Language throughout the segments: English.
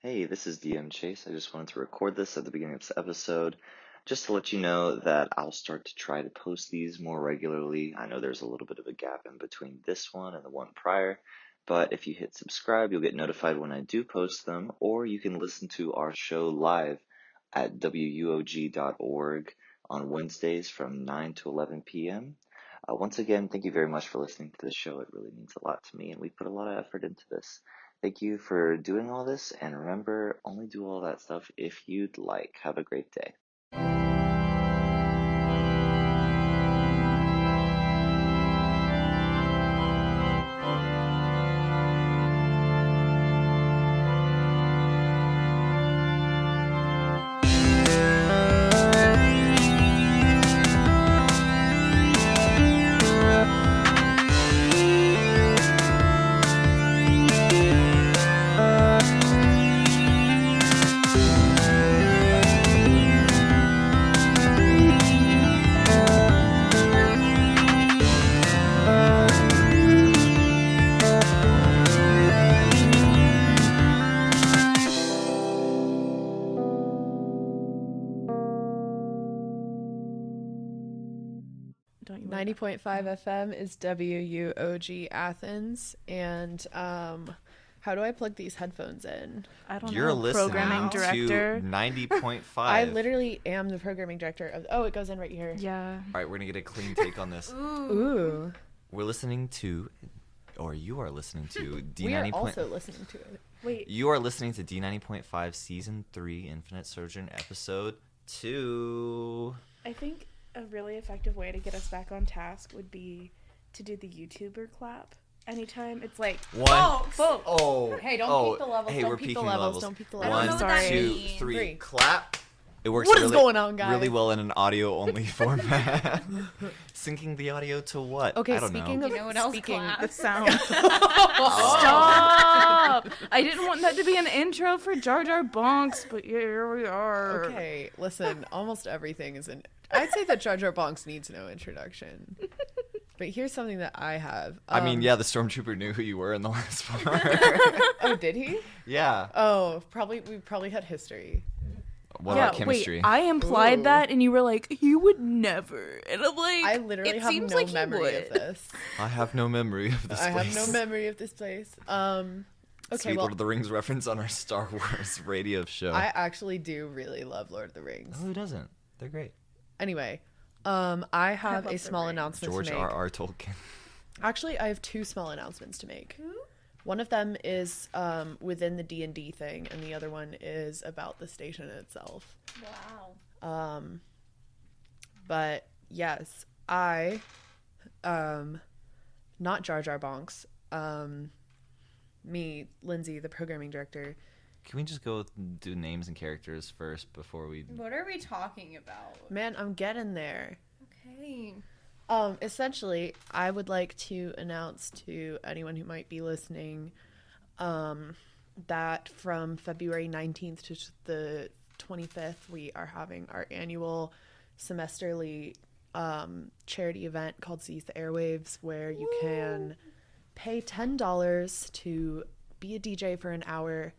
Hey, this is DM Chase. I just wanted to record this at the beginning of this episode just to let you know that I'll start to try to post these more regularly. I know there's a little bit of a gap in between this one and the one prior, but if you hit subscribe, you'll get notified when I do post them, or you can listen to our show live at wuog.org on Wednesdays from 9 to 11 p.m. Once again, thank you very much for listening to the show. It really means a lot to me, and we put a lot of effort into this. Thank you for doing all this, and remember, only do all that stuff if you'd like. Have a great day. Don't you 90.5 FM is WUOG Athens, and how do I plug these headphones in? I don't You're know. listening Programming director. to 90.5. I literally am the programming director of. Oh, it goes in right here. Yeah. All right, we're gonna get a clean take on this. Ooh. We're listening to, or you are listening to D90. We are also listening to it. Wait. You are listening to D90.5 Season 3 Infinite Sojourn Episode 2. I think a really effective way to get us back on task would be to do the YouTuber clap. Anytime it's like, One. folks. Oh. Hey, don't peek the levels. Hey, don't we're peek peeking the levels. Don't peek the levels. I don't know One, what that two, means. three. Clap. It works What is really, going on, guys? really well in an audio-only format. Syncing the audio to what? Okay, I don't speaking know. of You know what else speaking, claps? The sound. Stop! I didn't want that to be an intro for Jar Jar Bonks, but here we are. Okay, listen, almost everything is in. I'd say that Jar Jar Bonks needs no introduction. But here's something that I have. I mean, yeah, the stormtrooper knew who you were in the last part. Oh, did he? Yeah. Oh, we probably had history. What about chemistry? Wait, I implied Ooh. that, and you were like, "You would never," and I'm like, I literally it have seems no like memory of this. I have no memory of this I place. have no memory of this place. Okay, Sweet well, Lord of the Rings reference on our Star Wars radio show. I actually do really love Lord of the Rings. Who doesn't? They're great. Anyway, I have love a the small Rings. announcement George to make. R.R. Tolkien. Actually, I have two small announcements to make. One of them is within the D&D thing, and the other one is about the station itself. Wow. But yes, I, not Jar Jar Bonks, me, Lindsay, the programming director. Can we just go do names and characters first before we... What are we talking about? Man, I'm getting there. Okay. Essentially, I would like to announce to anyone who might be listening that from February 19th to the 25th, we are having our annual semesterly charity event called Seize the Airwaves, where you can pay $10 to be a DJ for an hour.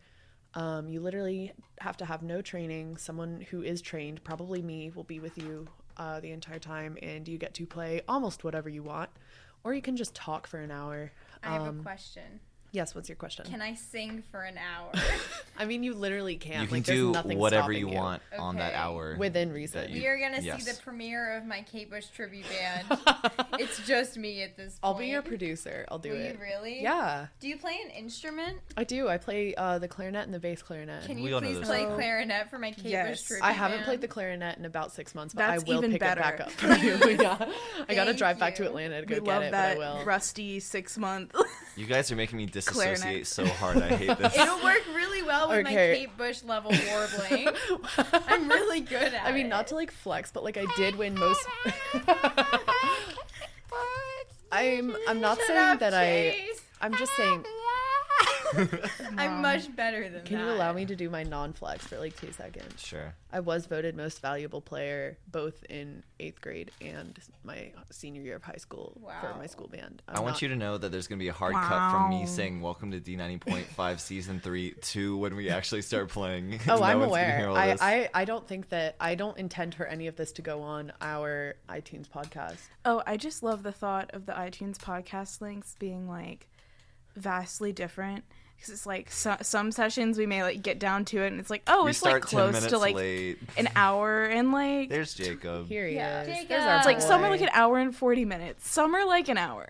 You literally have to have no training. Someone who is trained, probably me, will be with you the entire time, and you get to play almost whatever you want, or you can just talk for an hour. I have a question. Yes, what's your question? Can I sing for an hour? I mean, you literally can. You can like, there's do nothing whatever stopping you want on that Okay. hour. within reason. that you- We are going to Yes. see the premiere of my Kate Bush tribute band. It's just me at this point. I'll be your producer. I'll do Will it. you really? Yeah, Do you play an instrument? I do. I play the clarinet and the bass clarinet. Can We you all know please this. play Oh. clarinet for my Kate Yes. Bush tribute I haven't band? played the clarinet in about 6 months, but That's I will even pick better. it back up for you. Yeah. I gotta Thank drive back to you. Atlanta to we go love get it, that but I will. rusty 6 month. You guys are making me disassociate Clarinet. so hard. I hate this. It'll work really well with my Okay. Kate Bush level warbling. I'm really good at it. I mean, not to like flex, but like I did win most. I'm not Shut saying up, that Chase. I'm just saying. I'm much better than Can that. you allow me to do my non-flex for like 2 seconds? Sure. I was voted most valuable player both in 8th grade and my senior year of high school for Wow. my school band. I want you to know that there's going to be a hard cut from me saying welcome to D90.5 Season 3 to when we actually start playing. Oh, No I'm one's gonna aware. hear all this. I don't think that I don't intend for any of this to go on our iTunes podcast. Oh, I just love the thought of the iTunes podcast links being like vastly different. Because it's like some sessions we may like get down to it and it's like, oh, we it's start like 10 close minutes to like late. an hour and like There's Jacob. Here he Yeah. is. Jacob. There's our it's like some are boy. like an hour and 40 minutes. Some are like an hour.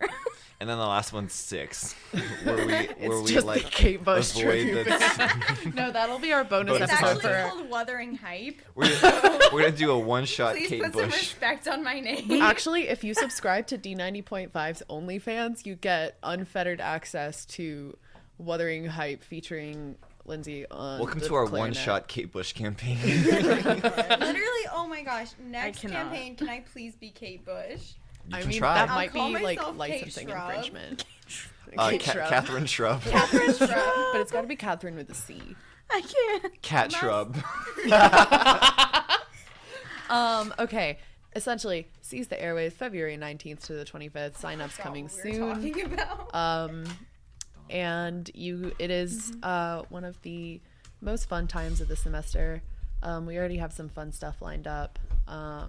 And then the last one's 6. Where we It's just like the Kate Bush avoid tribute the No, that'll be our bonus Bonus It's episode actually for. called Wuthering Hype. we're gonna do a one-shot Please Kate put some Bush. respect on my name. Actually, if you subscribe to D90.5's OnlyFans, you get unfettered access to Wuthering Hype featuring Lindsay on. Welcome the to our clarinet. one-shot Kate Bush campaign. Literally, oh my gosh. Next cannot. campaign, can I please be Kate Bush? You I can mean, try. that I'll might call be like myself Kate licensing Shrub. infringement. Kate Shrub. Catherine Shrub. Catherine Shrub. But it's got to be Catherine with a C. I can't. Cat Shrub. Okay. Essentially, seize the airwaves February 19th to the 25th. Sign-ups coming What we're soon. talking about. And it is one of the most fun times of the semester. We already have some fun stuff lined up.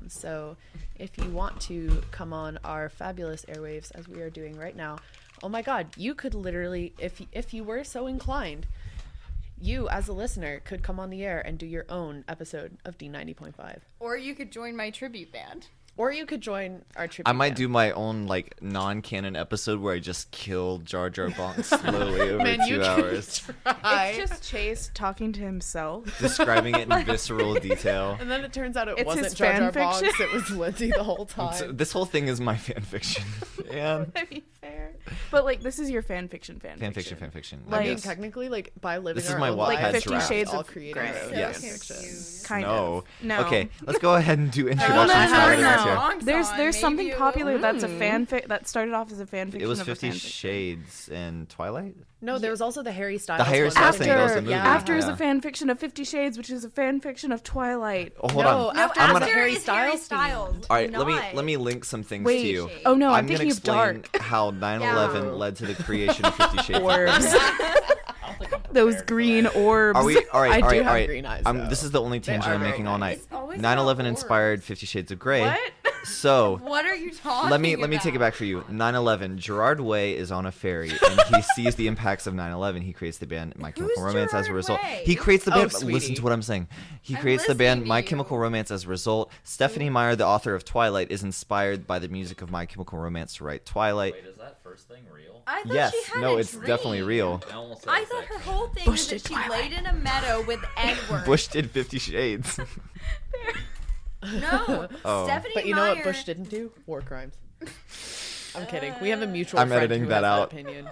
So if you want to come on our fabulous airwaves as we are doing right now, oh my God, you could literally, if you were so inclined, you as a listener could come on the air and do your own episode of D90.5. Or you could join my tribute band. Or you could join our tribute I might band. do my own like non-canon episode where I just kill Jar Jar Bonk slowly over Man, you 2 can hours, try. It's just Chase talking to himself. describing it in visceral detail. And then it turns out it It's wasn't his Jar Jar fan Bonks, fiction. it was Lindsay the whole time. So this whole thing is my fan fiction. And I mean, fair. But like, this is your fan fiction. fan fiction. I mean, guess. technically, like, by living This is our my own Wattpad lives, 50 draft. Shades all of creating Grey. our own Yes. fiction. Kind No. of. No. Okay, let's go ahead and do No, introductions. no, now that no, everyone's no. here. There's something maybe popular that's a Mm. fanfic that started off as a fan fiction. It was of a 50 fan fiction. Shades and Twilight. No, there was also the Harry Styles. The Harry one. Styles thing, that was a movie. After is Yeah. a fan fiction of 50 Shades, which is a fan fiction of Twilight. Oh, hold No, on. after I'm is gonna- the Harry is Harry Styles. Styles. All right, not. let me link some things Wait. to you. Oh no, I'm I'm gonna thinking of explain Dark. how 9/11 led to the creation of 50 Shades of Grey. Orbs. Those green orbs. Are we all right? I all do right, have all right. green eyes, This though. is the only They tangent are I'm very making all night. It's always 9/11 about inspired orbs. 50 Shades of Grey. What? So What are you talking let me about? take it back for you. 9/11. Gerard Way is on a ferry and he sees the impacts of 9/11. He creates the band My Chemical Who's Romance as a Gerard result. Way? He creates the Oh, band. sweetie. Listen to what I'm saying. He I'm creates the band listening to My you. Chemical Romance as a result. Stephanie Meyer, the author of Twilight, is inspired by the music of My Chemical Romance to write Twilight. Wait, is that first thing real? I thought Yes, she had no, a it's dream. definitely real. I almost said I thought sex. her whole thing Bush was that did she Twilight. laid in a meadow with Edward. Bush did 50 Shades. No, Oh. Stephanie But you know what Meyer- Bush didn't do? War crimes. I'm kidding. We have a mutual I'm friend editing who that has out. that opinion.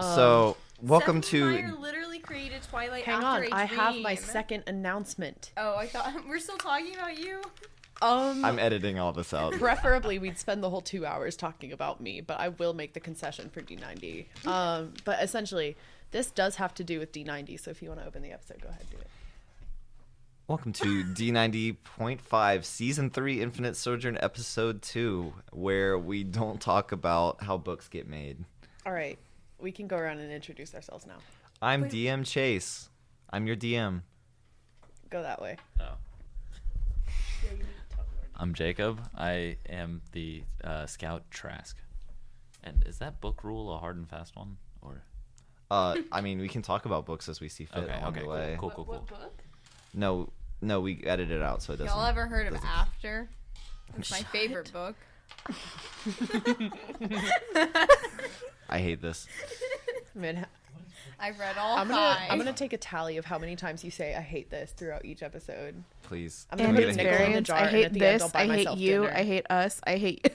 So welcome Stephanie to. Meyer literally created Twilight Hang after on, a I have my dream. second announcement. Oh, I thought we're still talking about you. I'm editing all this out. Preferably, we'd spend the whole 2 hours talking about me, but I will make the concession for D90. But essentially, this does have to do with D90, so if you want to open the episode, go ahead and do it. Welcome to D90.5 Season 3 Infinite Sojourn Episode 2, where we don't talk about how books get made. All right, we can go around and introduce ourselves now. I'm DM Chase. I'm your DM. Go that way. Oh. I'm Jacob. I am the Scout Trask. And is that book rule a hard and fast one? Or I mean, we can talk about books as we see fit okay, along the way. cool. book? No, we edited it out so it doesn't. Y'all ever heard of doesn't- After? It's my favorite book. I hate this. Man, I've read all I'm five. gonna take a tally of how many times you say I hate this throughout each episode. Please. I'm Can gonna we put a get a nickel in the Experience. jar, I and hate at the end this. I'll buy I hate myself you. dinner. I hate us. I hate.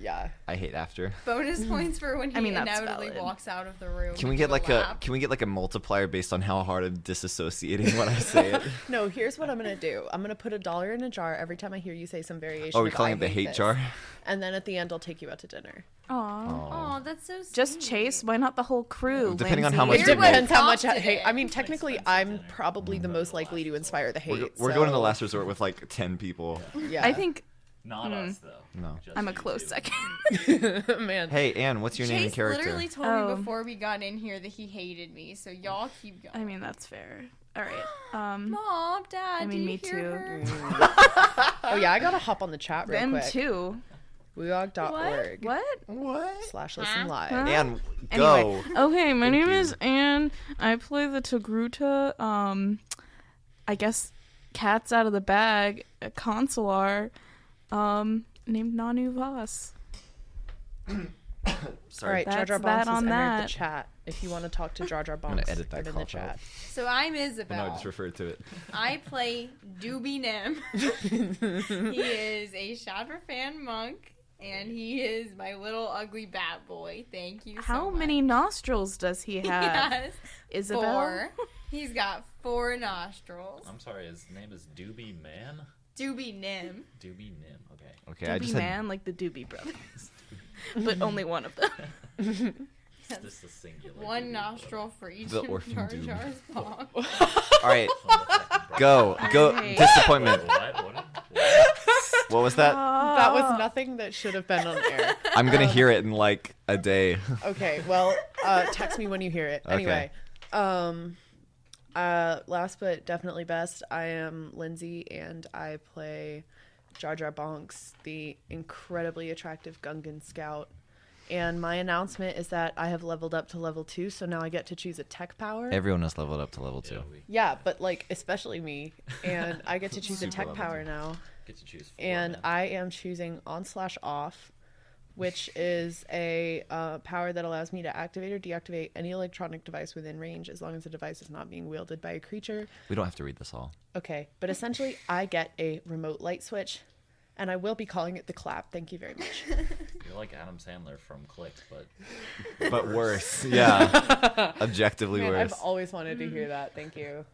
Yeah. I hate after. Bonus points for when he I mean, that's inevitably valid. walks out of the room. Can we into get like the a lap. multiplier based on how hard I'm disassociating when I say it? No, here's what I'm gonna do. I'm gonna put $1 in a jar every time I hear you say some variation. Oh, we're of calling I it the hate this. jar? And then at the end, I'll take you out to dinner. Aw. Oh, that's so sweet. Just Chase. Why not the whole crew? Depending on how much We're depends how much Adopted hate. it. I mean, technically, I'm dinner. probably the most likely to inspire the hate. We're so- going to the last resort with like 10 people. Yeah. I think Not us though. No. Just I'm a you close two. second. man. Hey, Anne, what's your name and Chase character? literally told Oh. me before we got in here that he hated me, so y'all keep going. I mean, that's fair. All right. Mom, Dad, I mean, do you me hear too. her? Oh yeah, I gotta hop on the chat real Them quick. too. WeWalk.org What? /listen live. Huh? Anne, go. Anyway, okay, my name you. is Anne. I play the Togruta, I guess, cats out of the bag, a consular, named Nanu Voss. All Sorry. right, Jar That's Jar that Bonks has on entered that. the chat. If you want to talk to Jar Jar I'm gonna Bonks, edit that put in the cough out. chat. So I'm No, Isabel. I just referred to it. I play Doobie Nim. He is a Shadowfan monk, and he is my little ugly bat boy. Thank you so How much. many nostrils does he have? Yes, Isabel? 4. He's got 4 nostrils. I'm sorry. His name is Doobie Man. Doobie Nim. Doobie Nim. Okay. Okay, I Doobie just Man, like the Doobie Brothers. But only one of them. It's just a singular. One Doobie nostril for each The of orphan Jar Doob. Jar's paws. All right, brother. go. Alright. Disappointment. What? What was that? That was nothing that should have been on air. I'm gonna hear it in like a day. Okay, well, text me when you hear it. Okay. Anyway, last but definitely best, I am Lindsay, and I play Jar Jar Bonks, the incredibly attractive Gungan Scout. And my announcement is that I have leveled up to level 2, so now I get to choose a tech power. Everyone has leveled up to level 2. Yeah, we Yeah, but like especially me, and I get to choose a Super tech level power 2. now. get to choose 4. And man. I am choosing on/off, which is a power that allows me to activate or deactivate any electronic device within range as long as the device is not being wielded by a creature. We don't have to read this all. Okay, but essentially I get a remote light switch, and I will be calling it the clap. Thank you very much. You're like Adam Sandler from Click, but But worse. Yeah. Objectively Man, worse. I've always wanted to hear that. Thank you.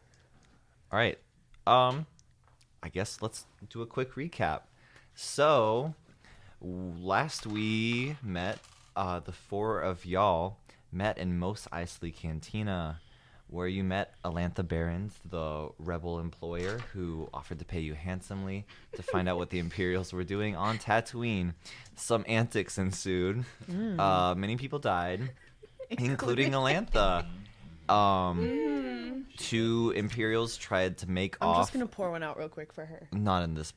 All right. I guess let's do a quick recap. So, last we met, the 4 of y'all met in Mos Eisley Cantina, where you met Alantha Barons, the rebel employer who offered to pay you handsomely to find out what the Imperials were doing on Tatooine. Some antics ensued. Many people died, including Alantha. 2 Imperials tried to make I'm off. just gonna pour one out real quick for her. Not in this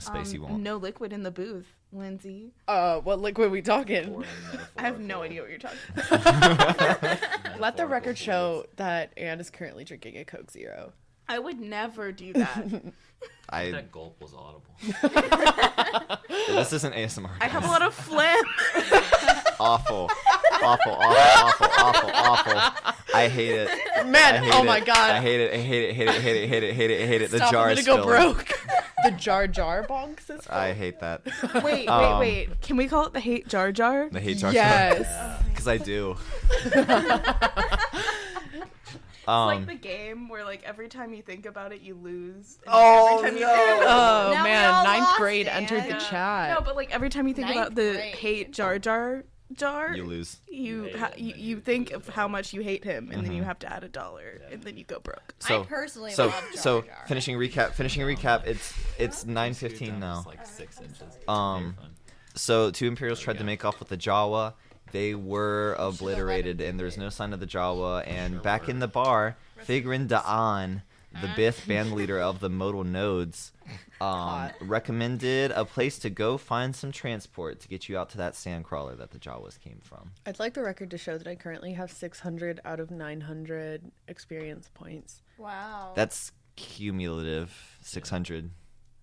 space. You won't. No liquid in the booth, Lindsay. What liquid we talking? or I have no idea what you're talking about. Let the record show that Anne is currently drinking a Coke Zero. I would never do that. That gulp was audible. This isn't ASMR. I have a lot of phlegm. Awful. I hate it. Man, I hate oh it. my god. I hate it. The Stop, jar I'm is gonna go spilling. broke. The Jar Jar Bonks is I hate that. Wait. Can we call it the Hate Jar Jar? The hate jar. Yes. Because I do. It's like the game where like every time you think about it, you lose. And Oh, every time you no. think about Oh Now we man, all 9th lost grade it. entered the Yeah. chat. No, but like every time you think about Ninth the grade. Hate Jar Jar Jar, You lose. you hate ha- him, you, and you you think lose of a how dollar. much you hate him, and then you have to add $1, and then you go broke. So, I personally so, love Jar so Jar. finishing recap. It's 9:15 It's now. like 6 inches. It's Um, very fun. So 2 Imperials tried to make off with the Jawa. They were obliterated, and there's no sign of the Jawa. And back in the bar, Figrin Da'an, the Bith band leader of the modal nodes, recommended a place to go find some transport to get you out to that sandcrawler that the Jawas came from. I'd like the record to show that I currently have 600 out of 900 experience points. Wow. That's cumulative 600.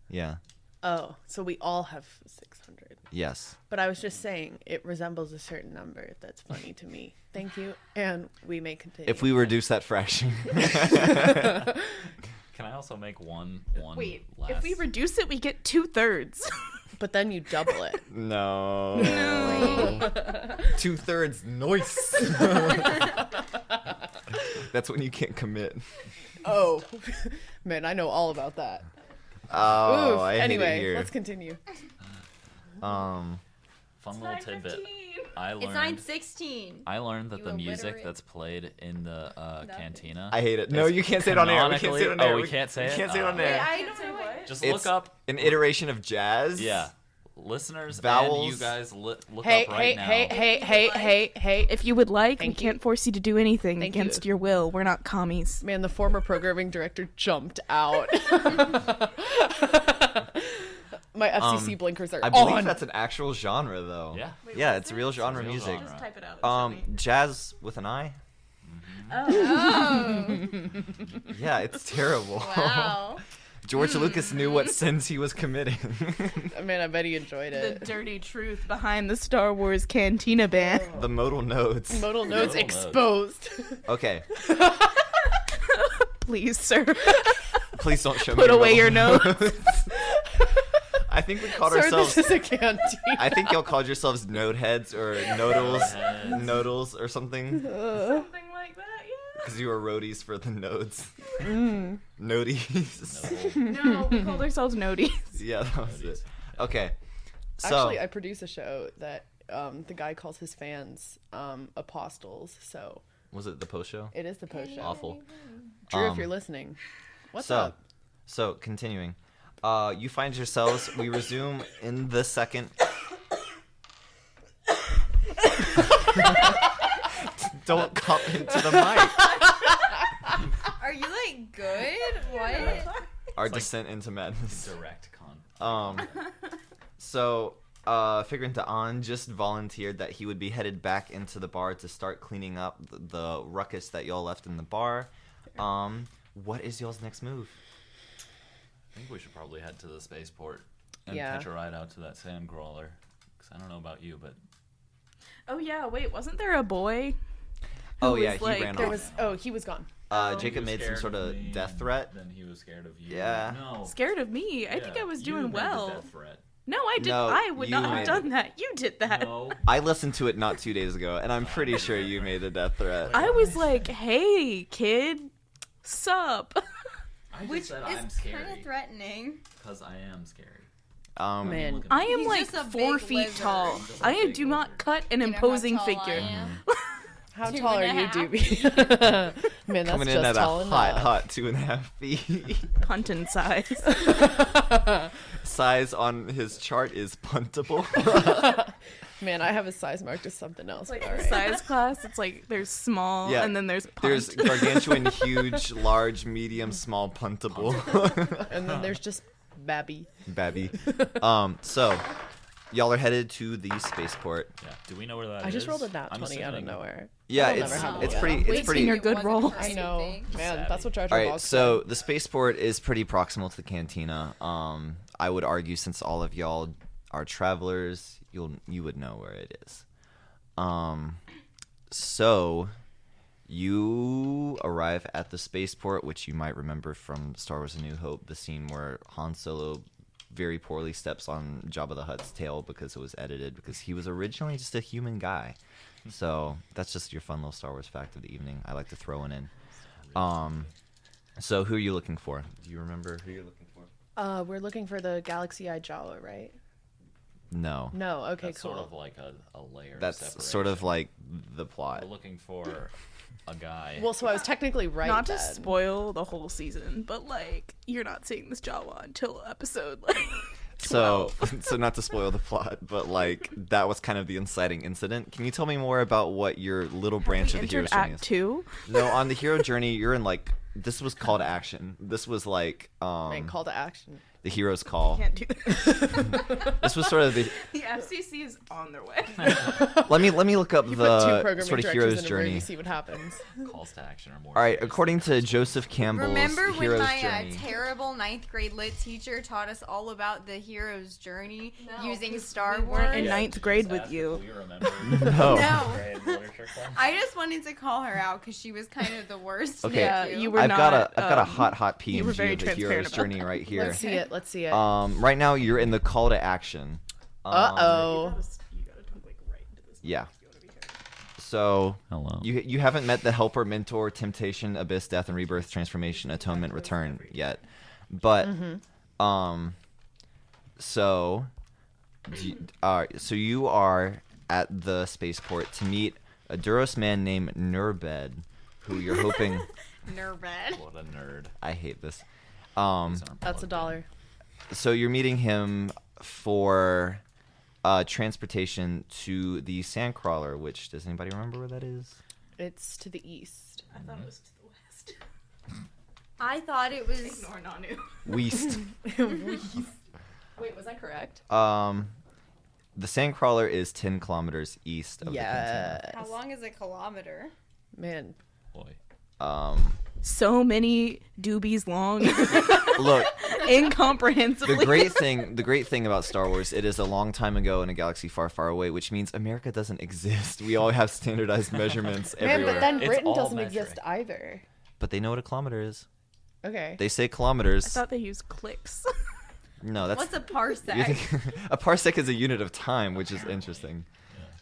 Yeah. Oh, so we all have 600. Yes. But I was just saying, it resembles a certain number that's funny to me. Thank you, and we may continue. If we reduce that fraction. Can I also make one Wait, last? if we reduce it, we get 2/3. But then you double it. No. 2/3 noise. That's when you can't commit. Oh, man, I know all about that. Oh, Oof. I hate it Anyway, here. let's continue. fun little tidbit. 9:15. I It's learned 9:16. I learned that You the music illiterate. that's played in the cantina. I hate it. No, is you can't say it on air. We can't say it on canonically- air. Oh, we can't say we it? can't say it on Oh. air. I Can't don't say know what. what? Just It's look up. an iteration of jazz. Yeah. Listeners Vowels. and you guys look Hey, up right now. hey. If you would like, Thank we you. can't force you to do anything Thank against you. your will. We're not commies. Man, the former programming director jumped out. My FCC blinkers are I believe on. that's an actual genre, though. Yeah. Yeah, it's real genre real music. genre. Type it out. Jazz with an I. Oh. Yeah, it's terrible. Wow. George Lucas knew what sins he was committing. Man, I bet he enjoyed The it. dirty truth behind the Star Wars Cantina band. The modal nodes. Modal nodes Modal nodes. exposed. Okay, Please, sir. please don't show me. Put away your modal notes. I think we called Sir, ourselves. this is a canteen. I think y'all called yourselves node heads or nodals, Nodeheads. nodals or something, Something like that, yeah. because you were roadies for the nodes. Mm. Nodies. No, we called ourselves Nodies. Yeah, that was it. Okay, so Actually, I produce a show that the guy calls his fans apostles. So was it the post show? it is the post show. Awful. Drew, if you're listening, what's so, up? So continuing, you find yourselves. We resume in the second. Don't come into the mic. Are you like good? What? Our descent into madness. Direct con. So, Figurant An just volunteered that he would be headed back into the bar to start cleaning up the ruckus that y'all left in the bar. What is y'all's next move? I think we should probably head to the spaceport and Yeah. catch a ride out to that sand crawler. Because I don't know about you, but Oh, yeah, wait, wasn't there a boy? Oh was yeah, he like- ran There off. was. Oh, he was gone. Jacob made some sort of death threat. Then he was scared of you. Yeah. No. Scared of me? I think Yeah, I was you doing made the well. death threat. No, I didn't. No, I would you not made have done that. You did that. No. I listened to it not 2 days ago, and I'm pretty sure you made a death threat. I was like, hey, kid, sup? I just Which said I'm is kind scary. of threatening. Because I am scary. Man, Look at I me. am He's like just a 4 big feet lizard. tall. Just a I big do not lizard. cut an You know how imposing tall I figure. am? how 2.5. tall are you, Doobie? Man, that's Coming just in at a tall hot, enough. hot 2.5 feet. Hunting size. Size on his chart is puntable. Man, I have a size marked as something else. Like All the right. size class, it's like there's small Yeah, and then there's punt. There's gargantuan, huge, large, medium, small, puntable. And then there's just Babby. Babby. So, y'all are headed to the spaceport. Yeah. Do we know where that is? I just rolled a nat I'm 20 out of assuming- nowhere. Yeah, That'll it's never happen it's again. pretty Wait, it's pretty. senior It good wasn't roll. for I know. anything. Man, Savvy. that's what Jar All Jar right, Binks so said. the spaceport is pretty proximal to the cantina. I would argue since all of y'all are travelers, you would know where it is. So you arrive at the spaceport, which you might remember from Star Wars: A New Hope, the scene where Han Solo very poorly steps on Jabba the Hutt's tail because it was edited because he was originally just a human guy. So that's just your fun little Star Wars fact of the evening. I like to throw one in. So who are you looking for? Do you remember who you're looking for? We're looking for the Galaxy Eye Jawa, right? No. No. Okay, That's cool. sort of like a layer. That's of sort of separation. like the plot. We're looking for a guy. Well, so I was technically right. Not to then. spoil the whole season, but like you're not seeing this Jawa until episode like So, so not to spoil the plot, but like that was kind of the inciting incident. Can you tell me more about what your little branch of the hero's journey Act is? 2. No, on the hero journey, you're in like this was call to action. This was like Man, call to action. the hero's call. Can't do that. This was sort of the. The FCC is on their way. Let me look up You put two the programming sort of directors hero's in a room, journey. you see what happens. Calls to action are more. All right, serious according than to Joseph Campbell's Remember when hero's my journey. terrible 9th grade lit teacher taught us all about the hero's journey using we Star weren't Wars? in Yeah, ninth just grade ask with you. if we remember No. No. grade literature class. I just wanted to call her out because she was kind of the worst. Okay. Yeah, Thank you were I've got not, a um, hot you were PNG very of the transparent hero's about journey right here. Let's see it. Let's see it. Right now you're in the call to action. Uh-oh. Yeah. So Hello. you haven't met the helper, mentor, temptation, abyss, death, and rebirth, transformation, atonement, return yet, but so So you are at the spaceport to meet a Duros man named Nurbed, who you're hoping. Nurbed. What a nerd. I hate this. These aren't That's plugged $1. So you're meeting him for transportation to the Sandcrawler, which, does anybody remember where that is? It's to the east. I thought it was to the west. I thought it was. Ignore Nanu. West. Wait, was I correct? The Sandcrawler is 10 kilometers east of the Yes. How long is a kilometer? Man, Boy. container. So many doobies long. Look, Incomprehensibly. the great thing about Star Wars, it is a long time ago in a galaxy far, far away, which means America doesn't exist. We all have standardized measurements man, everywhere. but then It's Britain all doesn't metric. exist either. But they know what a kilometer is. Okay. They say I kilometers. thought they used clicks. No, that's What's a parsec? you think- a parsec is a unit of time, which is interesting.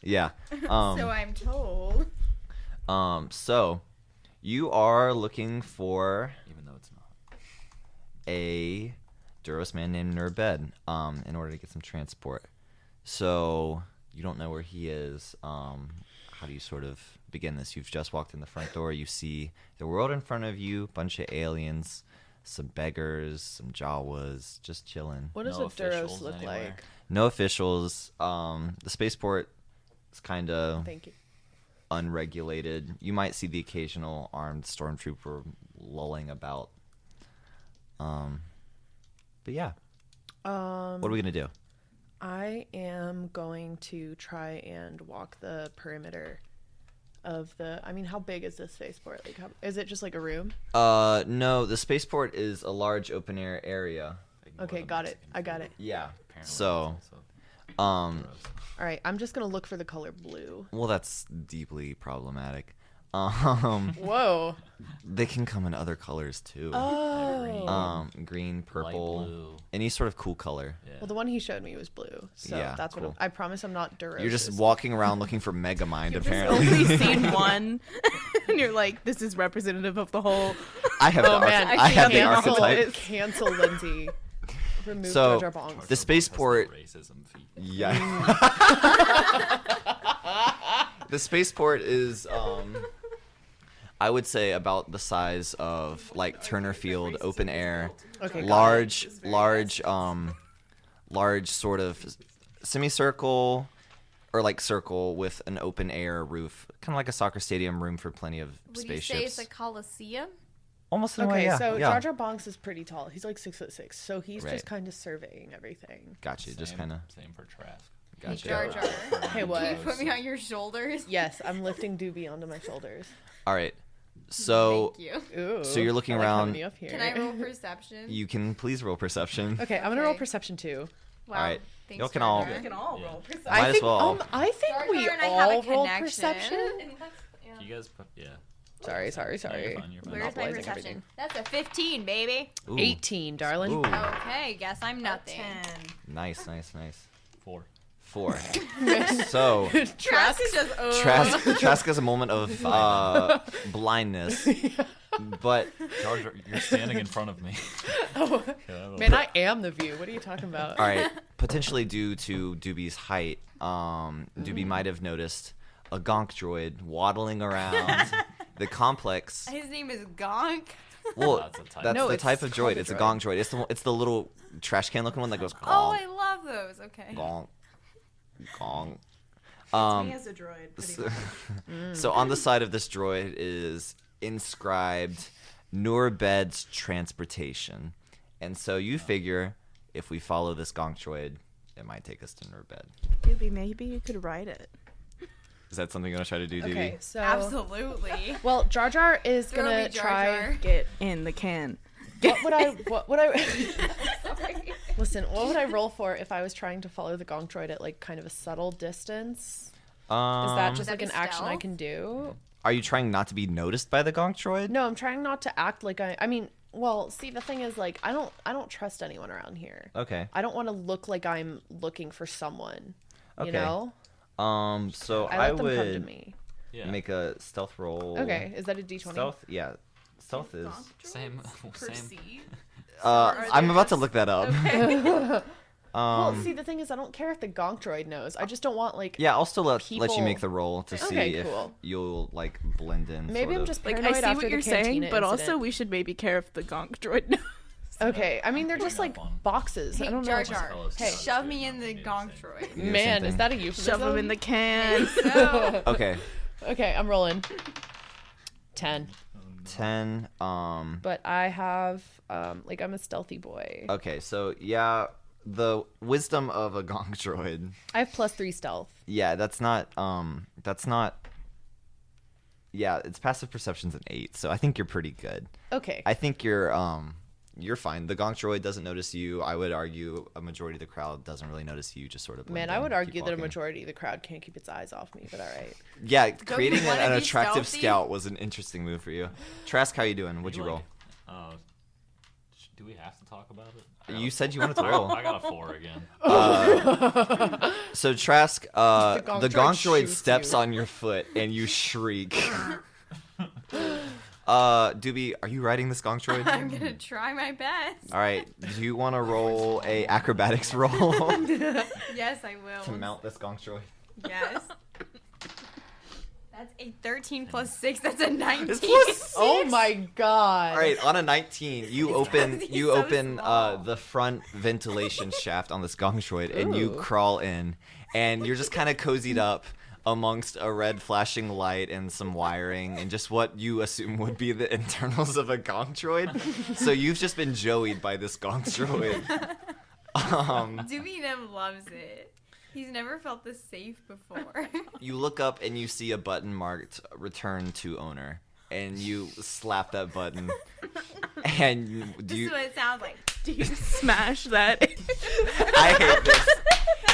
Yeah. So I'm told. So you are looking for Even though it's not. a Duros man named Nurbed in order to get some transport. So you don't know where he is. How do you sort of begin this? You've just walked in the front door. You see the world in front of you, bunch of aliens, some beggars, some Jawas, just chilling. What does No a Duros officials look anywhere. like? No officials. The spaceport is kind of Thank you. unregulated. You might see the occasional armed stormtrooper lolling about. But yeah, what are we gonna do? I am going to try and walk the perimeter of the. I mean, how big is this spaceport? Like, is it just like a room? No, the spaceport is a large open air area. Ignore Okay, the got it. Mexican I got food. it. Yeah. Apparently So, it's also gross. All right, I'm just gonna look for the color blue. well, that's deeply problematic. Whoa. They can come in other colors too. Oh. Green, Light purple, blue. any sort of cool color. Yeah. Well, the one he showed me was blue, so Yeah, that's cool. what I promise. I'm not Duros. You're just walking around looking for Megamind, You've apparently. only seen one, and you're like, "This is representative of the whole." I have Oh the man, I have the cancel, archetype. Cancel Lindsay. Remove So, Jar Jar Bonks. The spaceport. Racism feat. Yeah. The spaceport is, I would say, about the size of like Turner Field, open air, Okay, got large, large sort of semicircle or like circle with an open air roof, kind of like a soccer stadium, room for plenty of Would you spaceships. say it's a coliseum? Almost in a Okay, way, yeah. so yeah. Jar Jar Bonks is pretty tall. He's like 6'6", so he's Right. just kind of surveying everything. Gotcha, just Same- kind of. Same for Trask. Gotcha. Jar Jar. Hey, what? Can you put me on your shoulders? Yes, I'm lifting Doobie onto my shoulders. All right. So Thank you. Ooh. So you're looking I like having around- you up here. Can I roll perception? you can please roll perception. Okay, I'm gonna roll Okay. perception too. Wow. Alright. Thanks, Y'all can Jar all- Jar. We can all Yeah. roll perception. Might I as think well. I think Jar we Jar and I have a all roll connection. perception. You guys, yeah. Sorry. No, you're fine, you're fine. Where's my Monopolizing perception? everything. That's a 15, baby. Ooh. 18, darling. Ooh. Okay, guess I'm nothing. Nice. 4. 4. So Trask is just Trask has a moment of blindness, but Jar Jar, you're standing in front of me. Oh, Yeah, man, I am the view. What are you talking about? all right, potentially due to Doobie's height, Doobie might have noticed a gonk droid waddling around the complex. His name is Gonk. Well, That's a type. that's No, the it's type of called droid. a It's a droid. gong droid. It's the little trash can looking one that goes Oh, gong, I love those. Okay. gong, gong. Me as a droid, pretty So, much. so on the side of this droid is inscribed Nurbed's transportation. And so you figure if we follow this gonk droid, it might take us to Nurbed. Doobie, maybe you could write it. Is that something you're going to try to do, Doobie? Okay, so Absolutely. well, Jar Jar is Throw gonna me, Jar try. Jar. Get in the can. What would I listen? What would I roll for if I was trying to follow the gonk droid at like kind of a subtle distance? Is that just Would that like be an action I stealth? can do? Are you trying not to be noticed by the gonk droid? No, I'm trying not to act like I mean, well, see, the thing is, like, I don't trust anyone around here. Okay. I don't want to look like I'm looking for someone. You Okay. know, So I I let them come to would me. Yeah. make a stealth roll. Okay, is that a D20? Stealth? Yeah. Stealth is. Same. Proceed. I'm about to look that up. Well, see, the thing is, I don't care if the gonk droid knows. I just don't want, like... Yeah, I'll still let you people- make the roll to see Okay, if cool. you'll, like, blend in. Maybe sort I'm of. just Like, paranoid I see after what the you're saying, cantina but also incident. we should maybe care if the gonk droid knows. Okay, I mean, they're just, like, Fun. boxes. I Hey, don't know. Jar what- Jar, Hey. shove me in the gonk droid. You do the same Man, is thing. that a euphemism? Shove them in the can. So, Okay, Okay, I'm rolling. 10. 10. But I have, like, I'm a stealthy boy. Okay, so yeah, the wisdom of a gonk droid. I have +3 stealth. Yeah, that's not. Yeah, its passive perception's an 8, so I think you're pretty good. Okay. I think you're fine. The gonk droid doesn't notice you. I would argue a majority of the crowd doesn't really notice you. Just sort of. Man, blend I in, would keep argue that a walking. majority of the crowd can't keep its eyes off me, but all right. Yeah, you creating wanna an be attractive stealthy? scout was an interesting move for you. Trask, how you doing? What'd you roll? Do we have to talk about it? You said you wanted to roll. I got a 4 again. So Trask, the gonk gonk droid droid shoots steps you. on your foot and you shriek. Doobie, are you riding this gonk droid? I'm gonna try my best. All right. Do you want to roll a acrobatics roll Yes, I will. to mount this gonk droid? Yes. That's a 13 plus 6. That's a 19. It's plus Oh my god. All right, on a 19, you open he's you so open small. the front ventilation shaft on this gonk droid, and you Ooh. crawl in, and you're just kind of cozied up amongst a red flashing light and some wiring and just what you assume would be the internals of a gonk droid. So you've just been joeyed by this gonk droid. Doobie Nem loves it. He's never felt this safe before. You look up and you see a button marked "Return to Owner," and you slap that button. And This do is you? what it sounds like. Do you smash that? I hate this.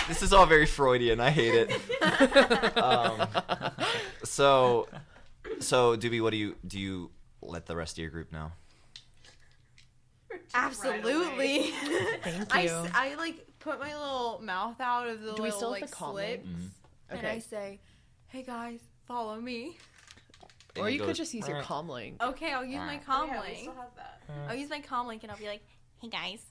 This is all very Freudian. I hate it. So Doobie, what do you let the rest of your group know? Absolutely. Thank I, you. I like put my little mouth out of the Do we little still have like the comm slips, link? and Okay. I say, "Hey guys, follow me." Or And you it could goes, just use your comm link. Okay, I'll use my comm link. have that. I'll use my comm link, and I'll be like, "Hey guys,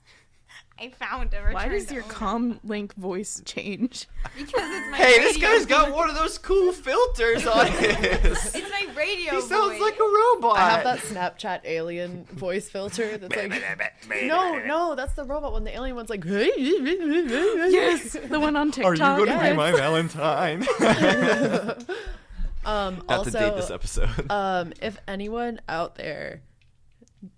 I found a return." Why does to your owner." comm link voice change? Because it's my Hey, this radio guy's got voice. one of those cool filters on his. It's my radio. He sounds voice. like a robot. I have that Snapchat alien voice filter that's like, no, that's the robot one. The alien one's like, hey, Yes, the one on TikTok. my Valentine? Not also, to date this episode. if anyone out there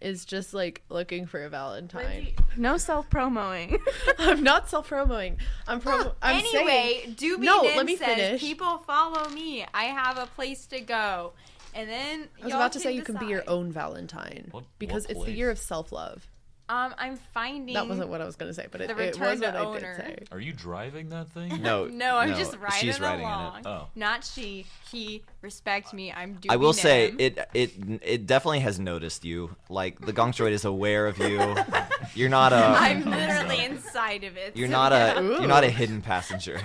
is just like looking for a Valentine, No self-promoing. I'm not self-promoing. I'm Anyway, saying, Doobie No, Nim let me says, finish. "People follow me. I have a place to go." And then I was about to say you can be your own Valentine because it's the place? year of self-love. I'm finding. That wasn't what I was gonna say, but it The was return what to I owner. did say. Are you driving that thing? No, No, I'm just riding she's riding along. in it. Oh. Not she. He. Respect me. I'm Doobie I will say Nim. it definitely has noticed you. Like the gonk droid is aware of you. You're not a I'm literally inside of it. you're so not yeah. you're not a hidden passenger.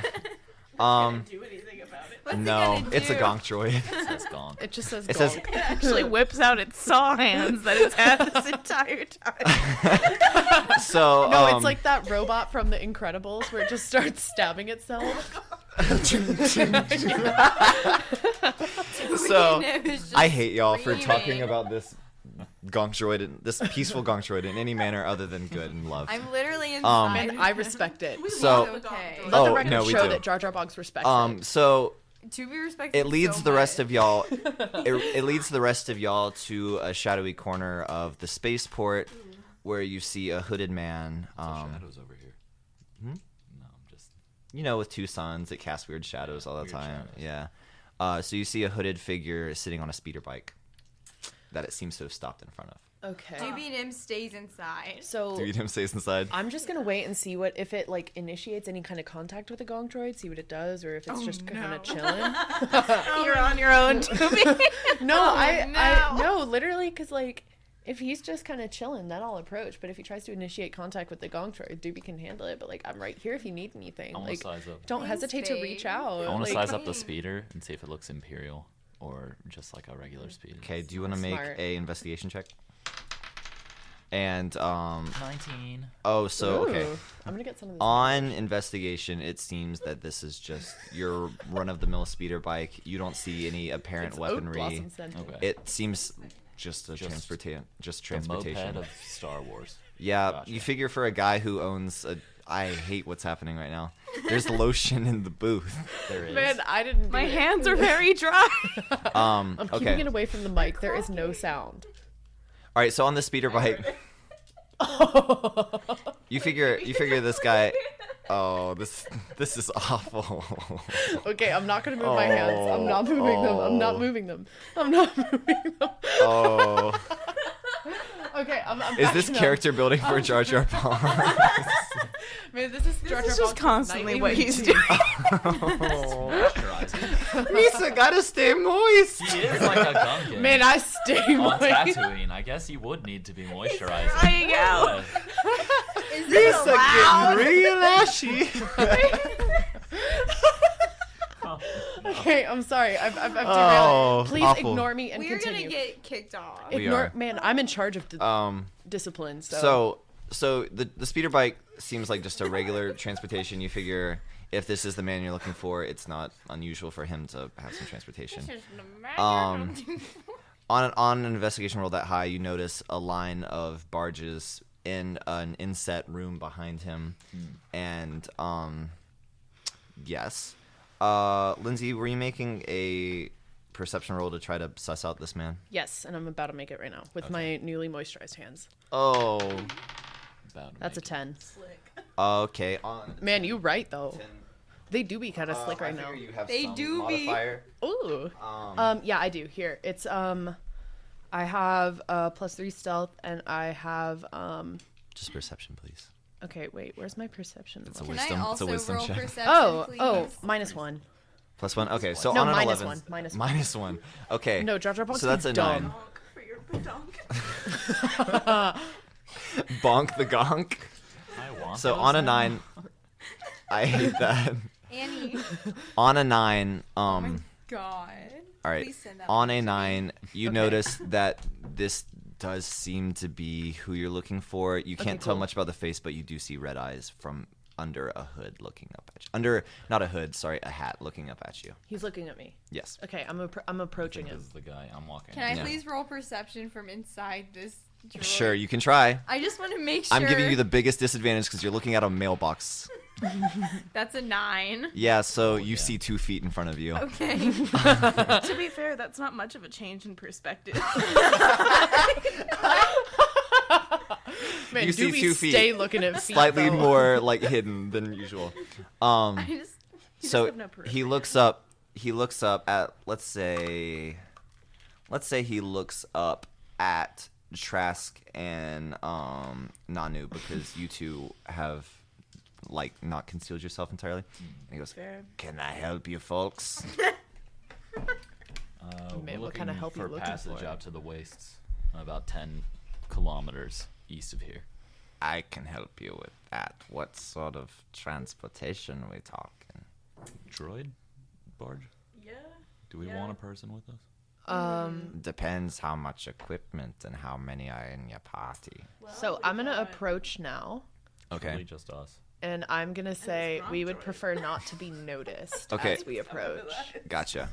Do anything about it. What's it No, gonna it's a do? gonk droid. That's gone. It just says It says gonk. It actually whips out its saw hands that it's had this entire time. so. No, it's like that robot from The Incredibles where it just starts stabbing itself. So Nim is just I hate y'all for screaming. talking about this gonk droid, this peaceful gonk droid in any manner other than good and love. I'm literally inside. And I respect it. So okay. Let the Oh, record no, we show do. that Jar Jar Boggs respects it. so To be respected. it leads so the rest much. of y'all. It leads the rest of y'all to a shadowy corner of the spaceport, where you see a hooded man. Shadows over here. Hmm? No, I'm just. You know, with two suns, it casts weird shadows all the Weird time. shadows. Yeah. So you see a hooded figure sitting on a speeder bike that it seems to have stopped in front of. Okay. Doobie Nim stays inside. So Do you him stays inside? I'm just gonna wait and see what if it like initiates any kind of contact with the gonk droid, see what it does, or if it's just kind no. of chilling. You're on your own, Doobie. No, I no. no, literally, because like if he's just kind of chilling, then I'll approach. But if he tries to initiate contact with the gonk droid, Doobie can handle it. But like I'm right here if you need anything. I want Like to size up. don't Thanks, hesitate to reach babe. out. I want to like, size up the speeder and see if it looks imperial or just like a regular speeder. Okay. Do you want to make Smart. a investigation check? And 19. oh, so okay. Ooh, I'm gonna get some of this. On investigation, it seems that this is just your run-of-the-mill speeder bike. You don't see any apparent It's oat weaponry. blossom scented. Okay. It seems just Just transportation. The moped of Star Wars. Yeah, Gotcha. you figure for a guy who owns a. I hate what's happening right now. There's lotion in the booth. There is. Man, I didn't. My do it. hands are very dry. I'm keeping Okay. it away from the mic. There is no sound. All right, so on the speeder bike, you figure this guy. Oh, this is awful. Okay, I'm not gonna move my hands. I'm not moving them. I'm not Oh. moving them. I'm not moving them. Oh, Okay, I'm is this backing up. character building for Jar Jar Binks? Man, this is Jar Jar This is just Binks' constantly nightly what he's routine. Moisturizing. Misa gotta stay moist. He is like a Gungan. Man, I stay on moist. Tatooine, I guess he would need to be moisturizing. Drying out. Yeah. Is this Misa allowed? getting real ashy. Okay, I'm sorry. I've derailed. Oh, Please awful. ignore me and We're continue. gonna get kicked off. We Ignore, are. man. I'm in charge of Um. discipline. So, So the speeder bike seems like just a regular transportation. You figure if this is the man you're looking for, it's not unusual for him to have some transportation. This is Um, on an investigation roll that high, you notice a line of barges in an inset room behind him, and yes, Lindsay, were you making a perception roll to try to suss out this man? yes, and I'm about to make it right now with my newly moisturized hands. Oh, About to That's a make 10. okay. On Man, you right though. 10. They do be kind of slick I right now. figure you have They some do be. modifier. Ooh. Um, Yeah, I do. Here, it's I have +3 stealth, and I have just perception, please. Okay, wait. Where's my perception? It's a level? Can wisdom. I It's a also wisdom roll check. perception, Oh, please? -1. +1. Okay, so No, on an minus 11. one, minus one. -1. Okay. No, Jar Jar Binks So that's is a dumb. 9. For your badonk. Bonk the gonk. I want So those on a now. 9, I hate that. Annie. On a 9, God. all right. Please send that On one a to me. 9, you notice that this does seem to be who you're looking for. You can't tell cool. much about the face, but you do see red eyes from under a hood looking up at you. Under, not a hood, sorry, a hat looking up at you. He's looking at me. Yes. Okay, I'm approaching This him. is the guy I'm walking. Can I Yeah. please roll perception from inside this droid? Sure, you can try. I just want to make sure. I'm giving you the biggest disadvantage because you're looking at a mailbox. That's a 9. Yeah, so you yeah. see 2 feet in front of you. Okay. To be fair, that's not much of a change in perspective. Man, You do see we 2 feet. stay looking at feet, Slightly though? more like hidden than usual. I just, So have no he looks up. He looks up at let's say he looks up at Trask and Nanu because you two have like not concealed yourself entirely. And he goes, Fair. "Can I help you, folks?" Man, We're what kind of looking help you for looking passage for? out to the wastes, about 10 kilometers east of here. I can help you with that. What sort of transportation are we talking? Droid? Barge? Yeah. Do we Yeah. want a person with us? Depends how much equipment and how many are in your party. So I'm gonna approach now, Okay. Really just us. and I'm gonna say wrong we would droid. prefer not to be noticed Okay. as we approach. Gotcha.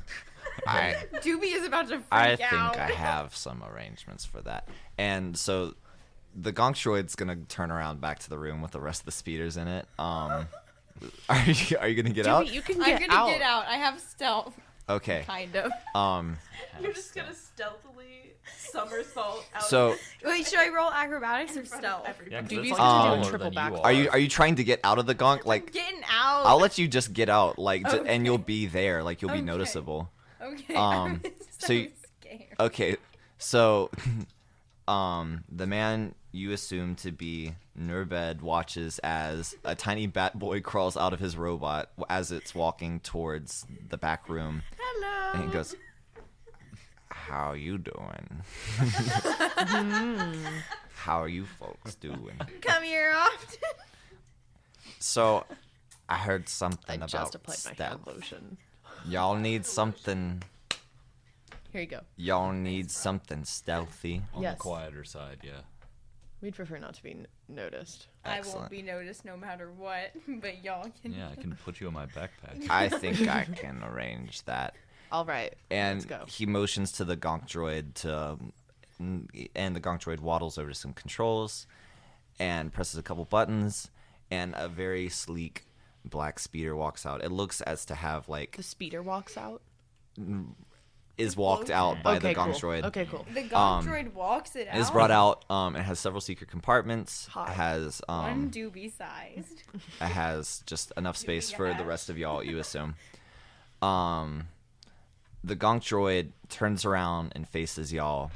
I Doobie is about to freak I out. think I have some arrangements for that. And so the gonk droid's gonna turn around back to the room with the rest of the speeders in it. Are you gonna get out? Dude, you can I'm get gonna out. get out. I have stealth, Okay. kind of. You're just gonna stealthily somersault out. So Wait, should I roll acrobatics or stealth? Yeah, 'cause Dude, it's he's like gonna do a taller triple than back. you are you trying to get out of the gonk? Like Getting out. I'll let you just get out, like, Okay. and you'll be there, like you'll be Okay. noticeable. Okay. Um, I'm so you- scared. Okay, so the man you assume to be Nurbed watches as a tiny bat boy crawls out of his robot as it's walking towards the back room, Hello. and he goes, "How you doing? How are you folks doing?" Come here often. So, I heard I something just about applied my hand stealth. lotion. Y'all need something. Here you go. Y'all need something stealthy. On Yes. the quieter side, yeah. We'd prefer not to be noticed. I Excellent. won't be noticed no matter what, but y'all can. Yeah, I can put you in my backpack. I think I can arrange that. All right. And let's go. he motions to the gonk droid and the gonk droid waddles over to some controls and presses a couple buttons, and a very sleek black speeder walks out. It looks as to have like The speeder walks out. is walked out by okay, the gonk cool. droid. Okay, cool. The gonk droid walks it out. It is brought out. It has several secret compartments. Hot. It has One doobie sized. it has just enough space for the rest of y'all, you assume. The gonk droid turns around and faces y'all,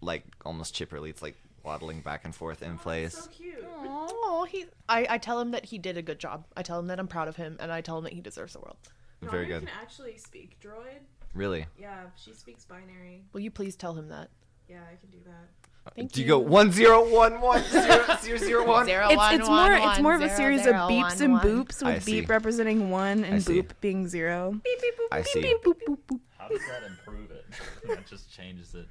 like almost chipperly. It's like waddling back and forth in place. cute. Oh, I tell him that he did a good job. I tell him that I'm proud of him, and I tell him that he deserves the world. Very good. can actually speak droid. Really? Yeah, she speaks binary. Will you please tell him that? Yeah, I can do that. Thank Do you go 10110001? It's more of a series of beeps and boops, I with see. beep representing 1 I and see. boop being 0. Beep beep boop. I see. Boop boop boop. How does that improve it? That just changes it.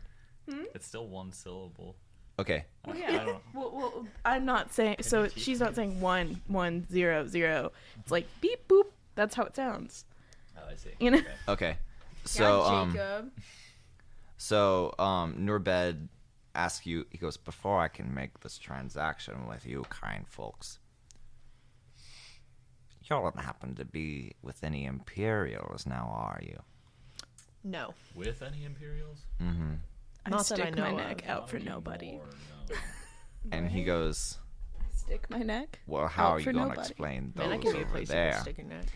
It's still one syllable. Okay. Well, I yeah. don't. Well, I'm not saying. So you teach she's me? not saying 1 1 0 0. It's like beep boop. That's how it sounds. Oh, I see. You know? Okay. Okay. So Jacob. Nurbed asks you. He goes, before I can make this transaction with you, kind folks. You don't happen to be with any Imperials now, are you? No. With any Imperials? Mm-hmm. I Not that I stick my know neck of. out for Not nobody. anymore, no. And he goes, I stick my neck. well, how out are you for going to nobody. explain Man, I those give you a over place to there? stick your neck.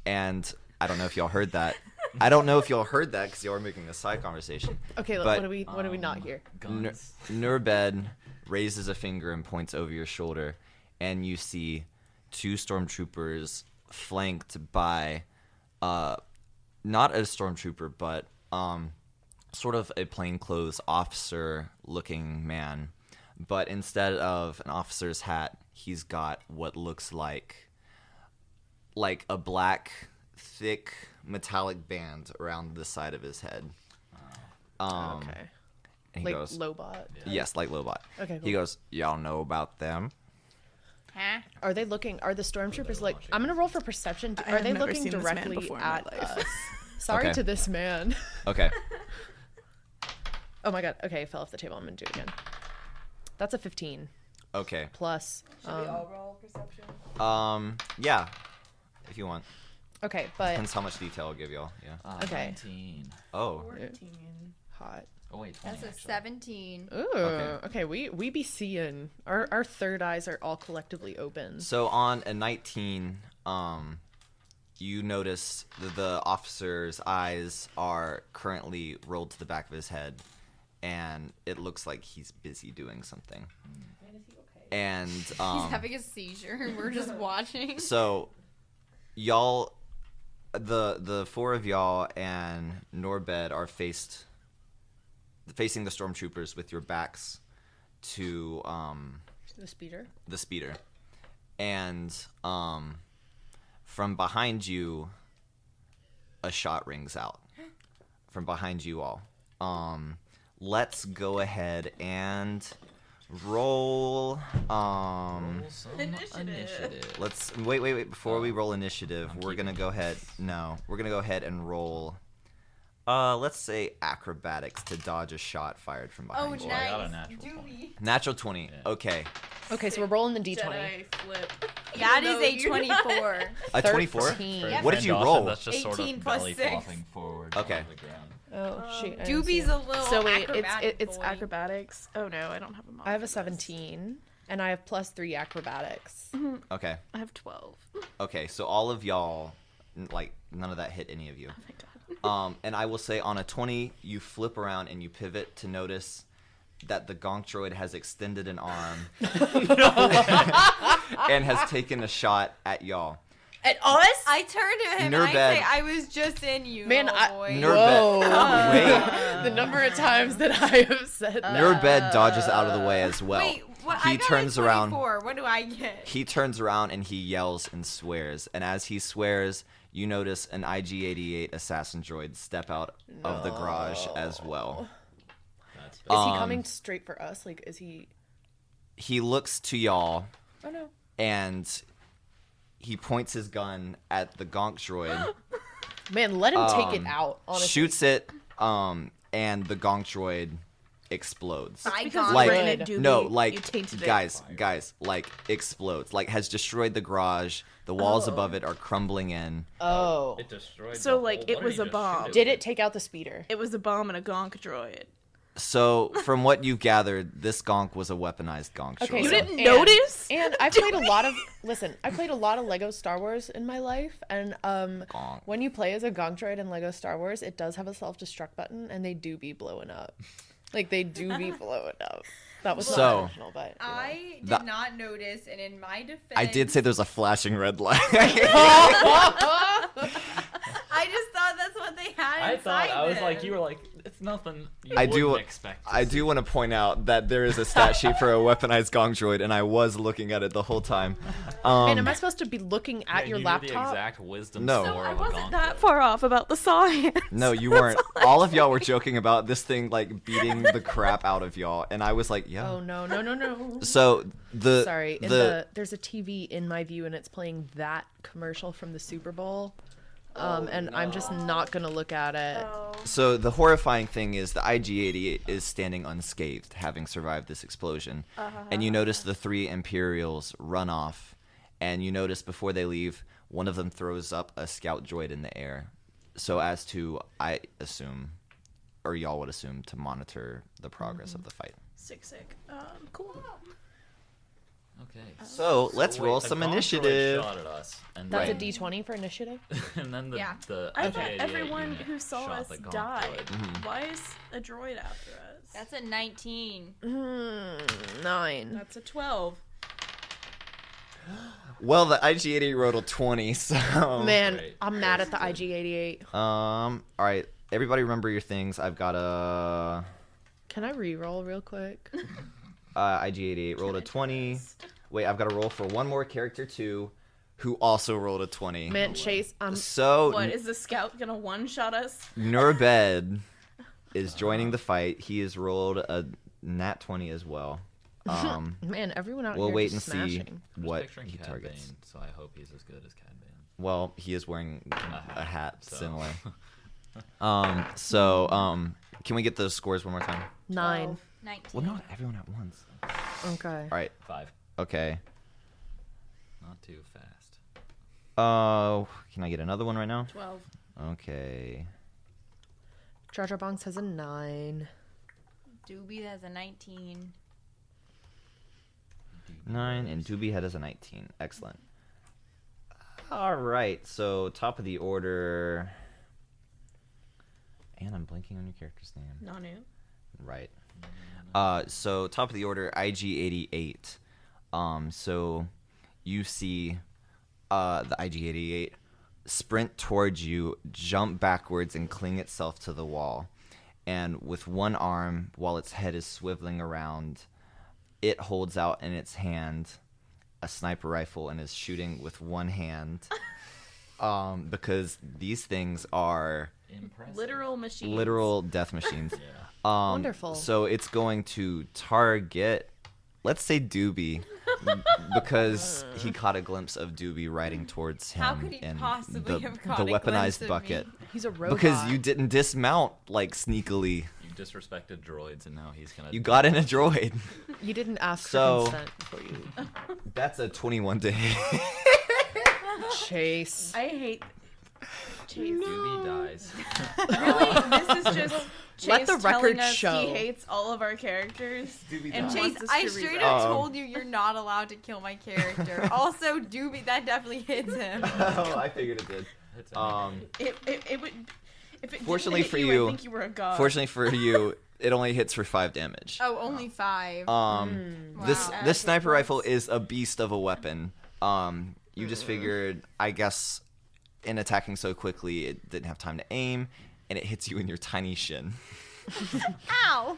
And I don't know if y'all heard that. I don't know if y'all heard that because y'all were making a side conversation. Okay, But, what do we not hear? Guns. Nurbed raises a finger and points over your shoulder, and you see 2 stormtroopers flanked by, not a stormtrooper, but sort of a plainclothes officer-looking man. But instead of an officer's hat, he's got what looks like a black, thick, metallic band around the side of his head. Okay. And he Like goes, Lobot. yes, like Lobot. Okay, He cool. goes, y'all know about them? Huh? Are they looking? Are the stormtroopers like? I'm gonna roll for perception. I Are have they never looking seen this man directly before in my at life. us? Sorry Okay. to this man. Okay. Oh my god. Okay, I fell off the table. I'm gonna do it again. That's a 15 Okay. plus. roll perception? Yeah. If you want. Okay, but Depends how much detail I'll give y'all. Yeah. Okay. 19. Oh. hot. Oh, wait, 20, That's a actually. 17. Ooh. Okay. We be seeing. Our third eyes are all collectively open. So on a 19, you notice the officer's eyes are currently rolled to the back of his head, and it looks like he's busy doing something. And He's having a seizure and we're just watching. so y'all, the 4 of y'all and Norbed are facing the stormtroopers with your backs to The speeder. the speeder, and from behind you a shot rings out from behind you all. Let's go ahead and roll Roll some initiative. let's wait before we roll initiative. We're gonna go ahead and roll let's say acrobatics to dodge a shot fired from Oh, behind you. I got a nice. natural 20. Natural 20. Yeah. Okay. Okay, so we're rolling the d20. Jedi flip. That Even is though a you're 24. A 24? 13. Yep. What did you Dawson, roll? That's just sort 18 of plus belly 6. flopping forward Okay. on the ground. Oh shoot. I didn't see Doobie's it. a little So wait, acrobatic it's boy. acrobatics. Oh no, I don't have a mod. I have a for this. 17, and I have +3 acrobatics. Okay. I have 12. Okay, so all of y'all, like, none of that hit any of you. Oh my god. And I will say on a 20, you flip around and you pivot to notice that the gonk droid has extended an arm and has taken a shot at y'all. At us? I turn to him and I Nurbed. say, I was just in you, Man, little boy. Nurbed. Wait. The number of times that I have said that. Nurbed dodges out of the way as well. Wait, what? He I got turns a around. 24. What do I get? He turns around and he yells and swears. And as he swears, you notice an IG-88 assassin droid step out of the garage as well. That's Is he Um, coming straight for us? Like, is he? he looks to y'all. Oh no. And he points his gun at the gonk droid. Man, let him take it out, honestly. Shoots it, and the gonk droid explodes. Icon. Like, Brandon Doobie, no, you like, tainted it. guys, like, explodes. Like, has destroyed the garage. The walls above it are crumbling in. Oh. It destroyed. So, like, it was a bomb. Did it take out the speeder? It was a bomb and a gonk droid. So, from what you've gathered, this gonk was a weaponized gonk droid. Okay, You so- didn't And- notice? And I played a lot of I played a lot of Lego Star Wars in my life, and Gonk. when you play as a gonk droid in Lego Star Wars, it does have a self-destruct button, and they do be blowing up. Like, they do be blowing up. That was So- not intentional, but you know. I did The- not notice, and in my defense, I did say there's a flashing red light. I just thought that's what they had. I thought inside I was them. like, you were like, it's nothing. You I do- wouldn't expect. To I see. do want to point out that there is a stat sheet for a weaponized gonk droid, and I was looking at it the whole time. Man, am I supposed to be looking at Yeah, your you knew the laptop? exact wisdom No. score I of a wasn't gonk that droid. far off about the science. No, you weren't. All of y'all were joking about this thing like beating the crap out of y'all, and I was like, yeah. Oh no. So the Sorry, there's a TV in my view, and it's playing that commercial from the Super Bowl. And I'm just not gonna look at it. so the horrifying thing is the IG-88 is standing unscathed, having survived this explosion, and you notice the 3 Imperials run off, and you notice before they leave, one of them throws up a scout droid in the air, so as to, I assume, or y'all would assume, to monitor the progress of the fight. Sick. Cool. Okay. So let's wait, roll a some gonk droid initiative. Shot at us, and That's then, a D20 for initiative. and then the Yeah. the I thought IG-88 everyone unit who saw shot us the gonk died. droid. Why is a droid after us? That's a 19. 9. That's a 12. Well, the IG-88 rolled a 20, so... Man, great. I'm mad at the IG-88. All right. Everybody remember your things. I've got a... Can I re-roll real quick? IG-88 rolled a 20. Wait, I've got to roll for one more character, too, who also rolled a 20. Man, Chase, So, What, is the scout gonna one-shot us? Nurbed is joining the fight. He has rolled a nat 20 as well. man, everyone out We'll here wait and just see I'm just what picturing he Cad targets. Bane, so I hope he's as good as Cad Bane. Well, he is wearing a hat so. similar. Can we get those scores one more time? 9. 19. Well, not everyone at once. Okay. All right. 5. Okay. Not too fast. Can I get another one right now? 12. Okay. Jar Jar Bonks has a 9. Doobie has a 19. 9, and Doobie Head has a 19. Excellent. All right, so top of the order. And I'm blanking on your character's name. Nanu. Right. So top of the order, IG-88. So you see the IG-88 sprint towards you, jump backwards, and cling itself to the wall. And with one arm, while its head is swiveling around, it holds out in its hand a sniper rifle and is shooting with one hand. Because these things are Impressive. Literal machines. literal death machines. Yeah. Wonderful. So it's going to target, let's say Doobie, because he caught a glimpse of Doobie riding towards him How could he in possibly the, have caught the a glimpse weaponized of bucket. me? He's a robot. Because you didn't dismount like sneakily. You disrespected droids, and now he's gonna. You got in a droid. You didn't ask So- for consent before you. That's a 21 to hit. Chase. I hate Chase. Doobie dies. Really? This is just Chase Let the record telling us show. he hates all of our characters. and Chase, wants us I to straight rewrite. up told you you're not allowed to kill my character. Also, Doobie, that definitely hits him. Oh, I figured it did. It's It would. If it Fortunately didn't hit for you, you- I think you were a god. Fortunately for you, it only hits for 5 damage. Oh, only 5. This Wow. this sniper rifle is a beast of a weapon. You just figured, I guess, in attacking so quickly, it didn't have time to aim, and it hits you in your tiny shin. Ow!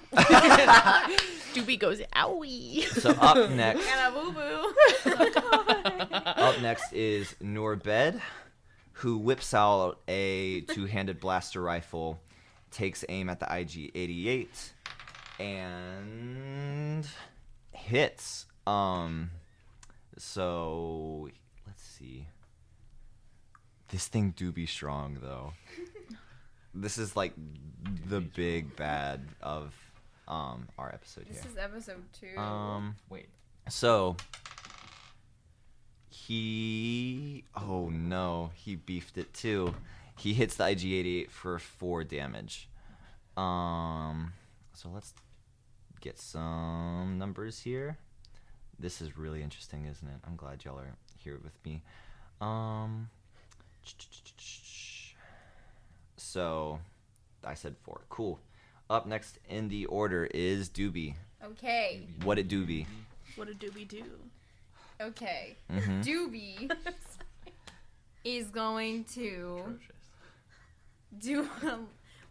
Doobie goes, owie. So up next, And a boo-boo. up next is Nurbed, who whips out a two-handed blaster rifle, takes aim at the IG-88, and hits. So let's see. This thing do be strong though. This is like the big bad of our episode here. This is episode 2. Wait. So he beefed it too. He hits the IG-88 for 4 damage. So let's get some numbers here. This is really interesting, isn't it? I'm glad y'all are here with me. So I said 4. Cool. Up next in the order is Doobie. Okay. What did Doobie? What did Doobie do? Okay. Mhm. Doobie is going to do.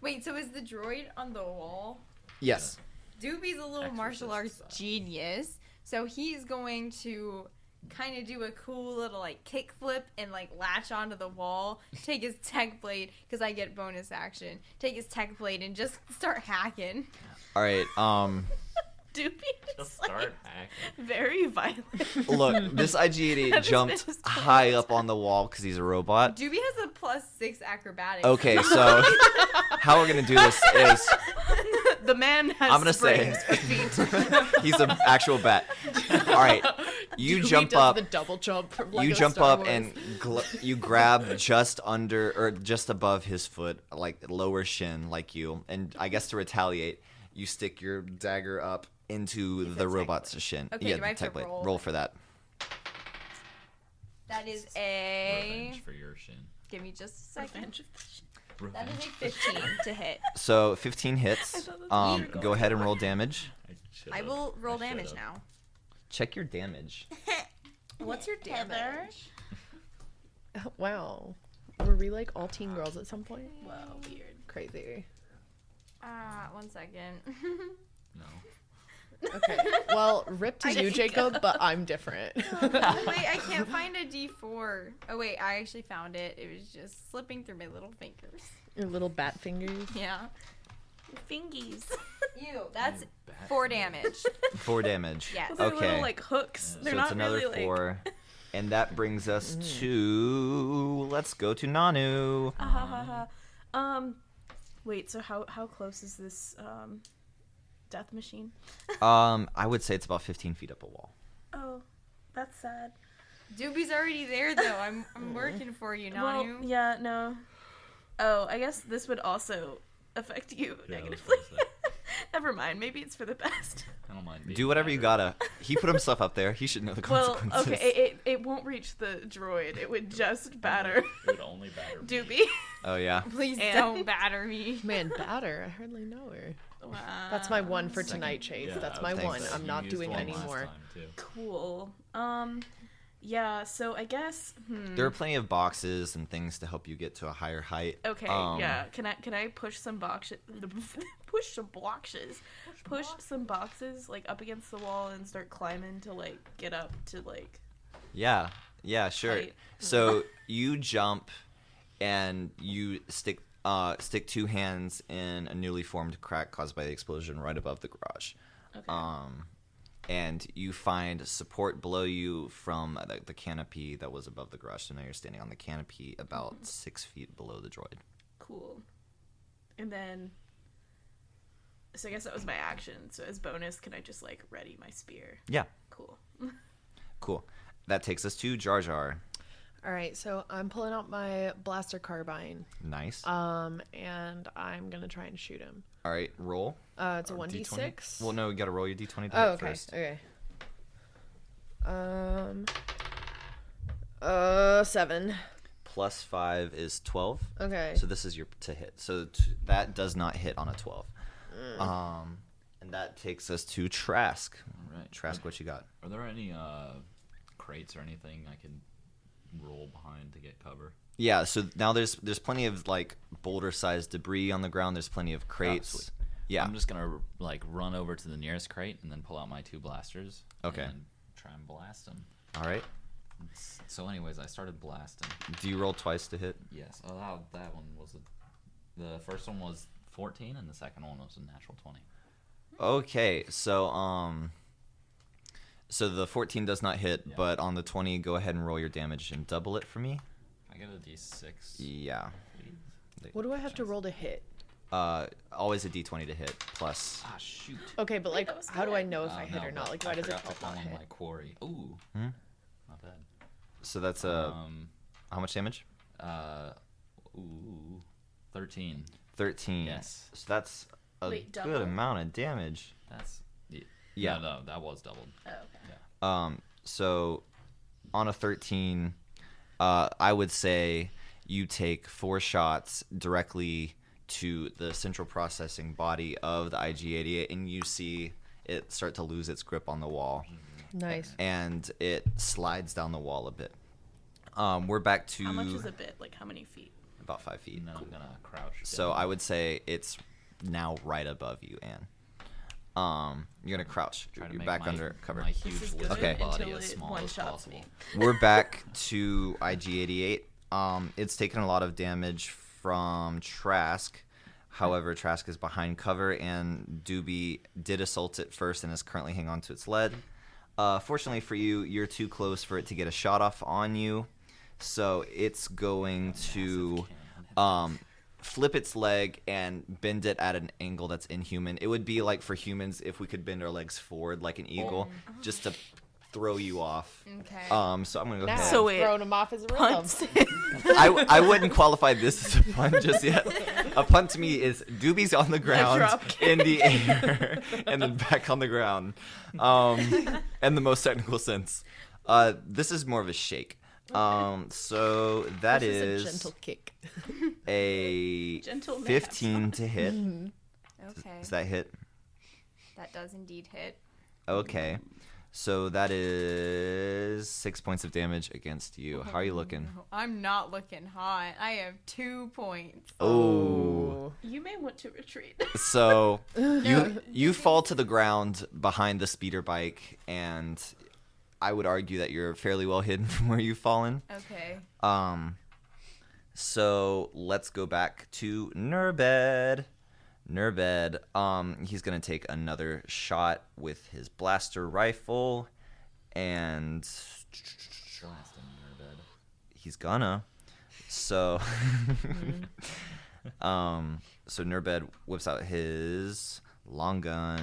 Wait, so is the droid on the wall? Yes. Doobie's a little martial arts Exorcist style. genius, so he's going to kind of do a cool little like kick flip and like latch onto the wall, take his tech blade, because I get bonus action, take his tech blade and just start hacking. All right. Doobie Just is like start hacking. very violent. Look, this IG-88 This jumped bitch is high totally up on the wall because he's a robot. Doobie has a +6 acrobatics. Okay, so how we're gonna do this is The man has I'm gonna say springs for feet. he's an actual bat. All right, you Dewey jump does up. the double jump from You Lego jump Star up Wars. and you grab just under or just above his foot, like lower shin, like you. And I guess to retaliate, you stick your dagger up into the robot's shin. Okay, yeah, do I have to tech blade. roll? Roll for that. That is a. Revenge for your shin. Give me just a second. Revenge of the Shit. That is Revenge. a 15 to hit. So 15 hits. I thought that's what you were Go going ahead and roll damage. I will roll I damage should've. now. Check your damage. What's your damage? Wow. Were we like all teen girls at some point? Wow, weird. Crazy. 1 second. No. Okay. Well, rip to you, Jacob, but I'm different. Wait, I can't find a D4. Oh wait, I actually found it. It was just slipping through my little fingers. Your little bat fingers. Yeah. Fingies. Ew, that's You bat 4 finger. damage. 4 damage. Yes. They're Okay. little like hooks. Yeah. They're So not it's another really like 4. And that brings us to let's go to Nanu. Ah, ha, ha, ha. Wait, so how close is this death machine? I would say it's about 15 feet up a wall. Oh, that's sad. Doobie's already there though. I'm working for you, Well, Nanu. yeah, no. Oh, I guess this would also affect you Yeah, I was negatively. gonna say. Never mind. Maybe it's for the best. I don't mind. being Do whatever you battered. gotta. He put himself up there. He should know the Well, consequences. okay, it won't reach the droid. It would just batter It would only batter me. Doobie. Oh yeah. Please And- don't batter me. Man, batter. I hardly know her. Wow. That's my one for Second- tonight, Chase. yeah, That's I my was one. gonna say, I'm you not used doing one any last more. time, too. Cool. Yeah, so I guess There are plenty of boxes and things to help you get to a higher height. okay, yeah. Can I push some boxes push some boxes like up against the wall and start climbing to like get up to like Yeah. Yeah, sure. Height. So you jump and you stick 2 hands in a newly formed crack caused by the explosion right above the garage. okay. And you find support below you from the canopy that was above the garage. So now you're standing on the canopy about 6 feet below the droid. Cool. And then so I guess that was my action. So as bonus, can I just like ready my spear? Yeah, Cool. cool. That takes us to Jar Jar. All right, so I'm pulling out my blaster carbine, Nice. and I'm gonna try and shoot him. All right, roll. It's a Or 1d6. Well, no, you got to roll your d20 to Oh, hit okay. first. Okay. 7. Plus 5 is 12. Okay. So this is your to hit. So that does not hit on a 12. And that takes us to Trask. All right. Trask, what you got? Are there any crates or anything I can roll behind to get cover? Yeah, so now there's plenty of like boulder-sized debris on the ground. There's plenty of crates. sweet. Yeah. I'm just gonna like run over to the nearest crate and then pull out my 2 blasters. Okay. And try and blast them. All right. So, anyways, I started blasting. Do you roll twice to hit? Yes. Oh, that one was the first one was 14, and the second one was a natural 20. Okay, so So the 14 does not hit, but on the 20, go ahead and roll your damage and double it for me. I get a D6. Yeah. Please. What do I have to roll to hit? Always a D20 to hit plus. Ah, shoot. Okay, but like, that was how do good. I know if I hit No, or not? but Like, why I does it forgot to not call in hit? my quarry. Ooh. Hmm? Not bad. So that's how much damage? Ooh. 13. 13. Yes. So that's a Wait, good double? amount of damage. That's. Yeah. No, that was doubled. Oh, okay. So on a 13, I would say you take 4 shots directly to the central processing body of the IG-88, and you see it start to lose its grip on the wall, Nice. and it slides down the wall a bit. We're back to How much is a bit? Like, how many feet? about 5 feet. And then I'm gonna crouch. So down. I would say it's now right above you, Anne. You're gonna crouch. Try to You're make back my, under cover. My huge is lizard good Okay. body until as it small as one-shots possible. me. We're back to IG-88. It's taken a lot of damage from Trask. However, Trask is behind cover, and Doobie did assault it first and is currently hanging on to its lead. Fortunately for you, you're too close for it to get a shot off on you. So it's going to flip its leg and bend it at an angle that's inhuman. It would be like for humans if we could bend our legs forward like an eagle, just to throw you off. Okay. So I'm gonna go Now ahead. So I've it thrown him off his rhythm. Punts. I wouldn't qualify this as a punt just yet. A punt to me is Doobie's on the ground drop kick. in the air and then back on the ground. In the most technical sense. This is more of a shake. So that This is a gentle kick. a Gentle nap. 15 to hit. Okay. Does that hit? That does indeed hit. Okay. So that is 6 points of damage against you. How are you looking? No, I'm not looking hot. I have 2 points. Oh. You may want to retreat. So you fall to the ground behind the speeder bike, and I would argue that you're fairly well hidden from where you've fallen. Okay. So let's go back to Nurbed. Nurbed, he's gonna take another shot with his blaster rifle, and Blast him in your bed. he's gonna. So, so Nurbed whips out his long gun.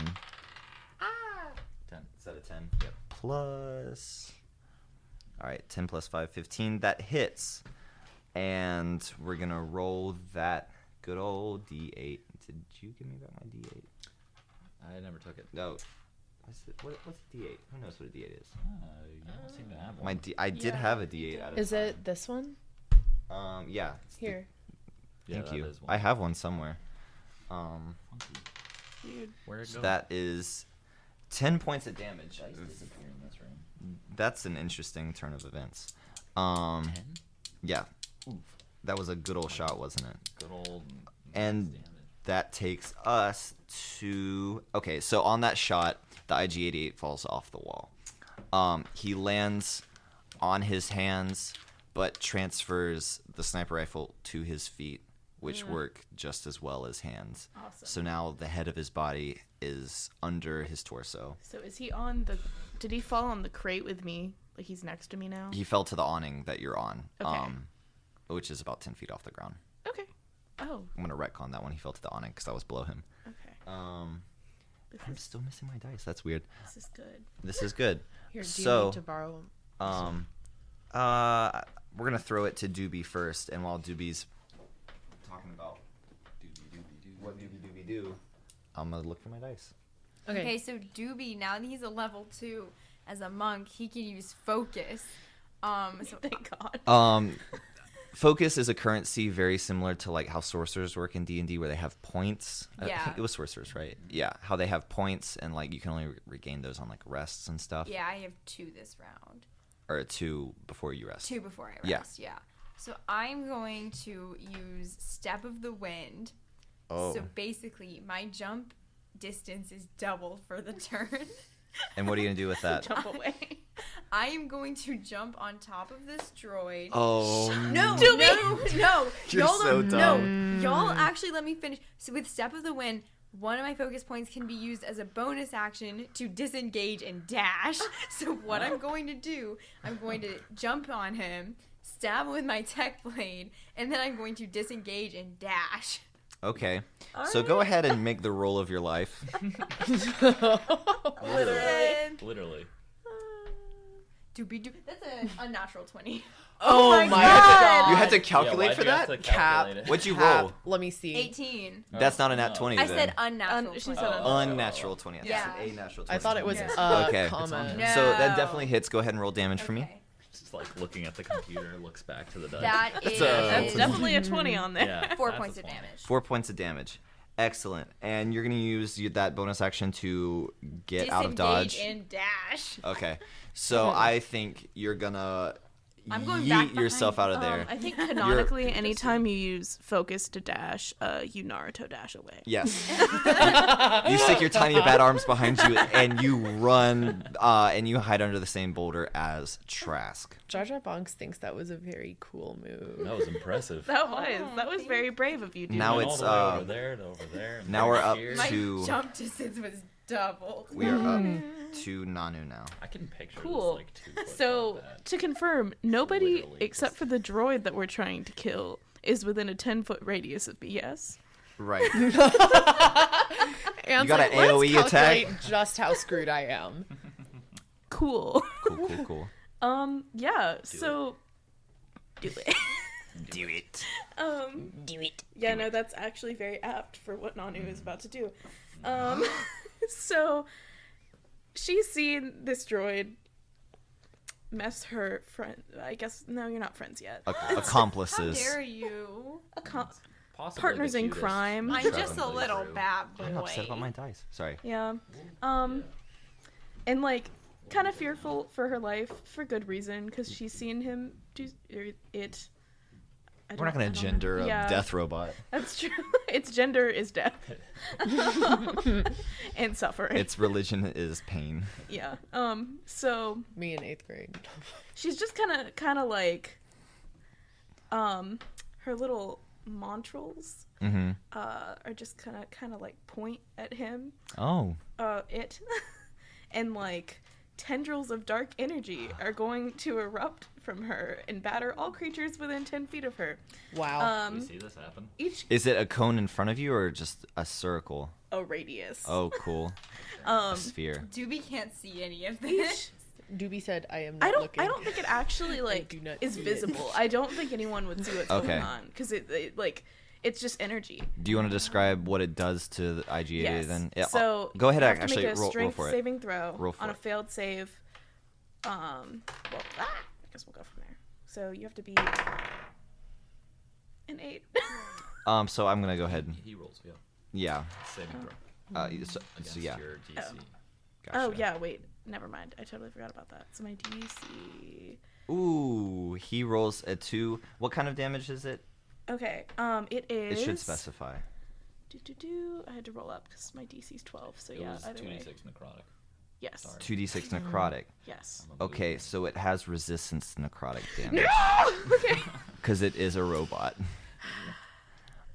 10. Is that a 10? Yep. Plus. All right, 10 plus 5, 15. That hits. And we're going to roll that good old D8. Did you give me back my D8? I never took it. No. What's D8? Who knows what a D8 is? You don't seem to have one. I did have a D8 out of Is it this one? Yeah. it's the- Here. Yeah, Thank that you. is one. I have one somewhere. Funky. Dude. Where'd it So go? that is 10 points of damage. Dice disappear in this room. That's an interesting turn of events. 10? Yeah. That was a good old shot, wasn't it? Good old. And damage. that takes us to... Okay, so on that shot, the IG-88 falls off the wall. He lands on his hands, but transfers the sniper rifle to his feet, which work just as well as hands. Awesome. So now the head of his body is under his torso. So is he on the... Did he fall on the crate with me? Like he's next to me now? He fell to the awning that you're on, Okay. which is about 10 feet off the ground. Okay. Oh, I'm going to retcon that one. He fell to the awning because I was below him. okay. This I'm is, still missing my dice. That's weird. this is good. This is good. Here, do So, you need to borrow them? We're gonna throw it to Doobie first, and while Doobie's talking about what Doobie do, I'm gonna look for my dice. Okay, so Doobie, now that he's a level 2 as a monk, he can use focus. So Thank God. Focus is a currency very similar to like how sorcerers work in D&D, where they have points. I Yeah. think it was sorcerers, right? Yeah, how they have points, and like you can only regain those on like rests and stuff, yeah, I have 2 this round. or 2 before you rest. 2 before I Yeah. rest, yeah. So I'm going to use Step of the Wind. Oh, So basically, my jump distance is doubled for the turn. and what are you gonna do with that? Jump away. I am going to jump on top of this droid. Oh No, Doobie! no. You're Y'all so don't- dumb. No, y'all actually let me finish. So with Step of the Wind, one of my focus points can be used as a bonus action to disengage and dash. So what I'm going to do, I'm going to jump on him, stab him with my tech blade, and then I'm going to disengage and dash. Okay. So go ahead and make the roll of your life. Literally. That's an unnatural 20. Oh my God. You had to calculate for that? Cap. What'd you roll? Let me see. 18. That's not a nat 20 I then. said unnatural she 20. said Unnatural 20. I thought Yeah. you said a natural 20. I thought it was Yeah. Okay. common. No. So that definitely hits. Go ahead and roll damage for me. Okay. Just like looking at the computer, looks back to the dice. That is That's definitely a 20 on there. Yeah, 4 that's points a of 20. damage. 4 points of damage. Excellent. And you're going to use that bonus action to get out of dodge. Disengage and dash. Okay. So I think you're going to I'm going back yeet yourself out of there. I think canonically, anytime you use focus to dash, you Naruto dash away. Yes. You stick your tiny bat arms behind you and you run and you hide under the same boulder as Trask. Jar Jar Bonks thinks that was a very cool move. That was impressive. That was very brave of you, dude. Now Went it's all the way over there to over there. and now we're back up here. My to jump distance was doubled. we are up to Nanu now. I can picture Cool. this like 2 foot So, combat. to confirm, nobody Literally except for the droid that we're trying to kill is within a 10-foot radius of me, yes? Right. And You got an AoE attack? Just how screwed I am. Cool. Cool. Yeah, so... Do it. Do it. Do it. Yeah, no, that's actually very apt for what Nanu is about to do. So, she's seen this droid mess her friend. I guess, no, you're not friends yet. How Accomplices. dare you? Possibly Partners the in cutest. crime. I'm just a Probably little true. bad boy. I'm upset about my dice. Sorry. Yeah. And like kind of fearful for her life for good reason because she's seen him do it. We're not going to gender a Yeah. death robot. That's true. Its gender is death and suffering. Its religion is pain. Yeah. So Me in 8th grade. she's just kind of like her little montrals Mm-hmm. are just kind of like point at him. Oh. And like tendrils of dark energy are going to erupt from her and batter all creatures within 10 feet of her. Wow. Do you see this happen? Each Is it a cone in front of you or just a circle? a radius. Oh, cool. A sphere. Doobie can't see any of this. Doobie said, "I am not looking." I don't think it actually like do not is see it. visible. I don't think anyone would see what's Okay. going on because it like it's just energy. Do you want to describe what it does to the IGA Yes. then? Yeah, So go ahead you and have to actually make a roll strength for it. saving throw Roll for on a it. failed save. I guess we'll go from there. So you have to be an 8. So I'm gonna go ahead and He rolls, yeah. yeah. Saving throw. So Against yeah. your DC. Oh Gotcha. yeah, wait, never mind. I totally forgot about that. So my DC. Ooh, he rolls a 2. What kind of damage is it? Okay, it is. It should specify. I had to roll up because my DC's 12. So It yeah, was either 2d6 way. necrotic. Yes. Sorry. 2d6 necrotic. Yes. I'm a Okay, boob. so it has resistance to necrotic damage Okay. because it is a robot.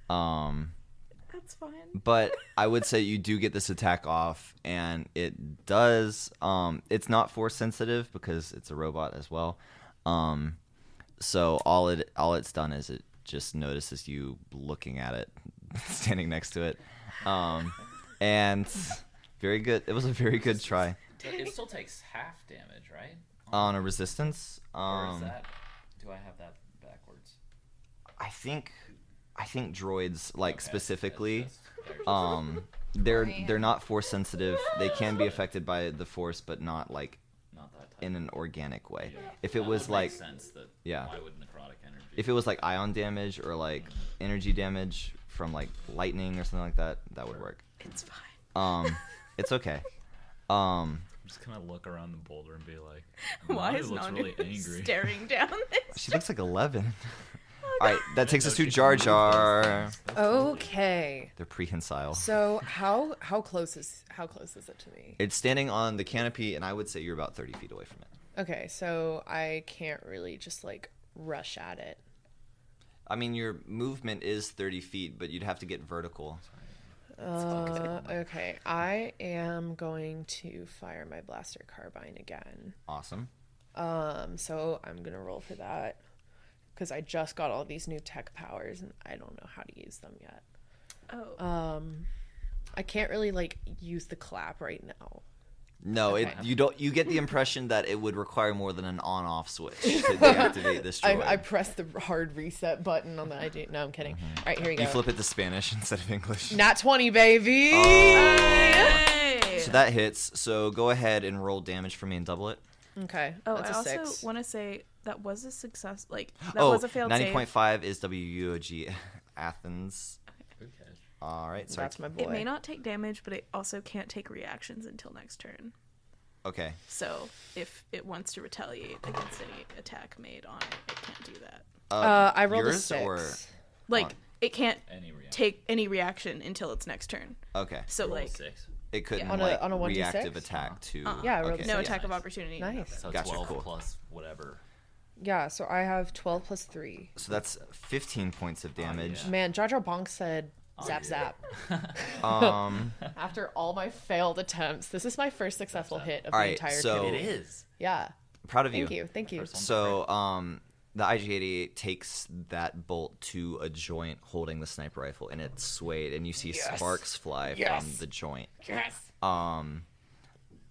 That's fine. But I would say you do get this attack off, and it does. It's not force sensitive because it's a robot as well. So all it's done is it just notices you looking at it, standing next to it, and very good. It was a very good try It still takes half damage, right? on a resistance. Or is that? Do I have that backwards? I think droids like Okay, specifically. that's They're not force sensitive. They can be affected by the force, but not like not that type. in an organic way. Yeah. If it That was would like make sense that yeah. why would necrotic energy? if it was like ion damage or like energy damage from like lightning or something like that, that would work. It's fine. It's okay. I'm just gonna look around the boulder and be like, Why Nanu is looks Nanu really angry. staring down this? She looks like 11. All right, that takes us to Jar Jar. Okay. They're prehensile. So how close is it to me? It's standing on the canopy, and I would say you're about 30 feet away from it. Okay, so I can't really just like rush at it. I mean, your movement is 30 feet, but you'd have to get vertical. Okay, I am going to fire my blaster carbine again. Awesome. So I'm gonna roll for that because I just got all these new tech powers and I don't know how to use them yet. Oh. I can't really like use the clap right now. No, Okay. you don't. You get the impression that it would require more than an on-off switch to deactivate this droid. I pressed the hard reset button on the ID. No, I'm kidding. All right, here we go. You flip it to Spanish instead of English. Nat 20, baby. Hey! So that hits. So go ahead and roll damage for me and double it. Okay. Oh, that's I a also 6. want to say that was a success. Like that was a failed save. 90.5 is WUOG Athens. Good catch. All right, sorry. That's my boy. It may not take damage, but it also can't take reactions until next turn. Okay. So if it wants to retaliate against any attack made on it, it can't do that. I rolled a yours 6. or Like on- it can't Any reaction. take any reaction until its next turn. okay. So Roll like 6. It couldn't On a- like on a 1d6? reactive attack to. Yeah, I rolled okay, a no six. attack of Nice. opportunity. Nice. So Gotcha, 12 cool. plus whatever. Yeah, so I have 12 plus 3. So that's 15 points of damage. yeah. Man, Jar Jar Bonk said zap yeah. zap. Um. After all my failed attempts, this is my first successful hit of All the right, entire so- committee. It is. Yeah. Proud of Thank you. Thank you. First one. So, the IG-88 takes that bolt to a joint holding the sniper rifle, and it's swayed, and you see Yes. sparks fly Yes. from the joint. Yes.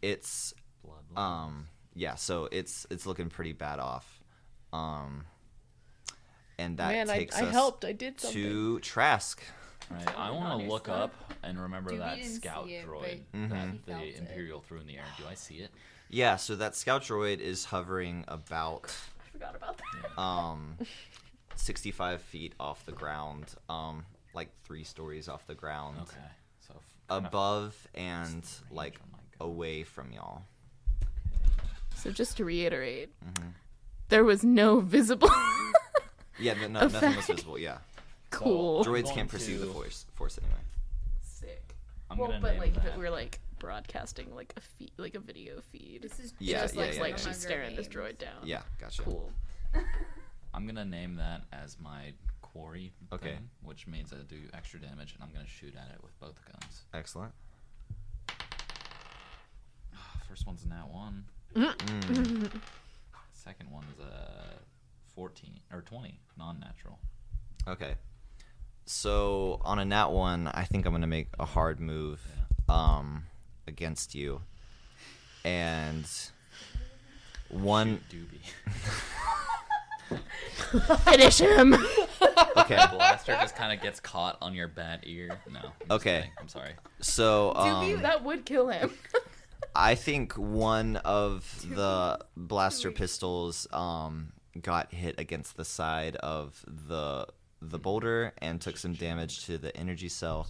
It's Blood. yeah, so it's looking pretty bad off. And that Man, I takes us helped. I did something. to Trask. Right, I want to look up and remember Dude, we that didn't scout see it, droid but Mm-hmm. that he felt the it. Imperial threw in the air. Do I see it? Yeah, so that scout droid is hovering about I forgot about that. 65 feet off the ground, like 3 stories off the ground. Okay. So kind of Above and range like on my gun. away from y'all. So just to reiterate, Mm-hmm. there was no visible. Yeah, no, nothing was Effect. visible. Yeah, Cool. droids going can't perceive the to- force anyway. Sick. I'm Well, gonna but name like that. we're like broadcasting like a feed, like a video feed. This is Yeah, it just yeah, looks yeah, like yeah. she's Hunger staring this Games. droid down. Yeah, gotcha. Cool. I'm gonna name that as my quarry. Okay. Thing, which means I do extra damage, and I'm gonna shoot at it with both guns. Excellent. First one's a nat 1. Second one is a 14 or 20, non-natural. Okay. So on a nat 1, I think I'm gonna make a hard move, against you, and one. Shoot Doobie. Finish him. Okay. The blaster just kind of gets caught on your bad ear. No. I'm just Okay. kidding. I'm sorry. So that would kill him. I think one of the blaster pistols got hit against the side of the boulder and took some damage to the energy cell,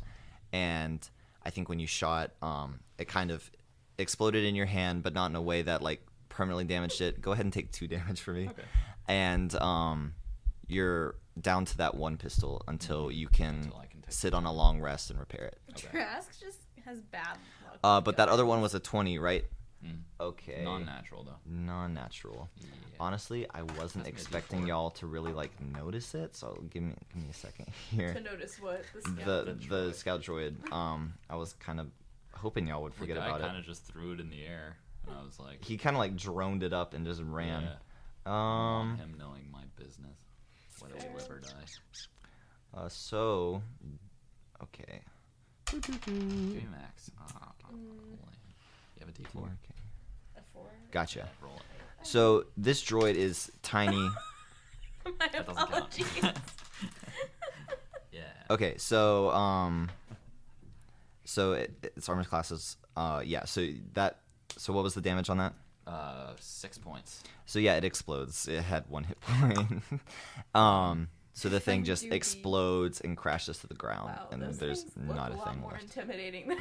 and I think when you shot, it kind of exploded in your hand, but not in a way that like permanently damaged it. Go ahead and take 2 damage for me. Okay. And you're down to that 1 pistol until you can Until I can take sit on a long rest and repair it. Trask just has bad luck. But that other one was a 20, right? Mm. Okay. Non-natural though. Non-natural. Yeah. Honestly, I wasn't That's me a expecting D4. y'all to really like notice it, so give me a second here. To notice what The droid. scout droid. I was kind of hoping y'all would forget the guy about kind it. of just threw it in the air, and I was like, He kind of like droned it up and just ran. Yeah. I want him knowing my business, whether we live or die. So, okay. Give me max. Cool. You have a D4. Okay. A 4? Gotcha. Roll it. So this droid is tiny. My That doesn't count. apologies. Yeah. Okay, so its armor class is yeah. So what was the damage on that? 6 points. So yeah, it explodes. It had 1 hit point. So the thing just Doobie. explodes and crashes to the ground, Wow, and those there's things look not a a lot thing more left. intimidating than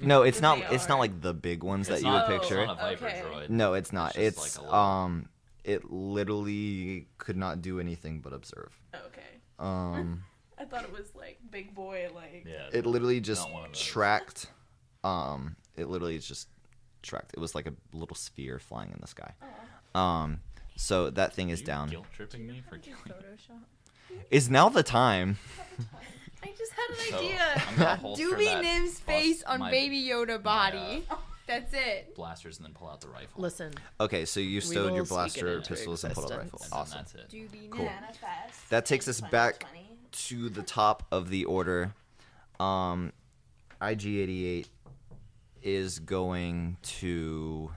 No, it's than not. they It's not are. like the big ones that It's you would not- picture. It's not a Viper Okay. droid. No, it's not. It's It's just like a little- it literally could not do anything but observe. Okay. I thought it was like big boy, like. Yeah. It literally just Not one of those. tracked. It literally just tracked. It was like a little sphere flying in the sky. So that thing is You down. Guilt tripping me for killing. Photoshop. Is now the time? I just just had an So, idea. I'm gonna holster Doobie that Nim's plus face on my- Baby Yoda body. my, That's it. blasters and then pull out the rifle. Listen, Okay, so you stowed will your speak it blaster, into pistols, and pulled out a rifle. existence. And then Awesome. that's it. Doobie Cool. Nim. Manifest. That takes us back 2020. to the top of the order. IG-88 is going to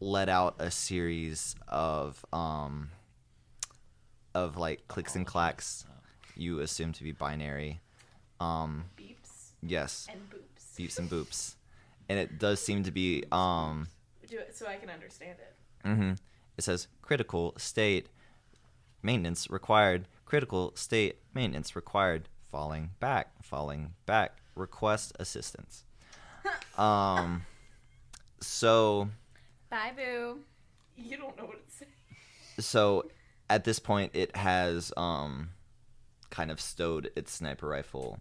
let out a series of like clicks and clacks. You assume to be binary. Beeps Yes, and boops. beeps and boops, and it does seem to be Do it so I can understand it. It says critical state maintenance required. Critical state maintenance required. Falling back. Request assistance. So Bye, boo. You don't know what it's saying. so at this point it has kind of stowed its sniper rifle,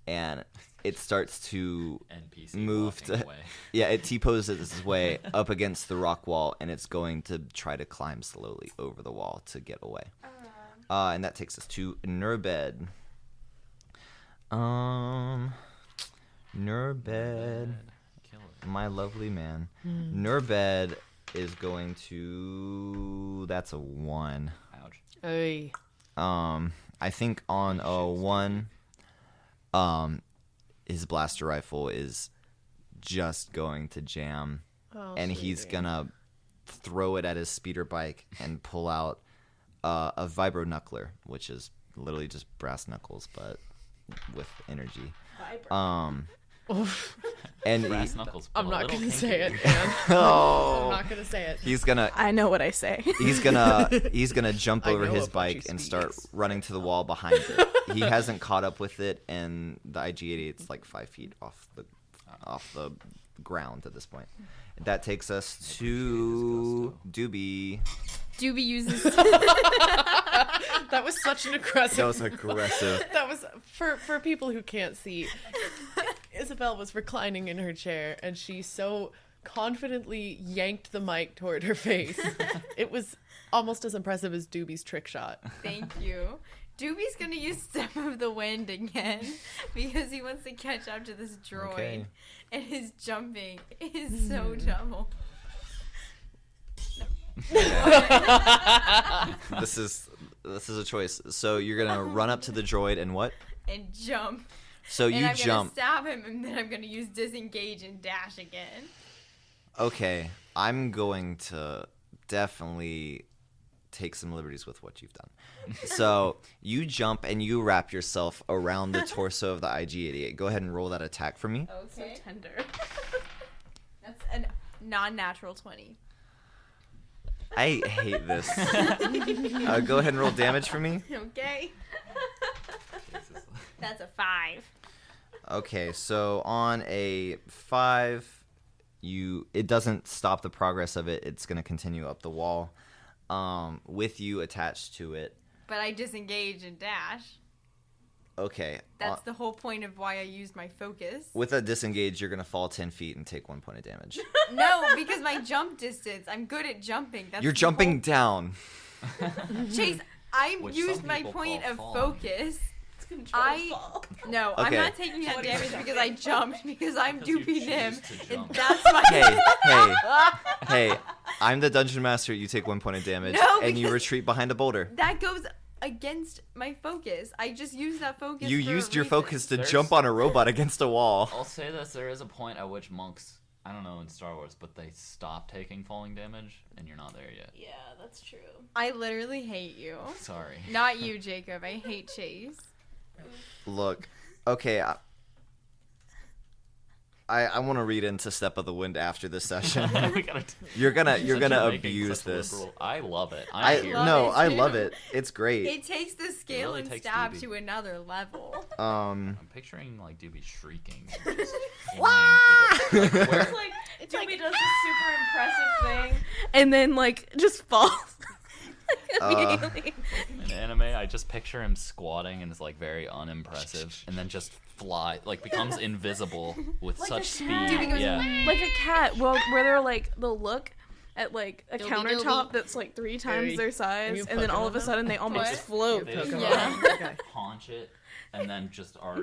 and it starts to NPC move walking to away. yeah, it T-poses its way up against the rock wall, and it's going to try to climb slowly over the wall to get away. And that takes us to Nurbed. Nurbed, Kill it. my lovely man. Nurbed is going to. That's a 1. Ouch. hey, I think on a 1, his blaster rifle is just going to jam, and he's sweetie. gonna throw it at his speeder bike and pull out a vibro knuckler, which is literally just brass knuckles but with energy. And Brass knuckles. I'm but a not little gonna say it, kinky. man. oh, I'm not gonna say it. he's gonna I know what I say. he's gonna jump I over know his of what she bike and start speaks. running to the wall behind it. He hasn't caught up with it, and the IG-88's like 5 feet off the ground at this point. That takes us to Doobie. Doobie uses. That was such an aggressive. That was aggressive. That was for people who can't see. Isabel was reclining in her chair, and she so confidently yanked the mic toward her face. It was almost as impressive as Doobie's trick shot. Thank you. Doobie's gonna use Step of the Wind again because he wants to catch up to this droid, Okay. and his jumping is so double. This is a choice. So you're gonna run up to the droid and what? And jump. So And you I'm jump. gonna stab him, and then I'm gonna use disengage and dash again. Okay, I'm going to definitely take some liberties with what you've done. So you jump and you wrap yourself around the torso of the IG-88. Go ahead and roll that attack for me. Okay. So tender. That's a non-natural 20. I hate this. Go ahead and roll damage for me. Okay. That's a 5. Okay, so on a 5, it doesn't stop the progress of it. It's going to continue up the wall with you attached to it. But I disengage and dash. Okay. That's the whole point of why I used my focus. With a disengage, you're going to fall 10 feet and take 1 point of damage. No, because my jump distance. I'm good at jumping. That's You're the jumping down. whole- Chase, I Which used some my people point call of falling. focus. It's control I- fall. No, I'm Okay. not taking that damage because I jumped because I'm Because you Doobie Nim. choose to And jump. that's my Hey, I'm the dungeon master. You take 1 point of damage, No, and you because- retreat behind a boulder. That goes against my focus. I just used that focus. You for a used your reason. focus to There's- jump on a robot against a wall. I'll say this: there is a point at which monks, I don't know in Star Wars, but they stop taking falling damage, and you're not there yet. Yeah, that's true. I literally hate you. Sorry. Not you, Jacob. I hate Chase. Look, okay, I want to read into Step of the Wind after this session. We gotta You're gonna Since you're making abuse such a this. liberal- I love it. I I'm here. love no, it I too. love it. It's great. It takes the scale really and takes stab Doobie. to another level. Um, I'm picturing like Doobie shrieking. Just flying through the- like, where- It's like Toby does this super impressive thing. And then like just falls. Immediately. in anime, I just picture him squatting and is like very unimpressive, and then just becomes invisible with Like such a speed. cat. Doobie goes, Yeah. Like a cat. Well, where they're like they'll look at like a Doobie countertop doobie. that's like 3 times you- their are size, you and then all of a Pokemon sudden they almost What? float, They just Yeah. Okay. Haunch it, and then just are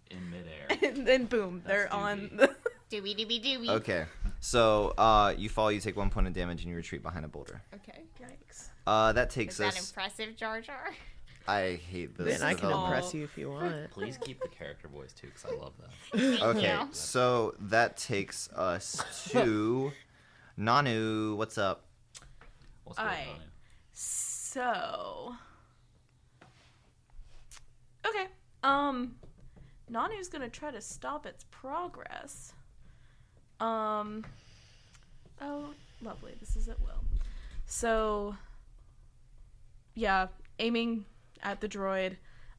in midair. and then boom, they're That's on. doobie. The... Doobie doobie doobie. Okay. So you fall, you take 1 point of damage, and you retreat behind a boulder. Okay. Yikes. That takes Is that us. impressive, Jar Jar? I hate this. Then I can all- impress you if you want. Please keep the character voice too, because I love that. Okay, Yeah. so that takes us to Nanu. What's up? What's going Aye. on? So. Okay. Nanu's gonna try to stop its progress. Oh, lovely. This is at will. So. Yeah, aiming at the droid.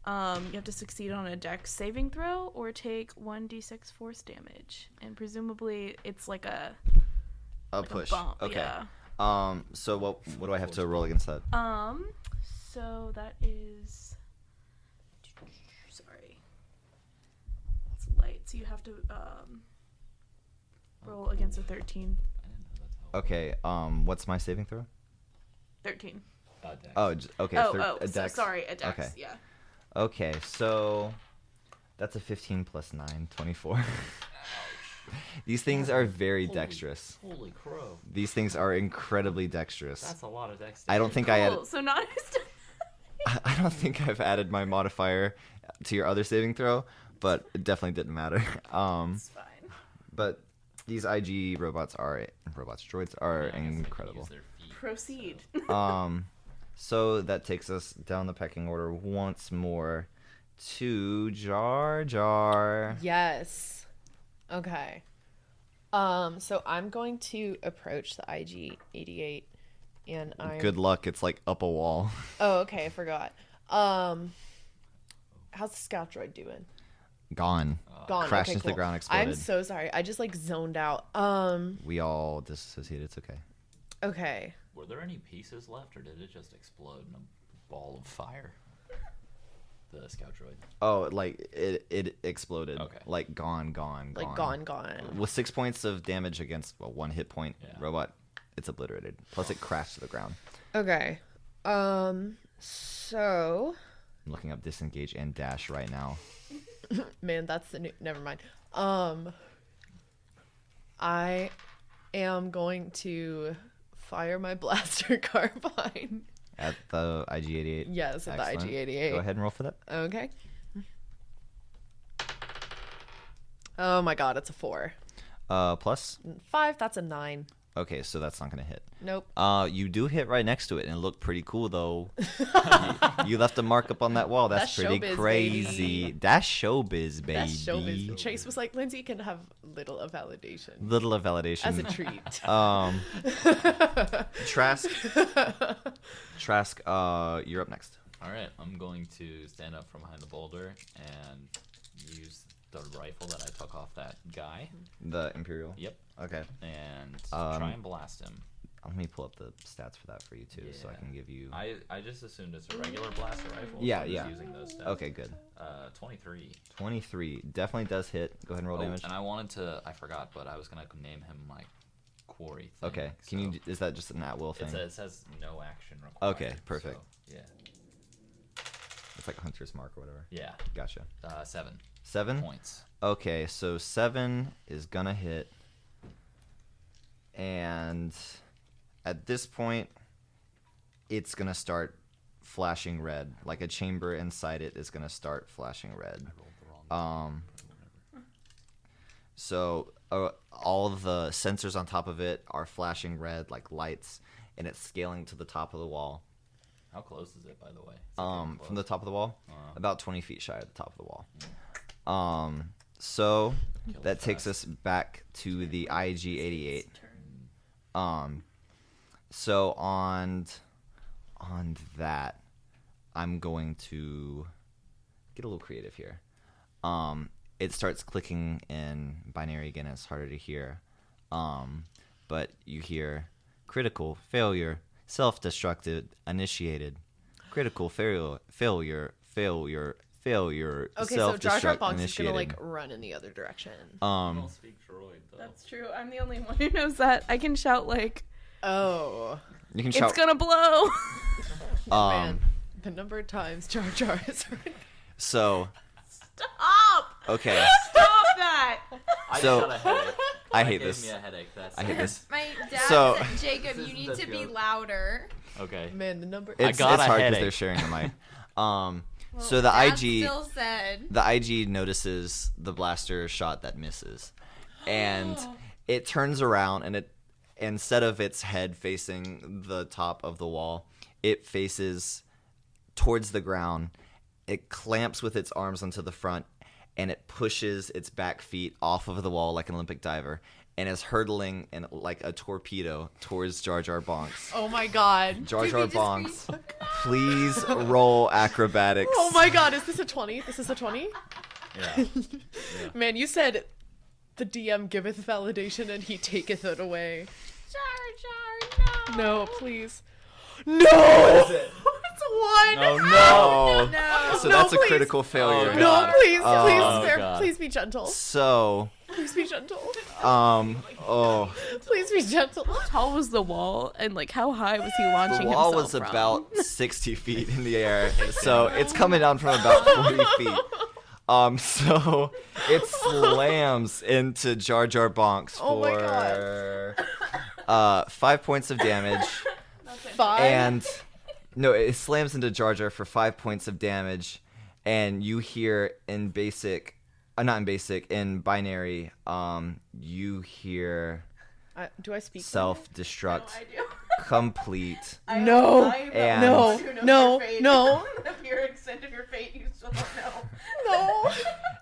You have to succeed on a dex saving throw or take 1d6 force damage, and presumably it's like a Push. bump. Okay. Yeah. So what do I have to roll against that? So that is. Sorry. It's light, so you have to roll against a 13. I didn't know that's how. Okay. What's my saving throw? 13. Dex. Oh, okay. A So dex. sorry, a dex. Okay. Yeah. Okay, so that's a 15 plus 9, 24. These things are very dexterous. Holy crow. These things are incredibly dexterous. That's a lot of dex. I don't think I Cool. So not. I don't think I've added my modifier to your other saving throw, but it definitely didn't matter. It's fine. But these IG droids are incredible. Proceed. So that takes us down the pecking order once more to Jar Jar. Yes. Okay. So I'm going to approach the IG-88, and I'm. Good luck. It's like up a wall. Oh, okay. I forgot. How's the scout droid doing? Gone. Gone. Crashed Okay, into the cool. ground, exploded. I'm so sorry. I just like zoned out. We all disassociated. It's okay. Okay. Were there any pieces left, or did it just explode in a ball of fire? The scout droid. Oh, like it exploded. Okay. Like gone. Like gone. With 6 points of damage against 1 hit point Yeah. robot, it's obliterated. Plus it crashed to the ground. Okay. So I'm looking up disengage and dash right now. man, that's the new. Never mind. I am going to fire my blaster carbine. At the IG-88. Yes, at the Excellent. IG-88. Go ahead and roll for that. Okay. Oh my god, it's a 4. Plus. 5, that's a 9. Okay, so that's not gonna hit. Nope. You do hit right next to it, and it looked pretty cool though. you left a mark up on that wall. That's That's pretty showbiz, crazy. baby. That's showbiz, baby. That's showbiz. Chase was like, Lindsay can have little of validation. Little of validation. As a treat. Trask, you're up next. All right, I'm going to stand up from behind the boulder and use the rifle that I took off that guy. The Imperial. Yep. Okay. And Um, try and blast him. Let me pull up the stats for that for you too, so I can give you. I just assumed it's a regular blaster rifle. Yeah, so I'm yeah. just using those stats. Okay, good. 23. 23 definitely does hit. Go ahead and roll damage. And I wanted to. I forgot, but I was gonna name him like Quarry. Thing, Okay. Can so you? Is that just an at-will thing? It says no action required. Okay, perfect. So, yeah. It's like a hunter's mark or whatever. Yeah. Gotcha. 7 7 points. Okay, so 7 is gonna hit, and at this point, it's gonna start flashing red. Like a chamber inside it is gonna start flashing red. So all of the sensors on top of it are flashing red like lights, and it's scaling to the top of the wall. How close is it, by the way? Is it getting From the close? top of the wall, Uh-huh. about 20 feet shy of the top of the wall. So Kill it that takes fast. us back to the IG-88. So on that, I'm going to get a little creative here. It starts clicking in binary again. It's harder to hear. But you hear critical failure, self-destructed, initiated, critical failure, Okay, so Jar Jar self-destruct, Bonks is gonna initiated. like run in the other direction. I don't speak droid, though. That's true. I'm the only one who knows that. I can shout like Oh. You can It's shout. gonna blow. Man, the number of times Jar Jar has heard. So Stop! okay. Stop that! I So- got a headache. I hate Gave this. me a headache. That's I hate this. My dad So- said, Jacob, This you is need the to be joke. louder. Okay. Man, the number. It's got a hard because headache. they're sharing the mic. Well, So the Dad IG still said. the IG notices the blaster shot that misses, and it turns around, and it, instead of its head facing the top of the wall, it faces towards the ground. It clamps with its arms onto the front, and it pushes its back feet off of the wall like an Olympic diver, and is hurtling in like a torpedo towards Jar Jar Bonks. Oh my god. Jar Did Jar we just Bonks, please roll acrobatics. Oh my god, is this a 20? This is a 20? Yeah. Man, you said the DM giveth validation and he taketh it away. Jar Jar, no. No, please. No! it? It's one! Oh no! No. So No, that's a please. critical failure. Oh, No, God. please, Oh, please, God. please be gentle. So, Please be gentle. oh, Please be gentle. How tall was the wall, and like how high was he launching the wall himself was from? about 60 feet in the air, so it's coming down from about 40 feet. So it slams into Jar Jar Bonks Oh my for 5 points of damage, 5. and no, it slams into Jar Jar for 5 points of damage, and you hear in basic, not in basic, in binary, you hear Do I speak? self-destruct I do. complete. No. And- No. No. No. If your extent of your fate, you still don't know. No.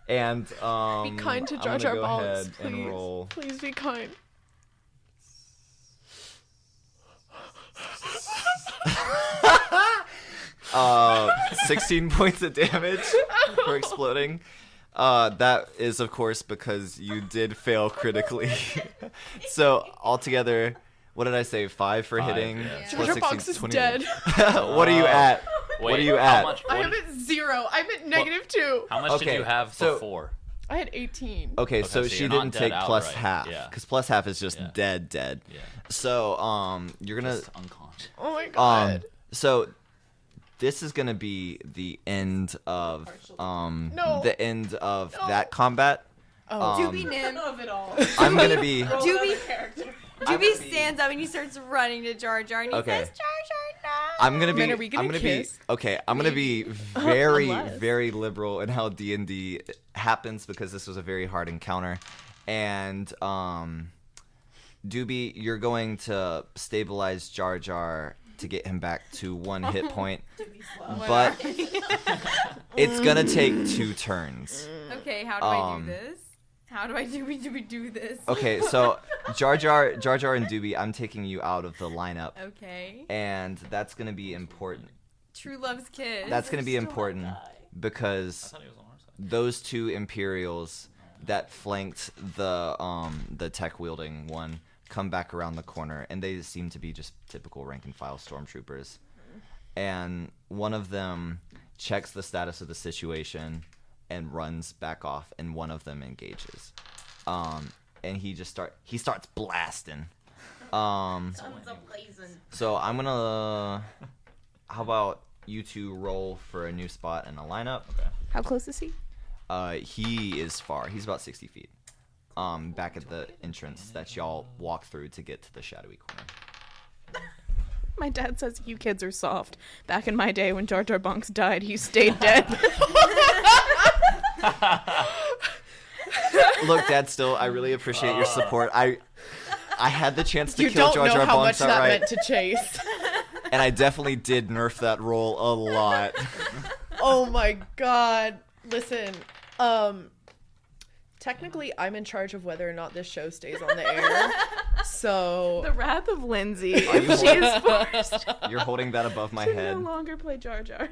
And Be kind to I'm Jar gonna Jar go Bonks, ahead please. and roll. Please be kind. Uh, 16 points of damage for exploding. That is, of course, because you did fail critically. So altogether, what did I say? 5 for 5, hitting. yeah. Jar Jar Bonks is 21. dead. What are you at? Wait, What are you how at? much- I what am did- at 0. I'm at -2. How much Okay, did you have so- before? I had 18. Okay, Okay, so so she you're not didn't dead take plus outright. half, Yeah. because plus half is just Yeah. dead. Yeah. So you're gonna Just unconscious. Oh my god. so this is gonna be the end of No. the end of No. that combat. Oh. Doobie Nim. Of it all. I'm gonna be Doobie, Character. Doobie stands up and he starts running to Jar Jar and he Okay. says, Jar Jar, no. I'm gonna be Man, are we gonna I'm gonna kiss? be okay. I'm gonna be very Unless. very liberal in how D&D happens because this was a very hard encounter, and Doobie, you're going to stabilize Jar Jar to get him back to 1 hit point, but it's gonna take 2 turns. Okay, how do I Um, do this? How do I do this? Okay, so Jar Jar, and Doobie, I'm taking you out of the lineup, Okay. and that's gonna be important. True Love's Kiss. That's gonna be important I because thought he was on our side. those 2 Imperials that flanked the tech wielding one come back around the corner, and they seem to be just typical rank and file stormtroopers. And one of them checks the status of the situation and runs back off, and one of them engages. And he starts blasting. So I'm gonna. How about you 2 roll for a new spot in a lineup? Okay. How close is he? He is far. He's about 60 feet. Back at the entrance that y'all walk through to get to the shadowy corner. My dad says you kids are soft. Back in my day when Jar Jar Bonks died, he stayed dead. Look, Dad, still, I really appreciate your support. I had the chance to You kill don't Jar know Jar how Bonks much that outright, meant to Chase. and I definitely did nerf that roll a lot. Oh my god. Listen, technically I'm in charge of whether or not this show stays on the air. So The wrath of Lindsay. Are you If she is forced You're holding that above my to head. no longer play Jar Jar.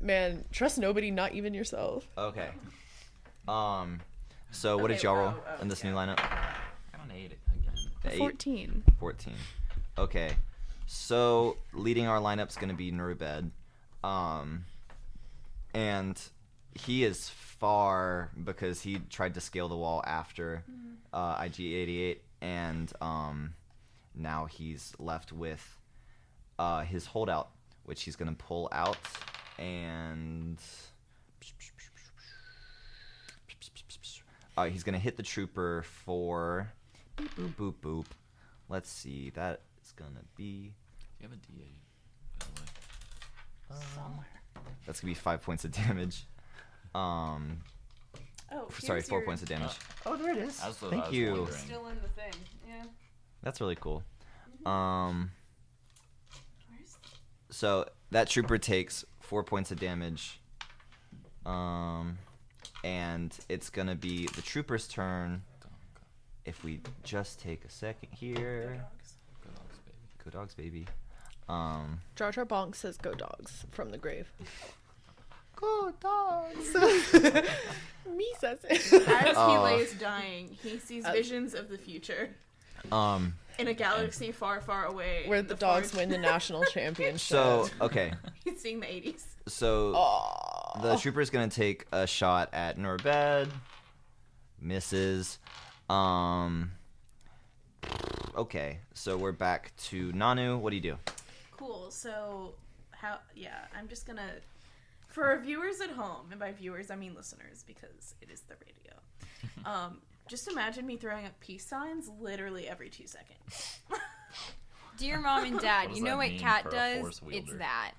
man, trust nobody, not even yourself. Okay. So what did y'all roll in this new lineup? I got an 8 again. 8, 14. 14. Okay. So leading our lineup's gonna be Nurbed. And he is far because he tried to scale the wall after IG-88, and now he's left with his holdout, which he's going to pull out, and he's going to hit the trooper for boop, boop, boop, boop. Let's see. That is going to be... Do you have a D8, by the way? Somewhere. That's going to be 5 points of damage. Oh, Sorry, here's 4 your- points of damage. Oh, there it is. That's what I Thank was you. wondering. Still in the thing. Yeah. That's really cool. Where's... So that trooper takes 4 points of damage. And it's going to be the trooper's turn. If we just take a second here. Good dogs, baby. Go dogs, baby. Jar Jar Bonk says "Go Dogs" from the grave. Go dogs. Me says it. As he Oh. lays dying, he sees visions of the future in a galaxy far, far away. Where in the dogs forest. win the national championship. So, okay. He's seeing the 80s. So Aw. the trooper's going to take a shot at Norbed. Misses. Okay, so we're back to Nanu. What do you do? Cool. So, I'm just gonna, for our viewers at home, and by viewers I mean listeners because it is the radio. Just imagine me throwing up peace signs literally every 2 seconds. Dear Mom and Dad, What you does know that what mean Cat for a does? Force It's wielder? that.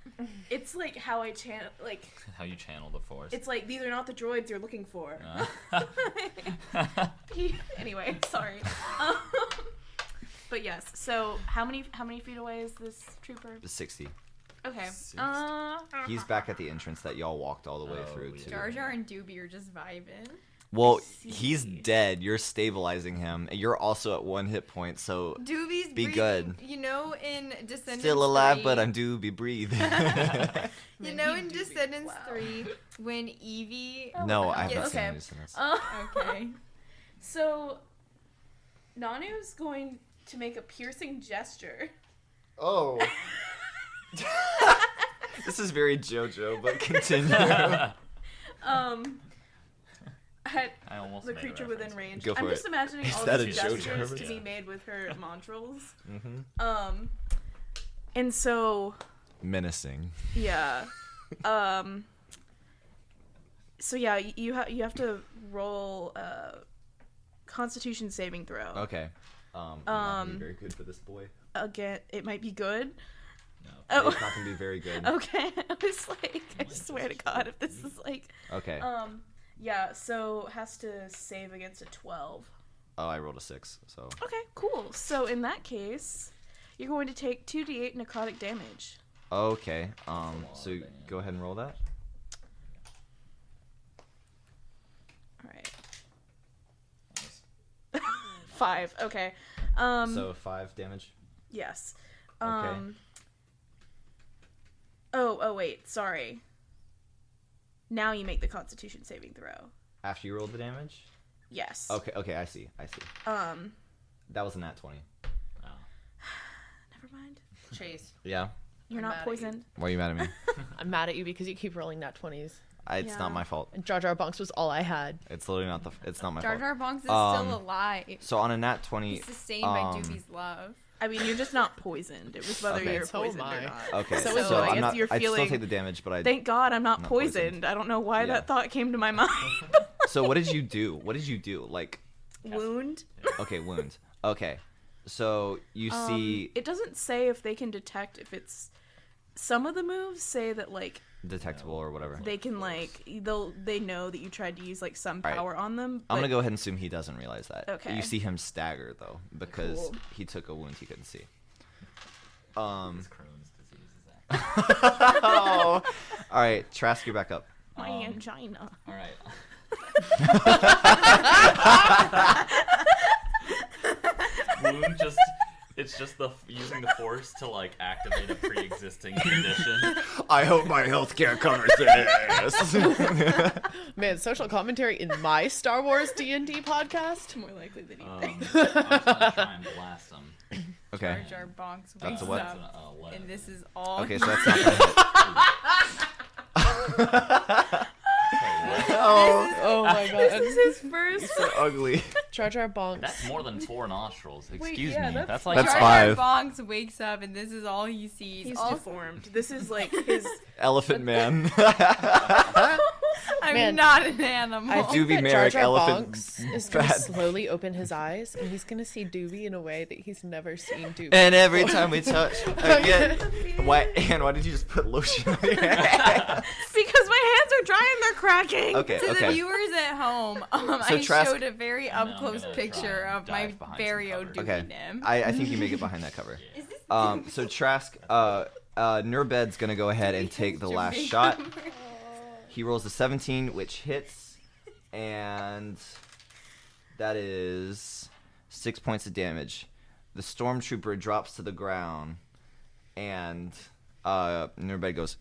It's like how I channel, like, How you channel the Force. it's like these are not the droids you're looking for. Uh, Anyway, sorry. But yes, so how many feet away is this trooper? 60. Okay. 60. He's back at the entrance that y'all walked all the way Oh, through yeah. to. Jar Jar and Doobie are just vibing. Well, I he's see. dead. You're stabilizing him. And you're also at 1 hit point, so Doobie's Be breathing, good. You know in Descendants still alive, 3, but I'm doobie breathe. You know in Doobie. Descendants Wow. 3 when Evie... No, I haven't Yes. seen Okay. these scenes. Okay. So, Nanu's going to make a piercing gesture. Oh. This is very JoJo, but continue. At I almost the made a creature within reference. range. Go I'm for just it. imagining Is all that these a JoJo gestures to reference? be made with her mantrals. Mm-hmm. And so, Menacing. yeah. So yeah, you have to roll a Constitution saving throw. Okay. Not gonna be very good for this boy. Again, it might be good. No. Oh. It's not gonna be very good. Okay, I was like, I swear to God, if this is like, Okay. yeah. So has to save against a 12. Oh, I rolled a 6, so. Okay, cool. So in that case, you're going to take 2d8 necrotic damage. Okay. So damage. go ahead and roll that. All right. Nice. 5. Okay. So 5 damage. Yes. Okay. Oh wait, sorry. Now you make the Constitution saving throw. After you rolled the damage. Yes. Okay. I see. That was a nat 20. Oh. Never mind. Chase. Yeah. You're I'm not mad at you. poisoned. Why are you mad at me? I'm mad at you because you keep rolling nat 20s. It's Yeah. not my fault. And Jar Jar Bonks was all I had. It's literally not it's not my Jar fault. Jar Bonks is Um, still alive. So on a nat 20. He's sustained by Doobie's love. I mean, you're just not poisoned. It was whether Okay. you're So am poisoned or I. not. Okay. So So, I I'm guess not. you're I'd still feeling- take the damage, but I. Thank God I'm not Not poisoned. poisoned. I don't know why Yeah. that thought came to my mind. So what did you do? Like, Wound. okay, wound. Okay. So you see It doesn't say if they can detect if it's. Some of the moves say that like detectable or whatever. they can like they know that you tried to use like some All right. power on them. I'm but- gonna go ahead and assume he doesn't realize that. Okay. You see him stagger though because Cool. he took a wound he couldn't see. His Crohn's disease is active. Oh. All right, Trask, you're back up. My angina. All right. Wound just. It's just using the Force to like activate a pre-existing condition. I hope my healthcare covers this. Man, social commentary in my Star Wars D&D podcast? More likely than you I'm think. just gonna try and blast him. Okay. Jar Jar Bonks That's wakes a what? up, What? and this is all. Okay, so that's not gonna hit. Oh my god. This is his first. So ugly. Jar Jar Bonks. That's more than 4 nostrils. Excuse yeah, me. that's- That's like That's Jar five. Jar Bonks wakes up and this is all he sees. He's Also, deformed. This is like his. Elephant Man. I'm Man, not an animal. I think Doobie that Merrick, Jar Jar elephant Bonks is going to fat. slowly open his eyes, and he's going to see Doobie in a way that he's never seen Doobie. And every time we touch again, why? Anne, why did you just put lotion on your hand? Because my hands are dry and they're cracking. Okay, To the okay. viewers at home, So I Trask- showed a very I'm up close gonna picture try and of my dive behind very some own cover. Doobie Okay. Nim. I think you make it behind that cover. Is this So Trask, Nurbed's gonna go ahead and take the last Jamaican shot. cover? He rolls a 17, which hits, and that is 6 points of damage. The stormtrooper drops to the ground, and Nurbed goes,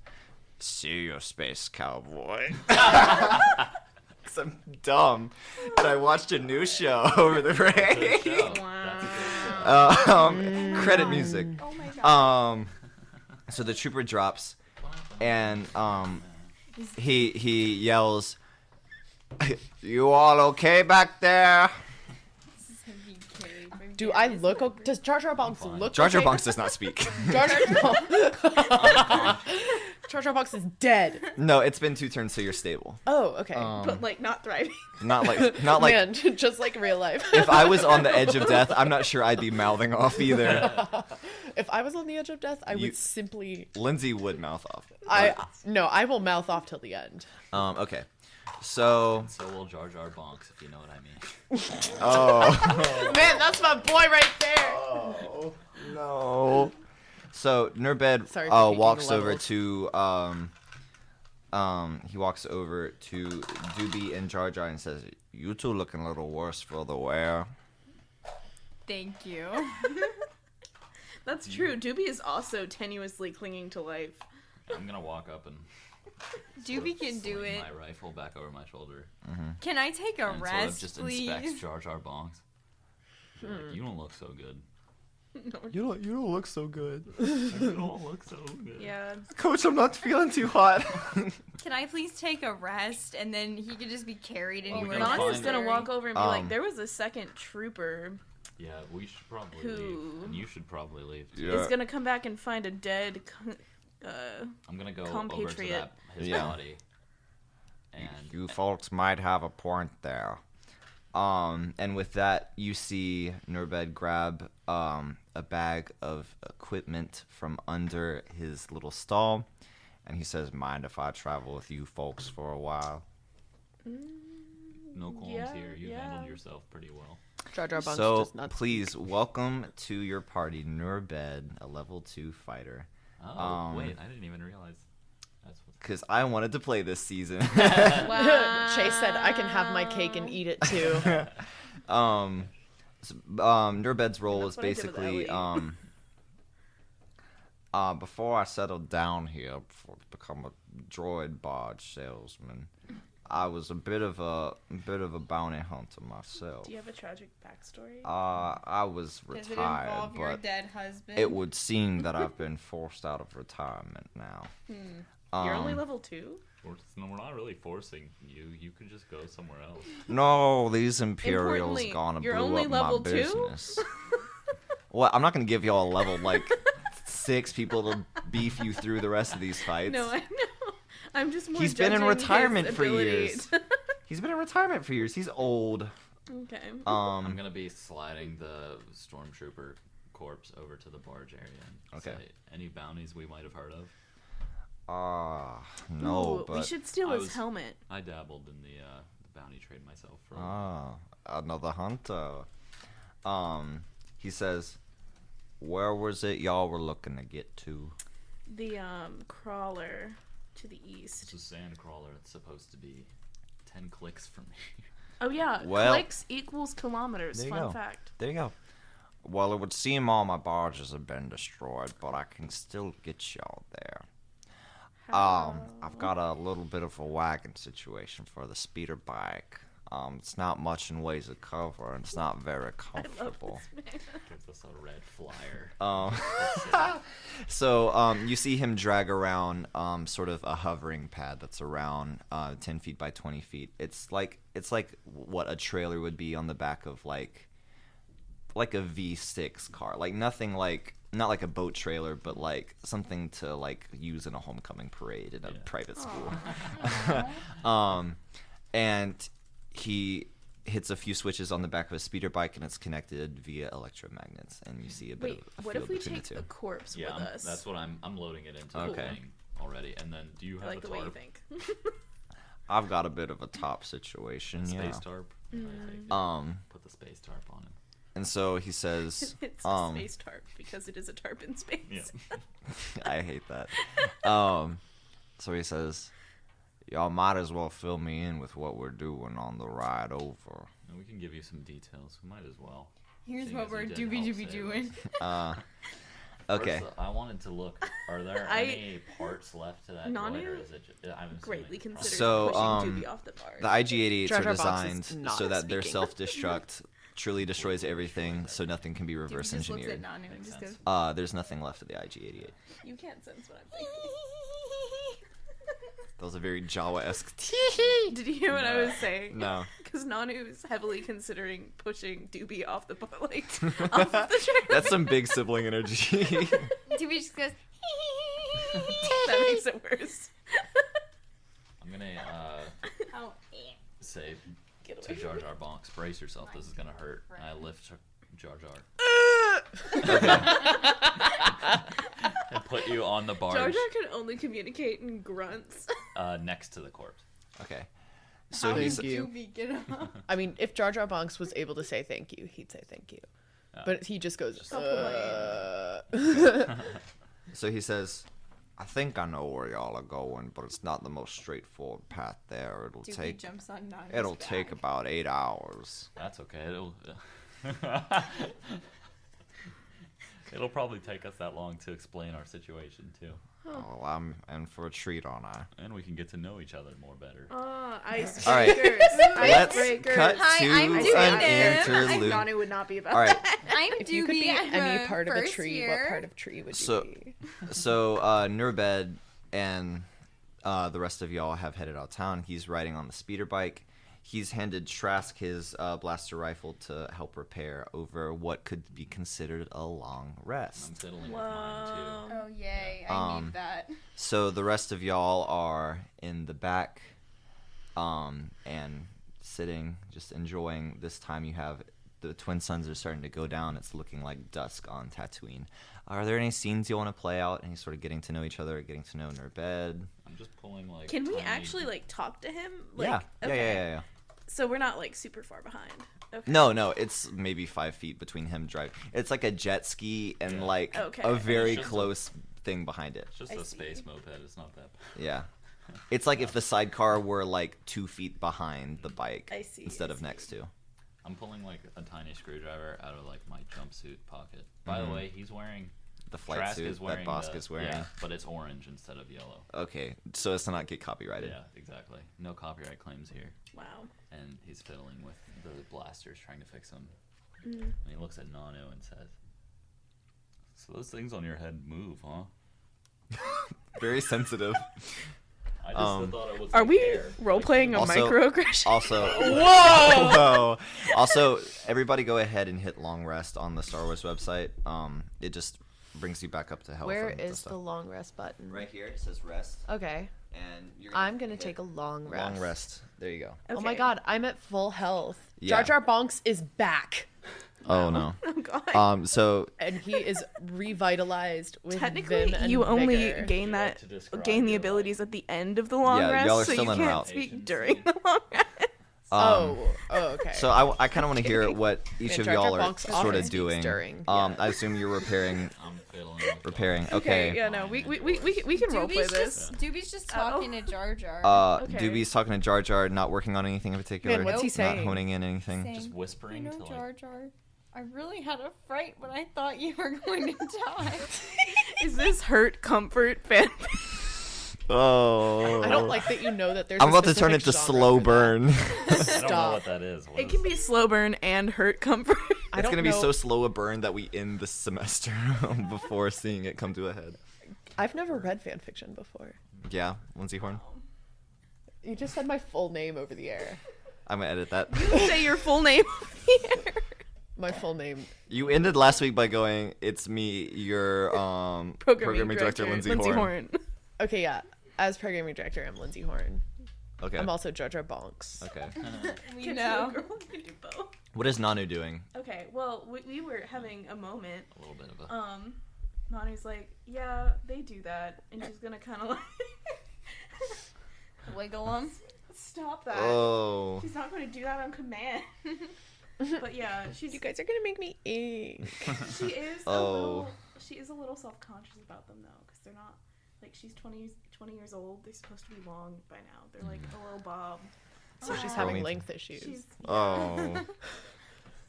"See you, space cowboy." 'Cause I'm dumb, and I watched a new show over the break. Good show. That's a good show. Credit music. Oh my god. So the trooper drops, and he yells, "You all okay back there?" This is him being carried by Do I various look? members. Does Jar Jar Bonks fine. look? Jar Jar okay? Bonks does not speak. Jar Jar Jar Jar Bonks is dead. No, it's been 2 turns, so you're stable. Oh, okay. But like not thriving. Not like Man, just like real life. if I was on the edge of death, I'm not sure I'd be mouthing off either. If I was on the edge of death, I You- would simply. Lindsay would mouth off. I will mouth off till the end. Okay. So, So will Jar Jar Bonks, if you know what I mean. oh Man, that's my boy right there. no. So Nurbed Sorry for peeking walks the over levels. to he walks over to Doobie and Jar Jar and says, "You two looking a little worse for the wear." Thank you. That's true. Doobie is also tenuously clinging to life. I'm gonna walk up and Doobie can do sling it. my rifle back over my shoulder Can I take a and sort of rest, just inspect please? Jar Jar Bonks. Be like, you don't look so good. You don't look so good. You don't look so good. Yeah. Coach, I'm not feeling too hot. Can I please take a rest and then he could just be carried we anywhere? can Nana's find gonna it. walk over and be Um, like, "There was a second trooper Yeah, we should probably Who? leave. And you should probably leave. Yeah. is gonna come back and find a dead." I'm gonna go over to Compatriot. his Yeah. body. And You folks might have a point there. And with that, you see Nurbed grab a bag of equipment from under his little stall, and he says, "Mind if I travel with you folks for a while?" no qualms Yeah, here. You yeah. handled yourself pretty well. Jar Jar Bonks So does not. please welcome to your party Nurbed, a level 2 fighter. Oh, wait, I didn't even realize that's what. Because I wanted to play this season. Wow. Chase said, "I can have my cake and eat it too." Nurbed's role is That's what I did with basically Ellie. before I settled down here to become a droid barge salesman, I was a bit of a bounty hunter myself. Do you have a tragic backstory? I was Does it retired, involve your but dead husband? it would seem that I've been forced out of retirement now. You're only level 2? We're not really forcing you. You could just go somewhere else. No, these Imperials Importantly, gonna you're blew only up my level 2? business. Well, I'm not gonna give y'all a level like 6 people to beef you through the rest of these fights. No, I know. I'm just more He's been in judging his retirement for ability years. He's been in retirement for years. He's old. Okay. I'm gonna be sliding the stormtrooper corpse over to the barge area. And Okay. say, any bounties we might have heard of? No, Ooh, but we should steal I his was- helmet. I dabbled in the bounty trade myself for. another hunter. He says, "Where was it y'all were looking to get to?" The crawler to the It's east. a sand crawler. It's supposed to be 10 clicks from me. Oh yeah, Well- clicks equals kilometers. There you Fun go. fact. There you go. Well, it would seem all my barges have been destroyed, but I can still get y'all there. I've got a little bit of a wagon situation for the speeder bike. It's not much in ways of cover, and it's not very comfortable. Gives us a red flyer. So you see him drag around sort of a hovering pad that's around 10 feet by 20 feet. It's like what a trailer would be on the back of like a V6 car. Like nothing like, not like a boat trailer, but like something to like use in a homecoming parade in a private school. And he hits a few switches on the back of a speeder bike, and it's connected via electromagnets. And you see a bit Wait, of a what field if we between take the the two. corpse Yeah, with us? that's what I'm loading it into Okay. the thing already. And then do you I have like a the way you tarp? think. I've got a bit of a top situation, Space yeah. tarp? Put the space tarp on him. And so he says, It's a space tarp because it is a tarp in space. Yeah. I hate that. So he says, y'all might as well fill me in with what we're doing on the ride over. And we can give you some details. We might as well. Here's Seeing what as we're you did help save doing. us. Okay. First, I wanted to look. Are there any parts left to that Nanu droid, or is it? I'm assuming. Greatly considers So, pushing Doobie off the bar. The IG-88s Jar are Jar Box designed is not so that their speaking. self-destruct truly destroys everything, so nothing can be Dude reverse just looks at engineered. Nanu and just goes, There's nothing left of the IG-88. You can't sense what I'm thinking. That was a very Jawa-esque. Did you hear what I was saying? No. Because Nanu is heavily considering pushing Doobie off the bar, like off of the trailer. That's some big sibling energy. Doobie just goes, That makes it worse. I'm gonna oh, say Get to away. Jar Jar Bonks, brace yourself. This is gonna hurt. And I lift Jar Jar and put you on the barge Jar Jar can only communicate in grunts. next to the corpse. Okay. So how he's did Doobie get up? I mean, if Jar Jar Bonks was able to say thank you, he'd say thank you. But he just goes, So he says, I think I know where y'all are going, but it's not the most straightforward path there. Doobie jumps on Nanu's It'll back. take about 8 hours. That's okay. It'll probably take us that long to explain our situation too, Well, I'm in for a treat, aren't I? and we can get to know each other more better. Icebreakers. All right. Let's Icebreakers. cut Hi, to I'm an Doobie. interlude. Nanu would not be about All right. I'm if you could be Doobie. I'm any part of a first tree, year. what part of tree would you So- be? So Nurbed and the rest of y'all have headed out of town. He's riding on the speeder bike. He's handed Trask his blaster rifle to help repair over what could be considered a long I'm rest. fiddling with mine too. Oh yay! I need that. So the rest of y'all are in the back and sitting, just enjoying this time you have. The twin suns are starting to go down. It's looking like dusk on Tatooine. Are there any scenes you want to play out? Any sort of getting to know each other, getting to know Nurbed? I'm just pulling like. Can we tiny- actually like talk to him? Like, Yeah. okay. Yeah. So we're not like super far behind. Okay. No, it's maybe 5 feet between him driving. It's like a jet ski and Yeah. like Okay. a very It's just a- close thing behind it. It's just I a see. space moped. It's not that. Yeah. It's like if the sidecar were like 2 feet behind the bike I see, instead I of next see. to. I'm pulling like a tiny screwdriver out of like my jumpsuit pocket. By the way, he's wearing. The flight Trask suit is that wearing Bosk the- is wearing. Yeah, but it's orange instead of yellow. Okay, so as to not get copyrighted. Yeah, exactly. No copyright claims here. Wow. And he's fiddling with the blasters, trying to fix them. Mm. And he looks at Nanu and says, "So those things on your head move, huh?" Very sensitive. I just thought it was. Are like we air. role playing a Also- microaggression? Also, whoa! Also, everybody go ahead and hit long rest on the Star Wars website. It just brings you back up to health. Where and is stuff. the long rest button? Right here, it says rest, Okay. and you're I'm going to take a long rest. long rest. There you go. Oh my Okay. god, I'm at full health. Yeah. Jar Jar Bonks is back. Oh no. Oh god. So And he is revitalized with Technically, vim and you only vigor. gain like that to describe gain the your abilities at the end of the long Yeah, rest, y'all are so still you en can't route. speak during the long rest. Oh, okay. So I kind of want to hear what each Yeah, of Jar Jar y'all are Bonks sort often of speaks doing. during, yeah. I assume you're repairing. I'm fiddling. with Repairing. the- Okay. Yeah, no, we can roleplay this. Doobie's just talking to Jar Jar. Okay. Doobie's talking to Jar Jar, not working on anything in particular. Man, what's he Not saying? honing in anything. Saying, Just whispering you to know, like. Jar Jar, I really had a fright when I thought you were going to die. Is this hurt comfort fan? Oh. I don't like that you know that there's. I'm a about to turn specific into genre slow for that. burn. I don't know Stop. what that is. What It is can be slow burn and hurt comfort. I It's don't gonna be know. so slow a burn that we end the semester before seeing it come to a head. I've never read fan fiction before. Yeah, Lindsay Horn. You just said my full name over the air. I'm gonna edit that. Say your full name. My full name. You ended last week by going, "It's me, your programming director, Lindsay Horn." Okay, yeah. As programming director, I'm Lindsay Horn. Okay. I'm also JoJo Bonks. Okay. We Can know. do a girl, can do both. What is Nanu doing? Okay, well, we were having a moment. a little bit of a. Nanu's like, yeah, they do that, and she's gonna kind of like Wiggle them. stop that. Oh. She's not going to do that on command. But yeah, she's You guys are gonna make me ink. she is Oh. she is a little self-conscious about them though, because they're not like she's 20 years old. They're supposed to be long by now. They're like a little bob. So she's Oh. having length issues. She's Oh.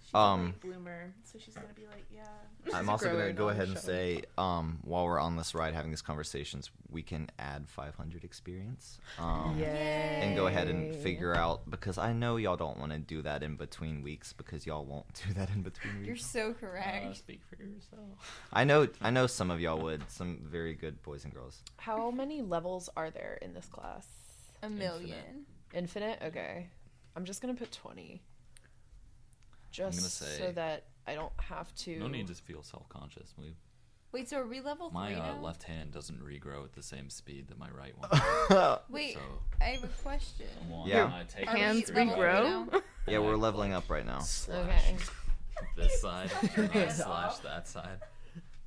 she's a late bloomer, so she's gonna be like, yeah. I'm a also gonna growing go on ahead the and show. say, while we're on this ride having these conversations, we can add 500 experience. And go ahead and figure out, because I know y'all don't want to do that in between weeks, because y'all won't do that in between You're weeks. so correct. Speak for yourself. I know some of y'all would, some very good boys and girls. How many levels are there in this class? A million. Infinite? Okay. I'm just gonna put 20. Just gonna say- so that I don't have to. No need to feel self-conscious. Wait, so are we level 3 My now? left hand doesn't regrow at the same speed that my right one. Wait, So I have a question. Yeah. I take Are we Hands level 3 regrow? now? Yeah, we're leveling up right now. slash Okay. this side, and I slash that side,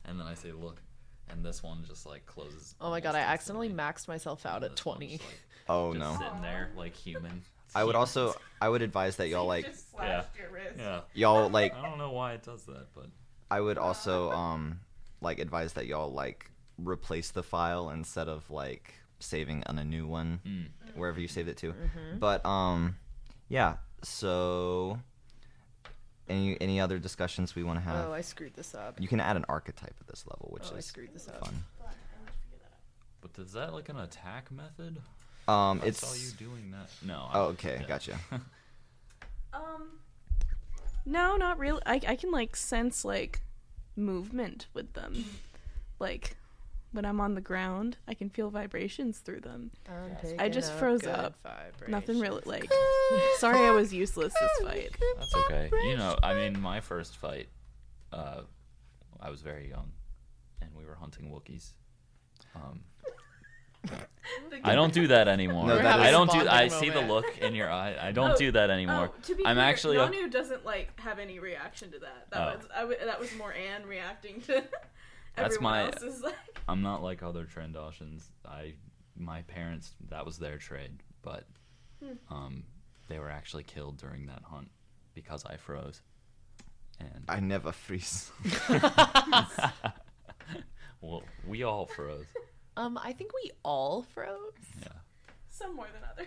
and then I say look, and this one just like closes. Oh my god, I almost accidentally instantly. maxed myself out And at this one 20. just, like, Oh just no. sitting there like human. I would advise that y'all like, Just slashed your wrist. Yeah. y'all like, I don't know why it does that, but I would also like advise that y'all like replace the file instead of like saving on a new one wherever you saved it to. But yeah. So any other discussions we want to have? Oh, I screwed this up. You can add an archetype at this level, which Oh, I is screwed this up. fun. but is that like an attack method? It's. I saw you doing that. No. Oh, okay, gotcha. No, not really. I can like sense like movement with them. Like when I'm on the ground, I can feel vibrations through them. I just froze up. Nothing really like. Sorry, I was useless this fight. That's okay. You know, I mean, my first fight, I was very young, and we were hunting Wookiees. I don't do that anymore. No, that I is- don't do. bonding I see the moment. look in your eye. I don't do that anymore. to be I'm fair, actually. Nanu doesn't like have any reaction to that. That was more Anne reacting to That's everyone my- else's. Like, I'm not like other Trandoshans. My parents, that was their trade, but they were actually killed during that hunt because I froze. And I never freeze. well, we all froze. I think we all froze. Yeah, some more than others.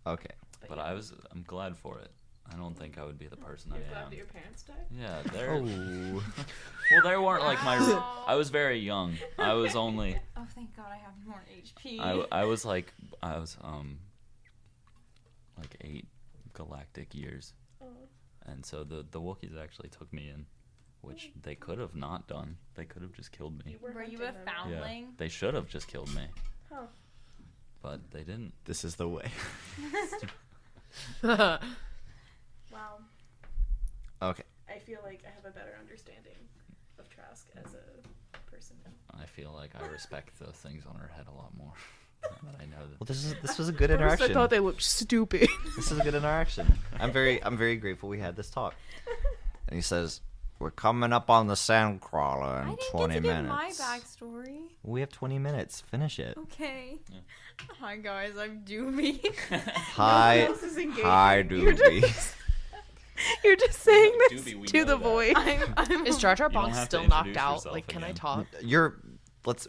Okay. but I'm glad for it. I don't think I would be the person You're I glad am. that your parents died. Yeah, they're. Oh. Well, they weren't like my. I was very young. I was only. Oh, thank God I have more HP. I was like 8 galactic years, and so the Wookiees actually took me in, which they could have not done. They could have just killed me. Were you a Yeah, foundling? they should have just killed me, Huh. but they didn't. This is the way. Wow. Okay. I feel like I have a better understanding of Trask as a person now. I feel like I respect the things on her head a lot more. Now that I know that. Well, this was a good First, interaction. I thought they looked stupid. This is a good interaction. I'm very grateful we had this talk. And he says, "We're coming up on the Sandcrawler I in didn't 20 get to give minutes." my backstory. We have 20 minutes. Finish it. Okay. Hi guys, I'm Doobie. Hi, else is engaging. hi, You're Doobie. You're just saying this Doobie, we to know the that. void. I'm Is Jar Jar You don't Bonk have to still knocked introduce out? yourself Like, can I again. talk?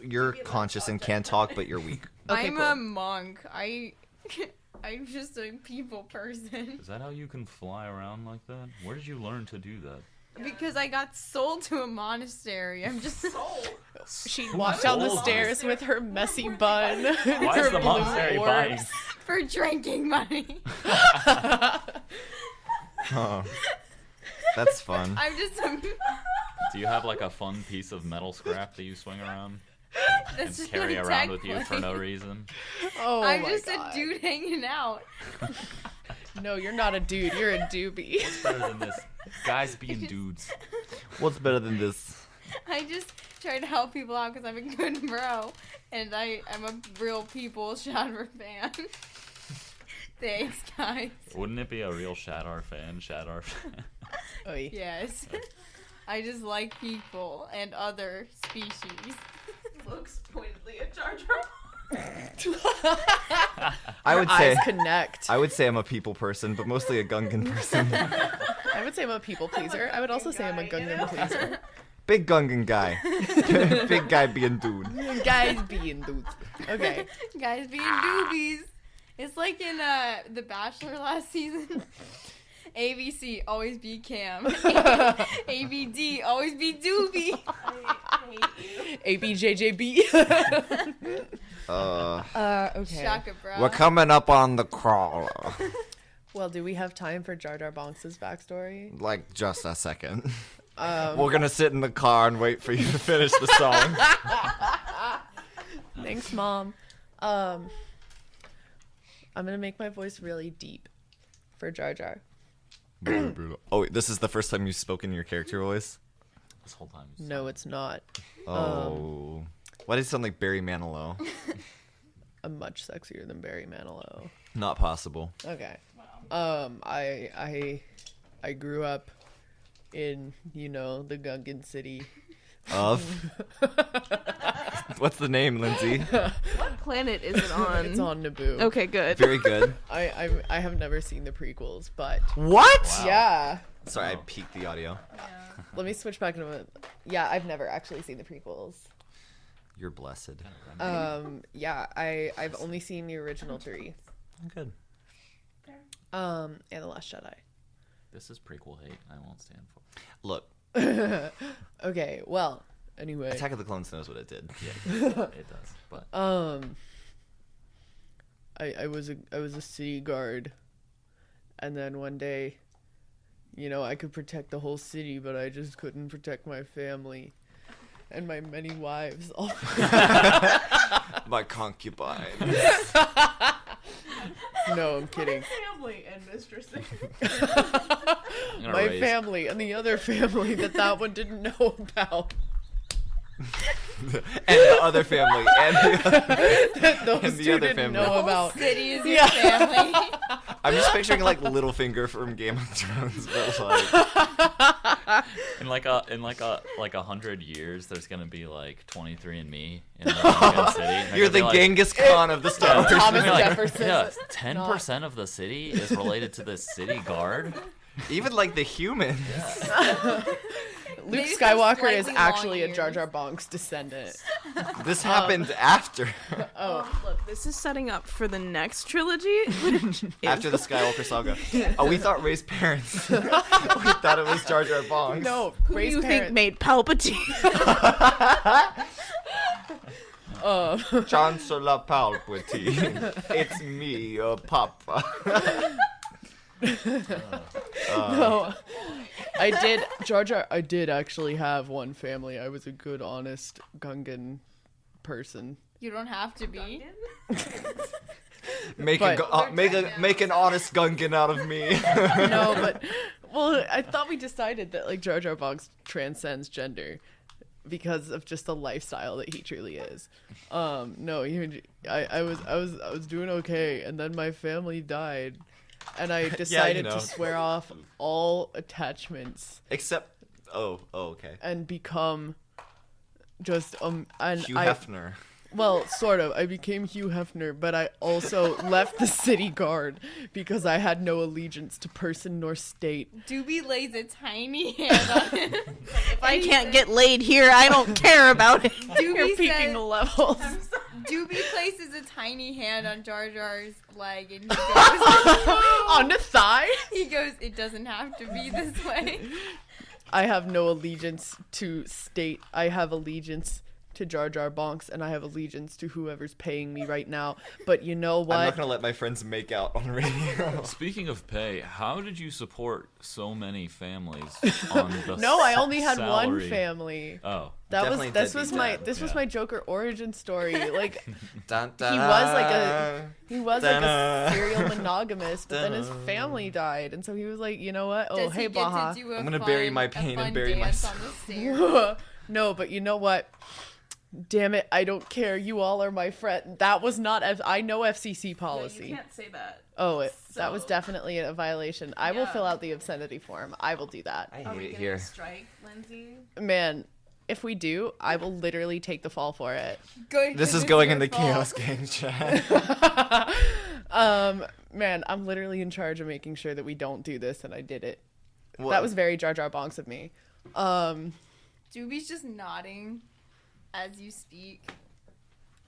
You're conscious and can talk, but you're weak. Okay, I'm cool. a monk. I'm just a people person. Is that how you can fly around like that? Where did you learn to do that? Because I got sold to a monastery. I'm just Sold. She walked down the sold stairs with her messy bun. Why her is the blue monastery buying? orbs. for drinking money. Oh, that's fun. I'm just Do you have like a fun piece of metal scrap that you swing around and that's just carry my around tech with you for plate. no reason? Oh I'm my just God. a dude hanging out. No, you're not a dude. You're a doobie. Better than this. Guys being dudes. What's better than this? I just try to help people out because I'm a good bro, and I'm a real people Shadar fan. Thanks, guys. Wouldn't it be a real Shadar fan? Oy. Yes. I just like people and other species. Looks pointedly at Jar Jar. I would Our say eyes connect. I would say I'm a people person, but mostly a Gungan person. I would say I'm a people pleaser. I would also say I'm a Gungan pleaser. Big Gungan guy. Big guy being dude. Guys being dudes. Okay. Guys being doobies. It's like in The Bachelor last season. ABC, always be Cam. ABD, always be Doobie. I hate you. ABJJB. Okay. Shaka, bro. We're coming up on the crawler. Well, do we have time for Jar Jar Bonks' backstory? Like, just a second. We're gonna sit in the car and wait for you to finish the song. Thanks, Mom. I'm gonna make my voice really deep for Jar Jar. Oh, wait, this is the first time you've spoken your character voice? This whole time. No, it's not. Oh. Why does it sound like Barry Manilow? I'm much sexier than Barry Manilow. Not possible. Okay. I grew up in, the Gungan city. Of? What's the name, Lindsay? What planet is it on? It's on Naboo. Okay, good. Very good. I have never seen the prequels, but What? Wow. yeah. Sorry, I peaked the audio. Let me switch back to it. Yeah, I've never actually seen the prequels. You're blessed. Yeah, I've only seen the original 3. Good. And The Last Jedi. This is prequel hate. I won't stand for. Look, Okay, well, anyway. Attack of the Clones knows what it did. Yeah, it does. But I was a city guard, and then one day, I could protect the whole city, but I just couldn't protect my family and my many wives. My concubine. No, I'm kidding. Family and mistresses. I'm gonna My raise- family and the other family that one didn't know about. And the other family. And the Those And the two other didn't family. know about. City is your Yeah. family. I'm just picturing like Littlefinger from Game of Thrones, but like in like 100 years, there's gonna be like 23andMe in the Gungan city. and they're you're gonna the be like, Genghis Khan of the Star Wars. Thomas Like, Jefferson. yeah, 10% of the city is related to the city guard. Even like the humans. Luke They just have Skywalker is slightly actually long a Jar ears. Jar Bonks descendant. This happened after. Look, this is setting up for the next trilogy. Which After the Skywalker saga. Oh, we thought Rey's parents. We thought it was Jar Jar Bonks. No, who do Rey's you parents. think made Palpatine? Chancellor Palpatine. It's me, your papa. No, I did. Jar Jar. I did actually have one family. I was a good, honest Gungan person. You don't have to be. Make But- make an honest Gungan out of me. No, but I thought we decided that like Jar Jar Bonks transcends gender because of just the lifestyle that he truly is. No, I was doing okay, and then my family died, and I decided to swear off all attachments Except, okay. and become just and Hugh I. Hefner. Well, sort of. I became Hugh Hefner, but I also left the city guard because I had no allegiance to person nor state. Doobie lays a tiny hand on him. If I can't get laid here, I don't care about it. You're Doobie peaking says, levels. Doobie places a tiny hand on Jar Jar's leg and he goes, On the thigh? it doesn't have to be this way. I have no allegiance to state. I have allegiance to Jar Jar Bonks, and I have allegiance to whoever's paying me right now. But you know what? I'm not gonna let my friends make out on radio. Speaking of pay, how did you support so many families on the No, I only had one salary? family. Oh, That Definitely was this deadbeat was my dad. this was Yeah. my Joker origin story. Like Dun, he was like a Da-da. serial monogamous, but then his Da-da. family died, and so he was like, you know what? Oh, Does hey, he get Baja. to do a I'm gonna bury fun- my a pain and fun bury dance myself. on the stairs? No, but you know what? Damn it, I don't care. You all are my friend. That was not I know FCC policy. You can't say that. Oh, that was So- definitely a violation. I will Yeah. fill out the obscenity form. I will do that. I Are we hate it gonna here. strike, Lindsay? Man, if we do, I will literally take the fall for it. Good. This 'cause is it's going your in the fault. Chaos Gang chat. Man, I'm literally in charge of making sure that we don't do this, and I did it. What? That was very Jar Jar Bonks of me. Doobie's just nodding as you speak.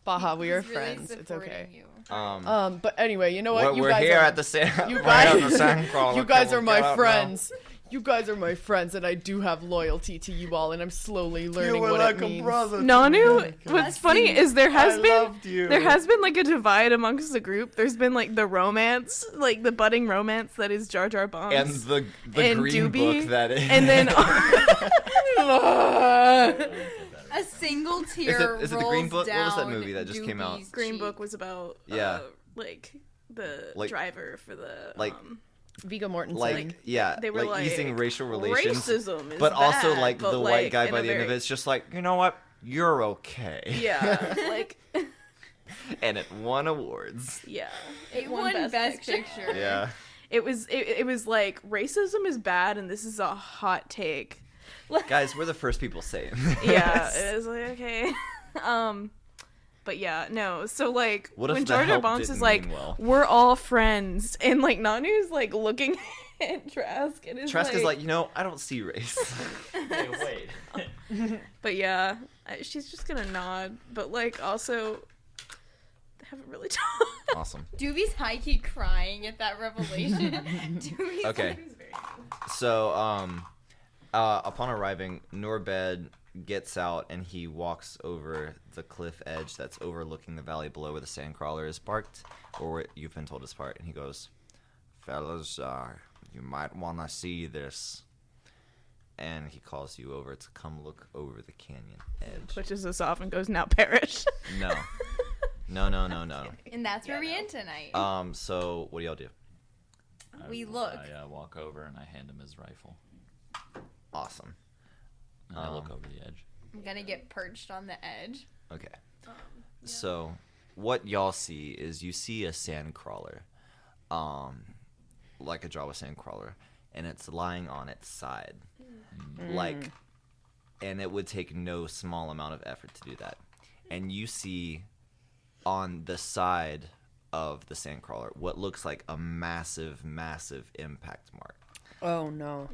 Baja, we are He's really friends. It's supporting okay. you. But anyway, you know what? You we're guys here are, at the sand. you right guys, on the Sandcrawler. you guys Come are on, my get up friends. You guys are my friends, and I do have loyalty to you all, and I'm slowly now. learning You were what like it a means. brother. to Nanu, me. what's funny is there has I been loved you. there has been like a divide amongst the group. There's been like the romance, like the budding romance that is Jar Jar Bonks. and the and green Doobie, book that is. and then A single tear is it the rolls Green Book? What was that down movie that just came out? Doobie's Green cheek. Book was about Yeah. like the Like- driver for the like, Viggo Mortensen. like yeah, they were like easing like, racial relations, racism is but also bad, like but, the like, white guy in by a the end of very- it's just like, you know what, you're okay. yeah, like And it won awards. yeah, It won Best Picture. Yeah. It was like racism is bad and this is a hot take. Guys, we're the first people saying this. Yeah, it was like okay. But yeah, no. So like What if when the Jar Jar help Bonks didn't is like, mean well? we're all friends, and like Nanu's like looking at Trask and is Trask is like, you know, I don't see race. hey, wait. but yeah, she's just gonna nod, but like also they haven't really talked. Awesome. Doobie's high key crying at that revelation. Doobie's Okay. So, upon arriving, Norbed gets out and he walks over the cliff edge that's overlooking the valley below where the sandcrawler is parked, or where you've been told is parked. And he goes, "Fellas, you might want to see this." And he calls you over to come look over the canyon edge. Pushes us off and goes, now perish. No. No. And that's where we end tonight. So what do y'all do? We look. I walk over and I hand him his rifle. Awesome. And I look over the edge. I'm gonna get perched on the edge. Okay. So, what y'all see is you see a sand crawler, like a Jawa sand crawler, and it's lying on its side, like, and it would take no small amount of effort to do that. And you see on the side of the sand crawler what looks like a massive impact mark. Oh no.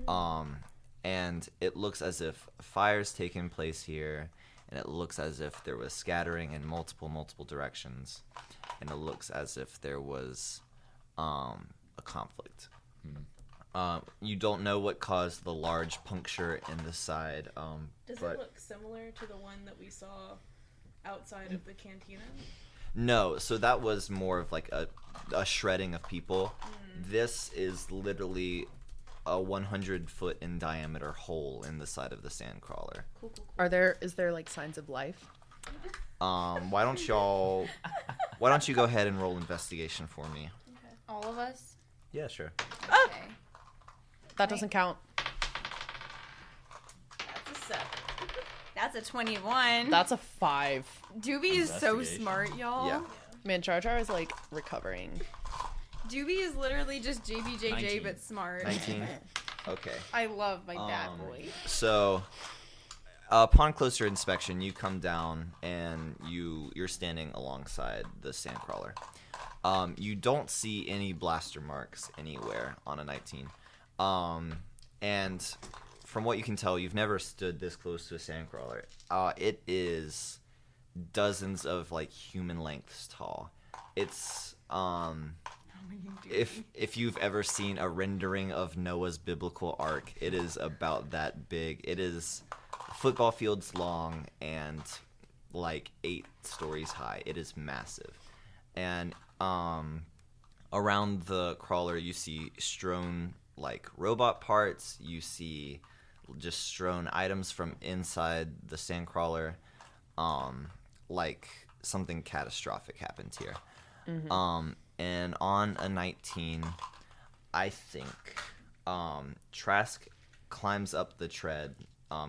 And it looks as if fire's taken place here, and it looks as if there was scattering in multiple directions, and it looks as if there was a conflict. You don't know what caused the large puncture in the side, Does but it look similar to the one that we saw outside of the cantina? no. So that was more of like a shredding of people. This is literally a 100-foot in diameter hole in the side of the sand crawler. Is there like signs of life? Why don't you go ahead and roll investigation for me? All of us. Yeah, sure. Okay. That doesn't count. That's a 7. That's a 21. That's a 5. Doobie is so Investigation. smart, y'all. Yeah. Man, Jar Jar is like recovering. Doobie is literally just JBJJ 19. but smart. 19. Okay. I love my bad boy. So, upon closer inspection, you come down and you're standing alongside the sandcrawler. You don't see any blaster marks anywhere on a 19. And from what you can tell, you've never stood this close to a sandcrawler. It is dozens of like human lengths tall. It's if you've ever seen a rendering of Noah's biblical ark, it is about that big. It is football fields long and like 8 stories high. It is massive. And around the crawler you see strewn like robot parts, you see just strewn items from inside the sandcrawler. Like something catastrophic happened here. And on a 19, I think Trask climbs up the tread.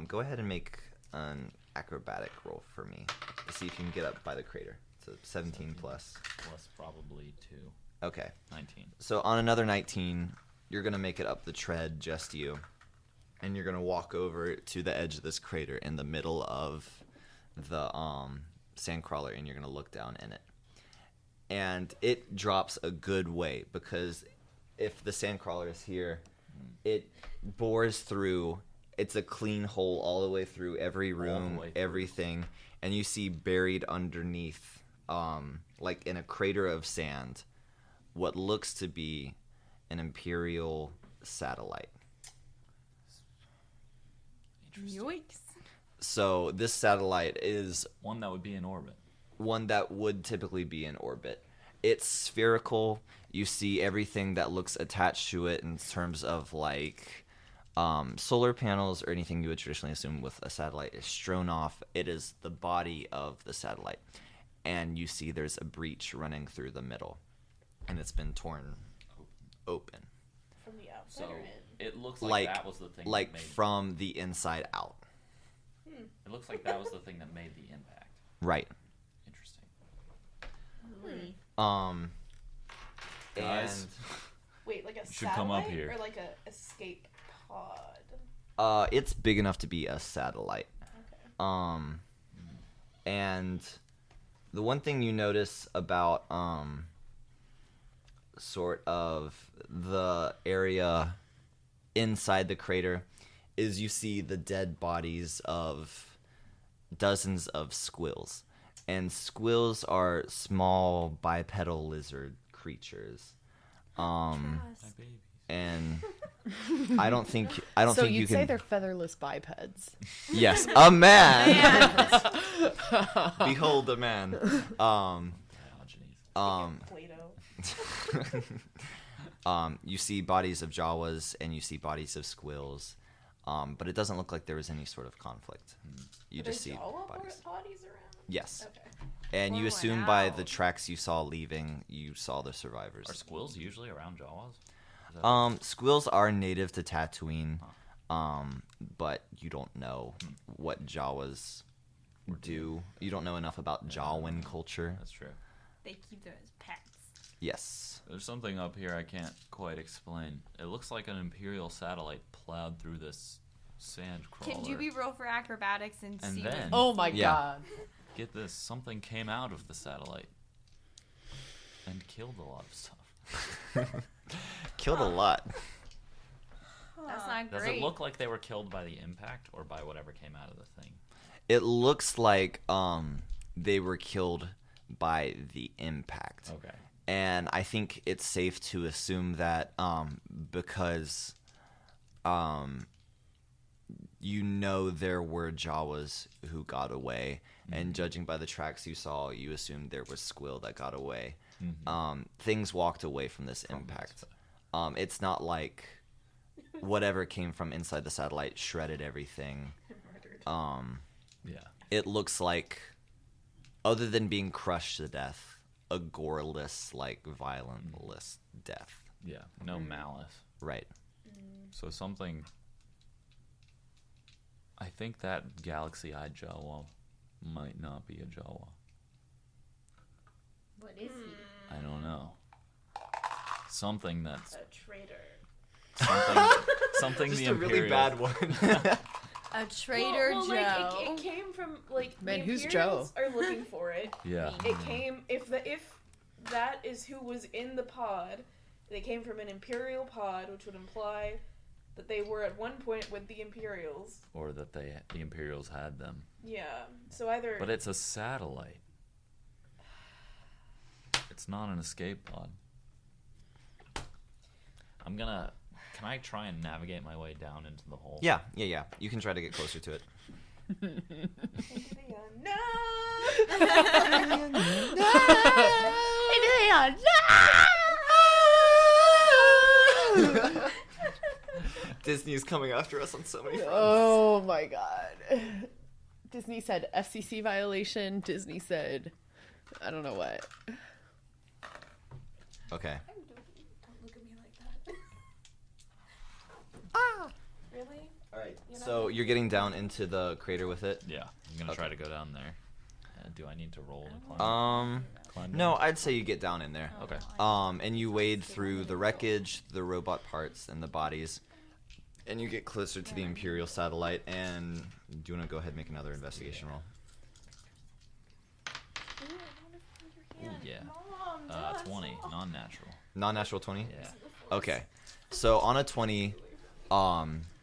Go ahead and make an acrobatic roll for me to see if you can get up by the crater. So 17 plus. Plus probably 2. Okay. 19. So on another 19, you're going to make it up the tread, just you. And you're going to walk over to the edge of this crater in the middle of the sandcrawler, and you're going to look down in it. And it drops a good way, because if the sandcrawler is here, it bores through. It's a clean hole all the way through every room, everything. And you see buried underneath, like in a crater of sand, what looks to be an Imperial satellite. Yikes. So this satellite is one that would be in orbit. One that would typically be in orbit. It's spherical. You see everything that looks attached to it in terms of like solar panels or anything you would traditionally assume with a satellite is strewn off. It is the body of the satellite. And you see there's a breach running through the middle. And it's been torn open. From the outside So or in? it looks like that was the thing like that made from the inside out. it looks like that was the thing that made the impact. Right. Interesting. Guys, And Wait, like a should come up satellite here. or like a escape pod? it's big enough to be a satellite. Okay. And the one thing you notice about sort of the area inside the crater is you see the dead bodies of dozens of squills. And squills are small bipedal lizard creatures. my babies. And I don't think So you you'd say can. they're featherless bipeds. Yes, a man. Behold a man. Diogenes. Play-Doh. You see bodies of Jawas and you see bodies of squills, but it doesn't look like there was any sort of conflict. You just see Jawa bodies. bodies around? Yes, Okay. and you Wow. assume by the tracks you saw leaving, you saw the survivors. Are squills usually around Jawas? Is that- Squills are native to Tatooine, but you don't know what Jawas do. You don't know enough about Jawan culture. That's true. They keep them as pets. Yes. There's something up here I can't quite explain. It looks like an Imperial satellite plowed through this sand crawler. Can you roll for acrobatics and And see then- what Oh my Yeah. god. Get this, something came out of the satellite and killed a lot of stuff. Killed a lot. That's not Does great. it look like they were killed by the impact or by whatever came out of the thing? It looks like they were killed by the impact. Okay. And I think it's safe to assume that because there were Jawas who got away, and judging by the tracks you saw, you assumed there was Squill that got away. Things walked away from this impact. It's not like whatever came from inside the satellite shredded everything. Yeah. It looks like, other than being crushed to death, a goreless, like violentless death. Yeah. No malice. Right. So something. I think that galaxy-eyed Jawa might not be a Jawa. What is he? I don't know. Something that's A traitor. something Just the a really Imperials- bad one. A Trader well, Joe. Like, it came from like Man, the who's Imperials are looking for it. Yeah. It came if that is who was in the pod, they came from an Imperial pod, which would imply that they were at one point with the Imperials. Or that the Imperials had them. Yeah. So either But it's a satellite. It's not an escape pod. Can I try and navigate my way down into the hole? Yeah. You can try to get closer to it. Disney's coming after us on so many fronts. Oh my god. Disney said FCC violation. Disney said, I don't know what. Okay. Don't look at me like that. Really? All right. So you're getting down into the crater with it? Yeah, I'm gonna try to go down there. Do I need to roll to climb? No, I'd say you get down in there. Okay. And you wade through the wreckage, the robot parts, and the bodies, and you get closer to the Imperial satellite. And do you want to go ahead and make another investigation roll? Yeah. 20, non-natural. Non-natural 20. Yeah. Okay. So on a 20,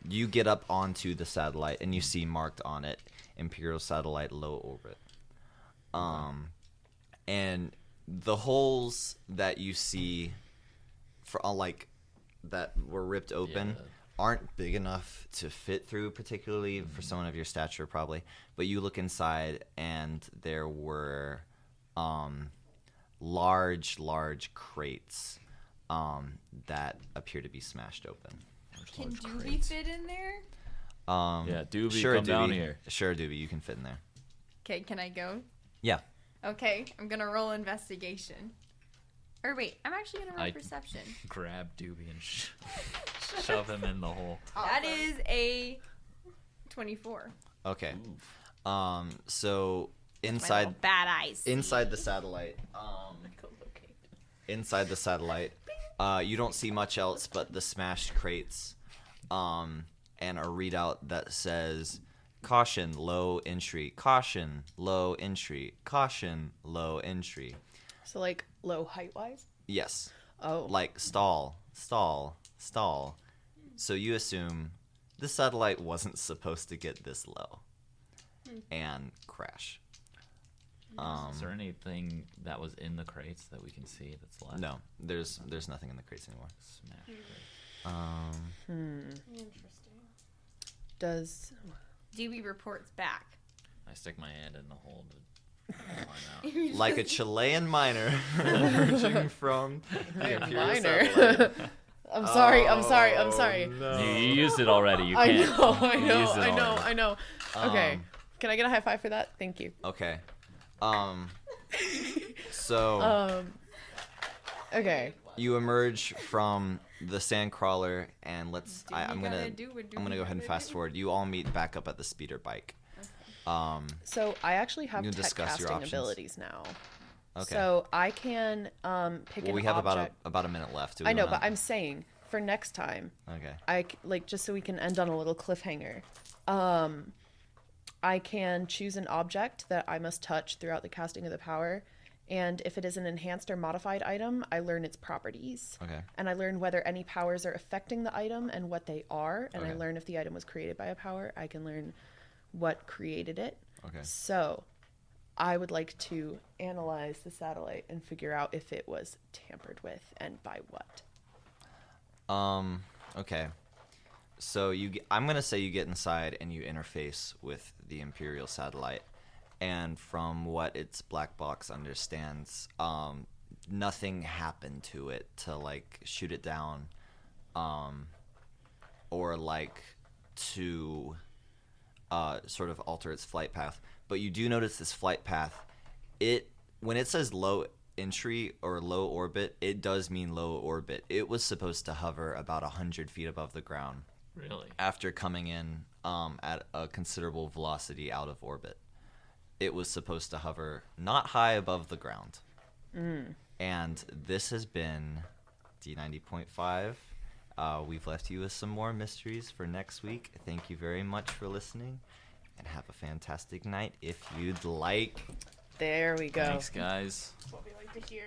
you get up onto the satellite and you see marked on it Imperial satellite low orbit. And the holes that you see for that were ripped open aren't big enough to fit through, particularly for someone of your stature probably. But you look inside and there were large crates that appear to be smashed open. Can Doobie fit in there? Yeah, Doobie, sure, come Doobie. down here. Sure, Doobie, you can fit in there. Okay, can I go? Yeah. Okay, I'm gonna roll investigation. Or wait, I'm actually gonna roll perception. Grab Doobie and shove him in the hole. That is a 24. Okay. So My inside little bad eyes. inside the satellite, you don't see much else but the smashed crates, and a readout that says, "Caution, low entry. Caution, low entry. Caution, low entry." So like low height wise? Yes. Oh. Like stall. So you assume the satellite wasn't supposed to get this low and crash. Is there anything that was in the crates that we can see that's left? No, there's nothing in the crates anymore. Smash. Interesting. Does Doobie reports back. I stick my hand in the hole to climb out. Like a Chilean miner emerging from the Imperial minor. satellite. I'm sorry. No. You used it already. You I can't. know. You used it already. I know. Okay. Can I get a high five for that? Thank you. Okay. So Okay. you emerge from the sandcrawler, and I'm gonna go ahead and fast forward. You all meet back up at the speeder bike. So I actually have You tech discuss your casting options. abilities now. Okay. So I can pick Well, an we have object. about a minute left. Do we I know, wanna- but I'm saying for next time, Okay. just so we can end on a little cliffhanger. I can choose an object that I must touch throughout the casting of the power, and if it is an enhanced or modified item, I learn its properties. Okay. And I learn whether any powers are affecting the item and what they are, and I Okay. learn if the item was created by a power. I can learn what created it. Okay. So, I would like to analyze the satellite and figure out if it was tampered with and by what. Okay. So I'm gonna say you get inside and you interface with the Imperial satellite, and from what its black box understands, nothing happened to it to like shoot it down, or like to sort of alter its flight path. But you do notice this flight path. When it says low entry or low orbit, it does mean low orbit. It was supposed to hover about 100 feet above the ground. Really? After coming in at a considerable velocity out of orbit. It was supposed to hover not high above the ground. And this has been D90.5. We've left you with some more mysteries for next week. Thank you very much for listening, and have a fantastic night if you'd like. There we go. Thanks, guys. That's what we like to hear.